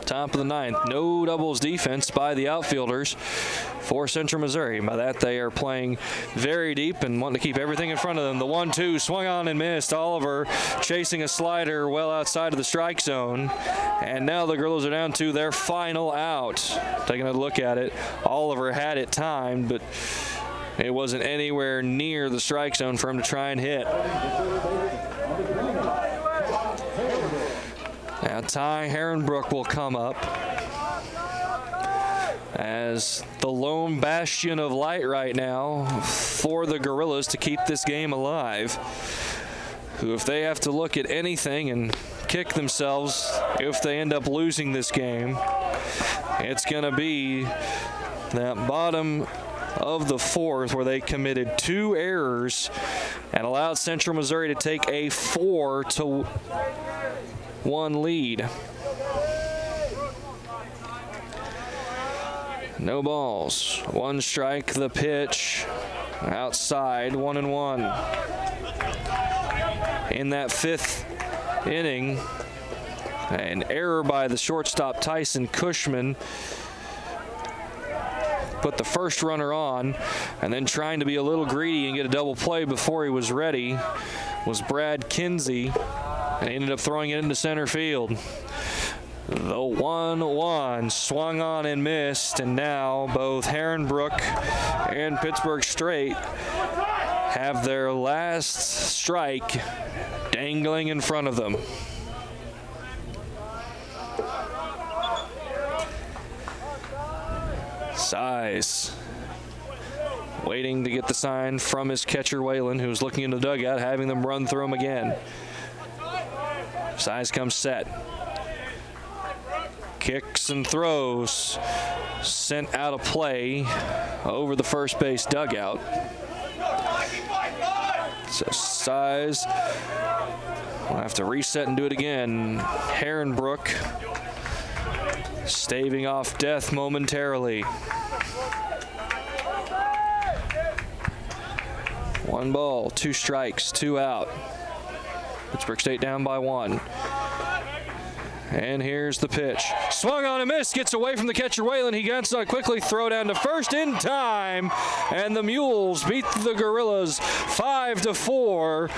Top of the 9th. No doubles defense by the outfielders for Central Missouri. By that, they are playing very deep and wanting to keep everything in front of them. The 1-2 swung on and missed. Oliver chasing a slider well outside of the strike zone. And now the Gorillas are down to their final out. Taking a look at it, Oliver had it timed, but it wasn't anywhere near the strike zone for him to try and hit. Now Ty Herrenbrook will come up as the lone bastion of light right now for the Gorillas to keep this game alive. Who, if they have to look at anything and kick themselves if they end up losing this game. It's going to be that bottom of the fourth where they committed 2 errors and allowed Central Missouri to take a 4-1 lead. No balls. 1 strike, the pitch. Outside, 1-1. In that 5th inning, an error by the shortstop Tyson Cushman put the first runner on, and then trying to be a little greedy and get a double play before he was ready was Brad Kinsey, and he ended up throwing it into center field. The 1-1 swung on and missed, and now both Herrenbrook and Pittsburgh State have their last strike dangling in front of them. Size waiting to get the sign from his catcher Whalen, who's looking in the dugout, having them run through him again. Size comes set. Kicks and throws, sent out of play over the first base dugout. So Size will have to reset and do it again. Herrenbrook staving off death momentarily. 1 ball, 2 strikes, 2 out. Pittsburgh State down by 1. And here's the pitch. Swung on and missed. Gets away from the catcher Whalen. He gets on quickly. Throw down to first in time. And the Mules beat the Gorillas 5-4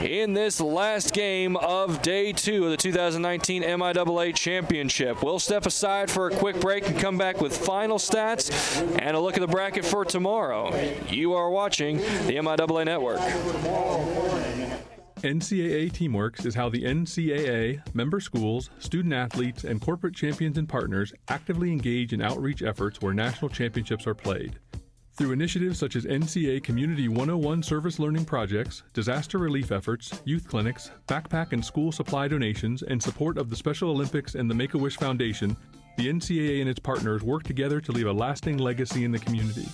in this last game of Day 2 of the 2019 MIAA Championship. We'll step aside for a quick break and come back with final stats and a look at the bracket for tomorrow. You are watching the MIAA Network. NCAA Teamworks is how the NCAA, member schools, student athletes, and corporate champions and partners actively engage in outreach efforts where national championships are played. Through initiatives such as NCAA Community 101 service learning projects, disaster relief efforts, youth clinics, backpack and school supply donations, and support of the Special Olympics and the Make-A-Wish Foundation, the NCAA and its partners work together to leave a lasting legacy in the community.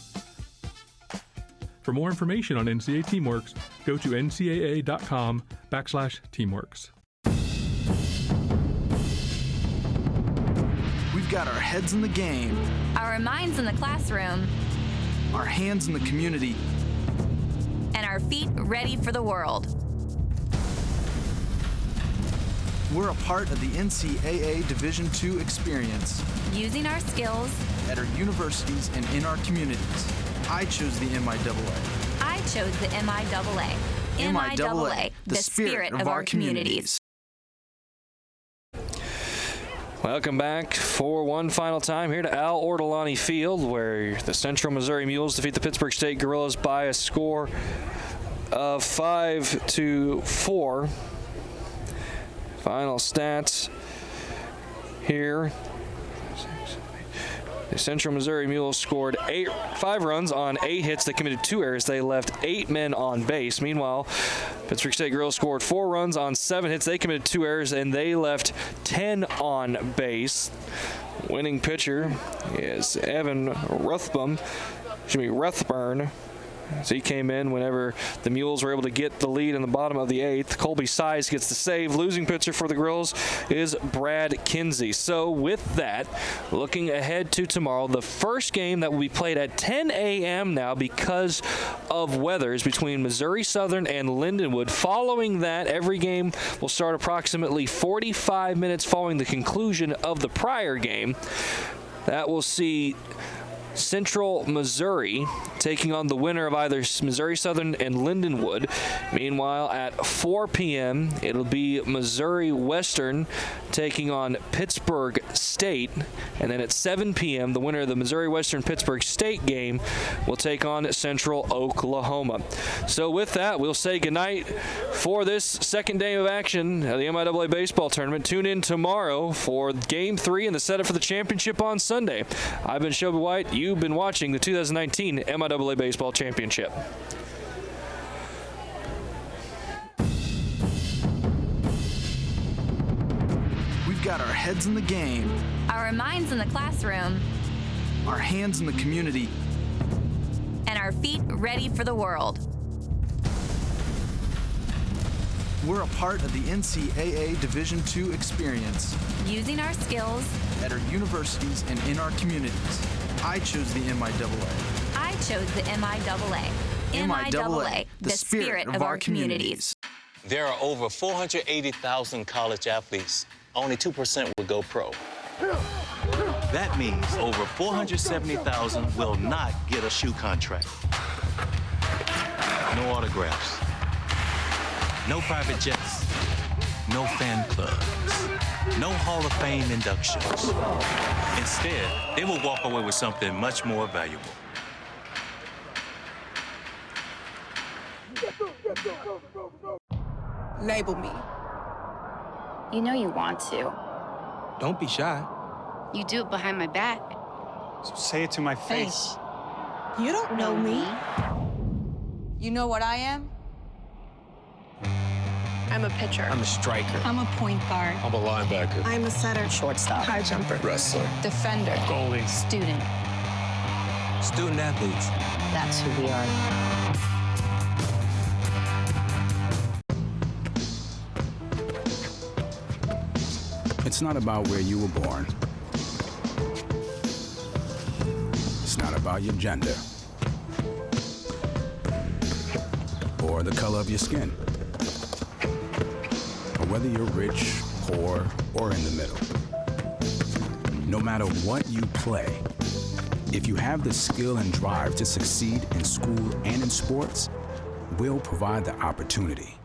For more information on NCAA Teamworks, go to ncaa.com/teamworks. We've got our heads in the game, Our minds in the classroom, our hands in the community, and our feet ready for the world. We're a part of the NCAA Division II experience. Using our skills at our universities and in our communities. I chose the MIAA. I chose the MIAA. MIAA, the spirit of our communities. Welcome back for one final time here to Al Ortolani Field, where the Central Missouri Mules defeat the Pittsburgh State Gorillas by a score of 5-4. Final stats here. The Central Missouri Mules scored 5 runs on 8 hits. They committed 2 errors. They left 8 men on base. Meanwhile, Pittsburgh State Gorillas scored 4 runs on 7 hits. They committed 2 errors, and they left 10 on base. Winning pitcher is Evan Ruthburn. as he came in whenever the Mules were able to get the lead in the bottom of the 8th. Colby Size gets the save. Losing pitcher for the Grills is Brad Kinsey. So with that, looking ahead to tomorrow, the first game that will be played at 10 a.m. now because of weathers between Missouri Southern and Lindenwood. Following that, every game will start approximately 45 minutes following the conclusion of the prior game. That will see Central Missouri taking on the winner of either Missouri Southern and Lindenwood. Meanwhile, at 4 p.m., it'll be Missouri Western taking on Pittsburgh State. And then at 7 p.m., the winner of the Missouri Western-Pittsburgh State game will take on Central Oklahoma. So with that, we'll say goodnight for this second day of action of the MIAA baseball tournament. Tune in tomorrow for Game 3 and the setup for the championship on Sunday. I've been Shelby White. You've been watching the 2019 MIAA Baseball Championship. heads in the game, our minds in the classroom, our hands in the community, and our feet ready for the world. We're a part of the NCAA Division II experience. Using our skills at our universities and in our communities. I chose the MIAA. I chose the MIAA. MIAA, the spirit of our communities. There are over 480,000 college athletes. Only 2% will go pro. That means over 470,000 will not get a shoe contract. No autographs. No private jets. No fan clubs. No Hall of Fame inductions. Instead, they will walk away with something much more valuable. Label me. You know you want to. Don't be shy. You do it behind my back. So say it to my face. You don't know me. You know what I am? I'm a pitcher. I'm a striker. I'm a point guard. I'm a linebacker. I'm a setter. Shortstop. High jumper. Wrestler. Defender. Goalie. Student. Student athletes. That's who we are. It's not about where you were born. It's not about your gender or the color of your skin, or whether you're rich, poor, or in the middle. No matter what you play, if you have the skill and drive to succeed in school and in sports, we'll provide the opportunity.